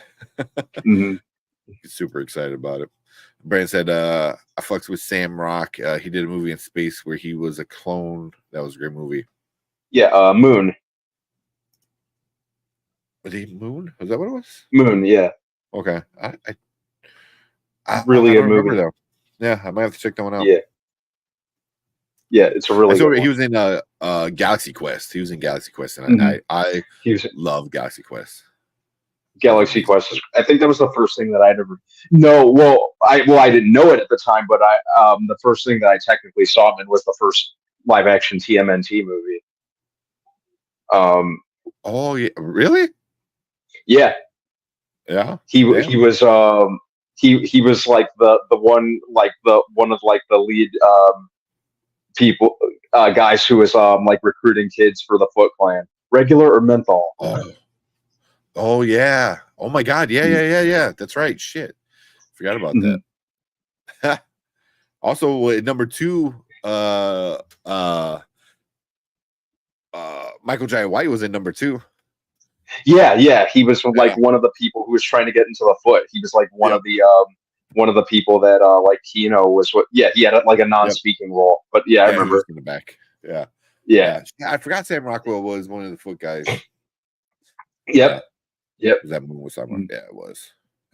[SPEAKER 1] Super excited about it. Brandon said, I fucked with Sam Rock. He did a movie in space where he was a clone. That was a great movie.
[SPEAKER 3] Yeah, Moon.
[SPEAKER 1] Was he Moon? Was that what it was?
[SPEAKER 3] Moon, yeah.
[SPEAKER 1] Okay.
[SPEAKER 3] Really good movie.
[SPEAKER 1] Though. Yeah, I might have to check that one out.
[SPEAKER 3] Yeah, it's a really good one.
[SPEAKER 1] He was in Galaxy Quest. He was in Galaxy Quest, and I love Galaxy Quest.
[SPEAKER 3] Galaxy Quest is, I think that was the first thing that I'd ever I didn't know it at the time, but the first thing that I technically saw him in was the first live action TMNT movie.
[SPEAKER 1] Oh yeah, really?
[SPEAKER 3] Yeah. He was he was like the one of the lead people guys who was like recruiting kids for the Foot Clan. Regular or menthol?
[SPEAKER 1] Oh yeah. Oh my god. Yeah. That's right. Shit. Forgot about that. Also at number 2, Michael Jai White was in number 2.
[SPEAKER 3] Yeah. He was like one of the people who was trying to get into the Foot. He was like one of the people that like he was he had like a non-speaking role. But I remember
[SPEAKER 1] in the back.
[SPEAKER 3] Yeah.
[SPEAKER 1] I forgot Sam Rockwell was one of the Foot guys.
[SPEAKER 3] Yep.
[SPEAKER 1] Was that Moon with Sam? Yeah, it was.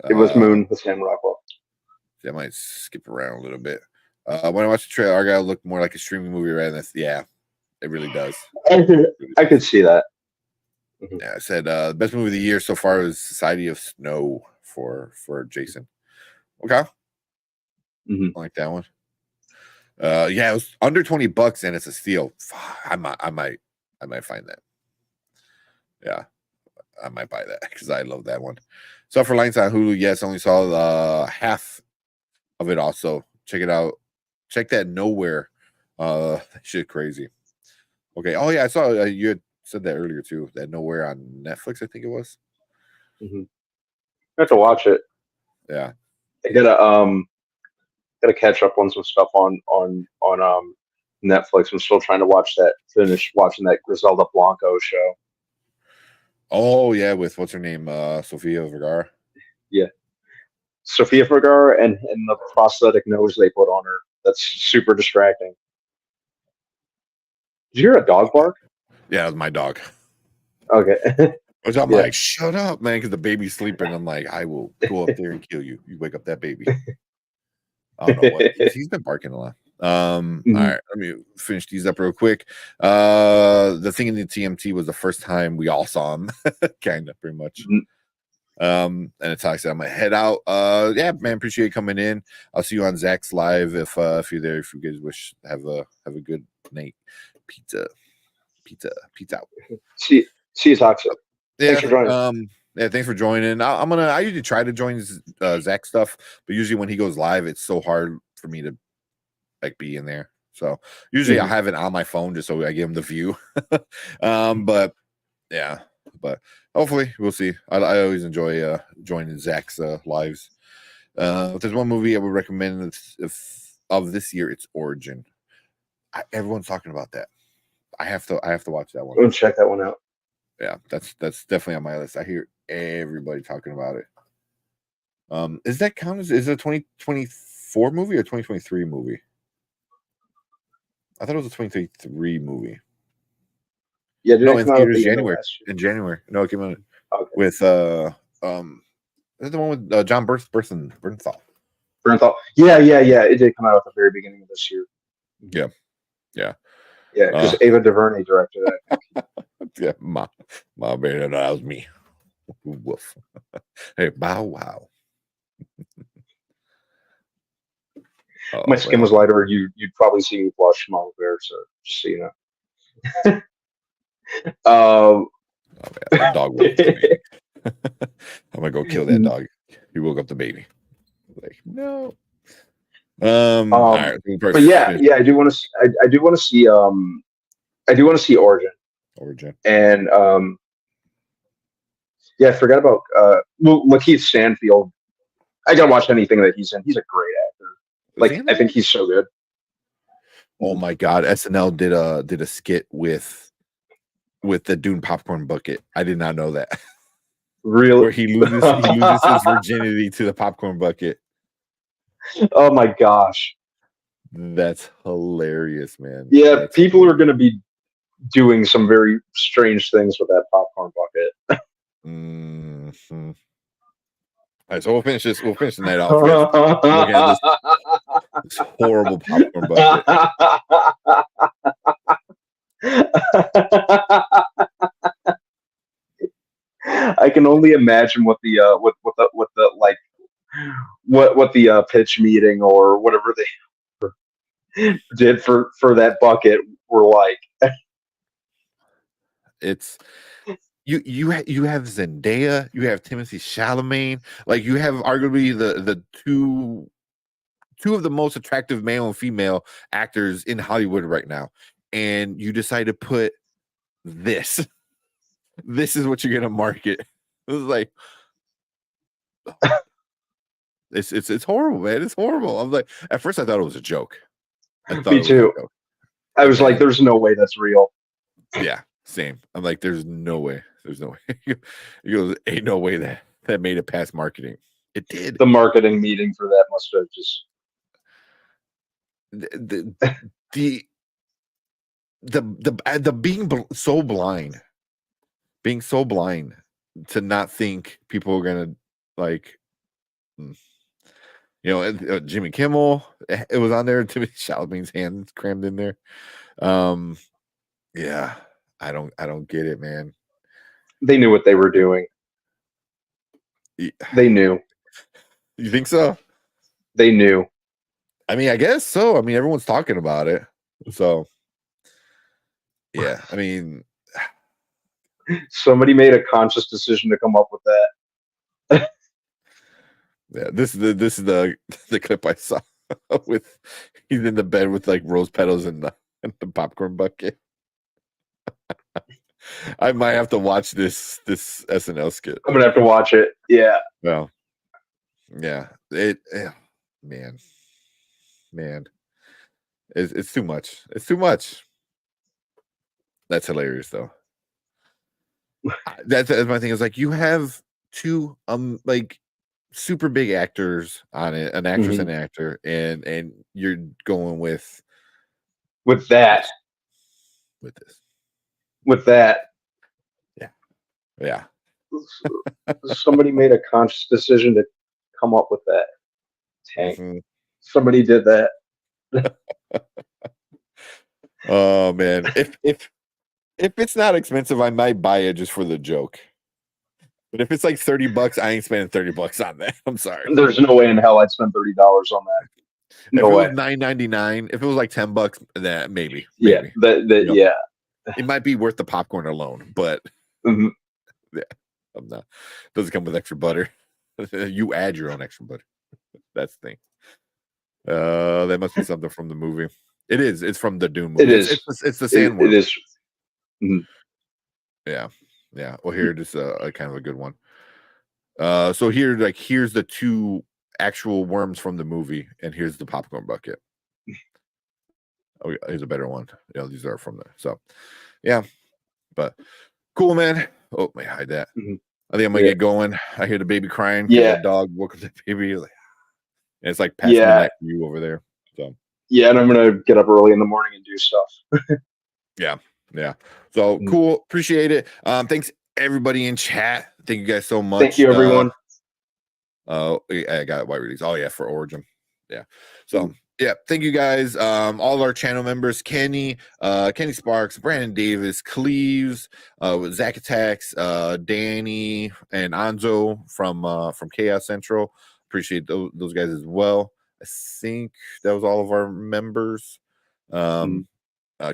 [SPEAKER 3] It was Moon with Sam Rockwell.
[SPEAKER 1] I might skip around a little bit. When I watched the trailer, Argylle looked more like a streaming movie rather than it really does.
[SPEAKER 3] I could see that.
[SPEAKER 1] Yeah, I said the best movie of the year so far was Society of Snow for Jason. Okay. I like that one. It was under $20 and it's a steal. I might find that. Yeah, I might buy that because I love that one. Self-Reliance on Hulu. Yes, only saw half of it. Also, check it out. Check that Nowhere. That shit crazy. Okay. Oh yeah, I saw you had said that earlier too. That Nowhere on Netflix, I think it was.
[SPEAKER 3] I have to watch it.
[SPEAKER 1] Yeah.
[SPEAKER 3] I gotta gotta catch up on some stuff on Netflix. I'm still trying to finish watching that Griselda Blanco show.
[SPEAKER 1] Oh yeah, with what's her name, Sofia Vergara.
[SPEAKER 3] Yeah, Sofia Vergara and the prosthetic nose they put on her. That's super distracting. Did you hear a dog bark?
[SPEAKER 1] Yeah, it was my dog.
[SPEAKER 3] Okay.
[SPEAKER 1] Which I'm
[SPEAKER 3] Yeah.
[SPEAKER 1] like, shut up, man, because the baby's sleeping. I'm like, I will go up there and kill you. You wake up that baby. I don't know what he's been barking a lot. All right, let me finish these up real quick. The thing in the TMT was the first time we all saw him, kind of pretty much. And it's like I said, I'm gonna head out. Yeah, man, appreciate you coming in. I'll see you on Zach's live if you're there. If you guys wish have a good night. Pizza out.
[SPEAKER 3] See you, Toxic.
[SPEAKER 1] Yeah,
[SPEAKER 3] Thanks for joining.
[SPEAKER 1] Yeah, thanks for joining. I usually try to join Zach stuff, but usually when he goes live, it's so hard for me to like be in there. So usually I have it on my phone just so I give him the view. But yeah, but hopefully we'll see. I always enjoy joining Zach's lives. If there's one movie I would recommend of this year, it's Origin. Everyone's talking about that. I have to watch that one.
[SPEAKER 3] Go check that one out.
[SPEAKER 1] Yeah, that's definitely on my list. I hear everybody talking about it. Is that count as is it a 2024 movie or 2023 movie? I thought it was a 2023 movie.
[SPEAKER 3] Yeah,
[SPEAKER 1] no, in theaters
[SPEAKER 3] January.
[SPEAKER 1] In January. No, it came out
[SPEAKER 3] Okay.
[SPEAKER 1] with is it the one with John Bernthal?
[SPEAKER 3] Bernthal. Yeah. It did come out at the very beginning of this year.
[SPEAKER 1] Yeah.
[SPEAKER 3] Yeah, because Ava DuVernay directed that.
[SPEAKER 1] Yeah, my man, that was me. Woof. Hey, bow wow.
[SPEAKER 3] My skin was lighter. You'd probably see me blush from all there. So just so you know.
[SPEAKER 1] Oh man, that dog woke up the baby. I'm gonna go kill that dog. He woke up the baby. Like no. All right,
[SPEAKER 3] but yeah, I do want to see Origin. And yeah, I forgot about Lakeith Stanfield. I gotta watch anything that he's in. He's a great actor. Like I think he's so good.
[SPEAKER 1] Oh my god, SNL did a skit with the Dune popcorn bucket. I did not know that.
[SPEAKER 3] Really?
[SPEAKER 1] Where he loses his virginity to the popcorn bucket.
[SPEAKER 3] Oh my gosh.
[SPEAKER 1] That's hilarious, man.
[SPEAKER 3] Yeah, people are gonna be doing some very strange things with that popcorn bucket.
[SPEAKER 1] Mm-hmm. All right, so we'll finish the night off with looking at this horrible popcorn bucket.
[SPEAKER 3] I can only imagine what the pitch meeting or whatever they did for that bucket were like.
[SPEAKER 1] It's you have Zendaya, you have Timothée Chalamet, like you have arguably the two of the most attractive male and female actors in Hollywood right now, and you decide to put this. This is what you're gonna market. It was like, it's horrible, man. It's horrible. I'm like, at first I thought it was a joke.
[SPEAKER 3] Me too. I was like, there's no way that's real.
[SPEAKER 1] Yeah, same. I'm like, there's no way. There's no way. He goes, ain't no way that made it past marketing. It did.
[SPEAKER 3] The marketing meeting for that must have just
[SPEAKER 1] the being so blind to not think people are gonna like, Jimmy Kimmel. It was on there. Timothée Chalamet's hands crammed in there. Yeah, I don't get it, man.
[SPEAKER 3] They knew what they were doing.
[SPEAKER 1] Yeah.
[SPEAKER 3] They knew.
[SPEAKER 1] You think so?
[SPEAKER 3] They knew.
[SPEAKER 1] I mean, I guess so. I mean, everyone's talking about it. So, yeah. I mean,
[SPEAKER 3] somebody made a conscious decision to come up with that.
[SPEAKER 1] Yeah, this is the clip I saw with he's in the bed with like rose petals in the popcorn bucket. I might have to watch this SNL skit.
[SPEAKER 3] I'm gonna have to watch it. Yeah.
[SPEAKER 1] Well, yeah. Man. man, it's too much. It's too much. That's hilarious, though. That's my thing. Is like you have two like super big actors on it, an actress and an actor, and you're going with
[SPEAKER 3] that. With that.
[SPEAKER 1] Yeah.
[SPEAKER 3] Somebody made a conscious decision to come up with that tank.
[SPEAKER 1] Mm-hmm.
[SPEAKER 3] Somebody did that.
[SPEAKER 1] Oh man, if it's not expensive, I might buy it just for the joke. But if it's like $30, I ain't spending $30 on that. I'm sorry.
[SPEAKER 3] There's no way in hell I'd spend $30 on that. No
[SPEAKER 1] if it
[SPEAKER 3] way.
[SPEAKER 1] was $9.99, if it was like $10, then maybe.
[SPEAKER 3] Yeah, yeah.
[SPEAKER 1] It might be worth the popcorn alone, but yeah, I'm not. Doesn't come with extra butter. You add your own extra butter. That's the thing. That must be something from the movie. It is. It's from the Doom movie.
[SPEAKER 3] It is.
[SPEAKER 1] It's the sandworm.
[SPEAKER 3] It is.
[SPEAKER 1] Yeah. Well, here it is a kind of a good one. So here's the two actual worms from the movie, and here's the popcorn bucket. Oh, here's a better one. Yeah, these are from there. So, yeah, but cool, man. Oh, may I hide that. I think I'm gonna get going. I hear the baby crying.
[SPEAKER 3] Yeah,
[SPEAKER 1] that dog woke up the baby. And it's like past midnight for you over there. So
[SPEAKER 3] yeah, and I'm gonna get up early in the morning and do stuff.
[SPEAKER 1] Yeah. So cool. Appreciate it. Thanks everybody in chat. Thank you guys so much.
[SPEAKER 3] Thank you, everyone.
[SPEAKER 1] I got white release. Oh yeah, for Origin. Yeah. So yeah, thank you guys. All of our channel members, Kenny Sparks, Brandon Davis, Cleves, Zach Attacks, Danny, and Anzo from Chaos Central. Appreciate those guys as well. I think that was all of our members.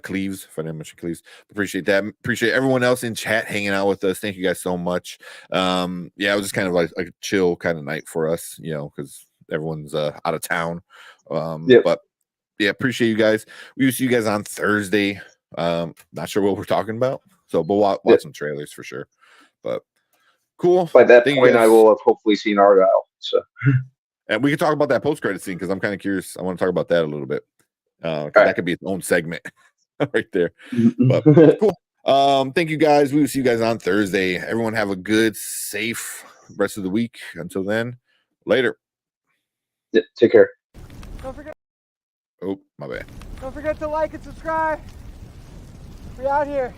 [SPEAKER 1] Cleves, if I didn't mention Cleves. Appreciate that. Appreciate everyone else in chat hanging out with us. Thank you guys so much. Yeah, it was just kind of like a chill kind of night for us, because everyone's out of town. But yeah, appreciate you guys. We will see you guys on Thursday. Not sure what we're talking about, so but watch some trailers for sure. But cool.
[SPEAKER 3] By that point, I will have hopefully seen Argylle. So,
[SPEAKER 1] and we can talk about that post-credit scene because I'm kind of curious. I want to talk about that a little bit. That could be its own segment right there. But cool. Thank you guys. We will see you guys on Thursday. Everyone have a good, safe rest of the week. Until then, later.
[SPEAKER 3] Yeah, take care.
[SPEAKER 4] Don't forget.
[SPEAKER 1] Oh, my bad.
[SPEAKER 4] Don't forget to like and subscribe. We out here.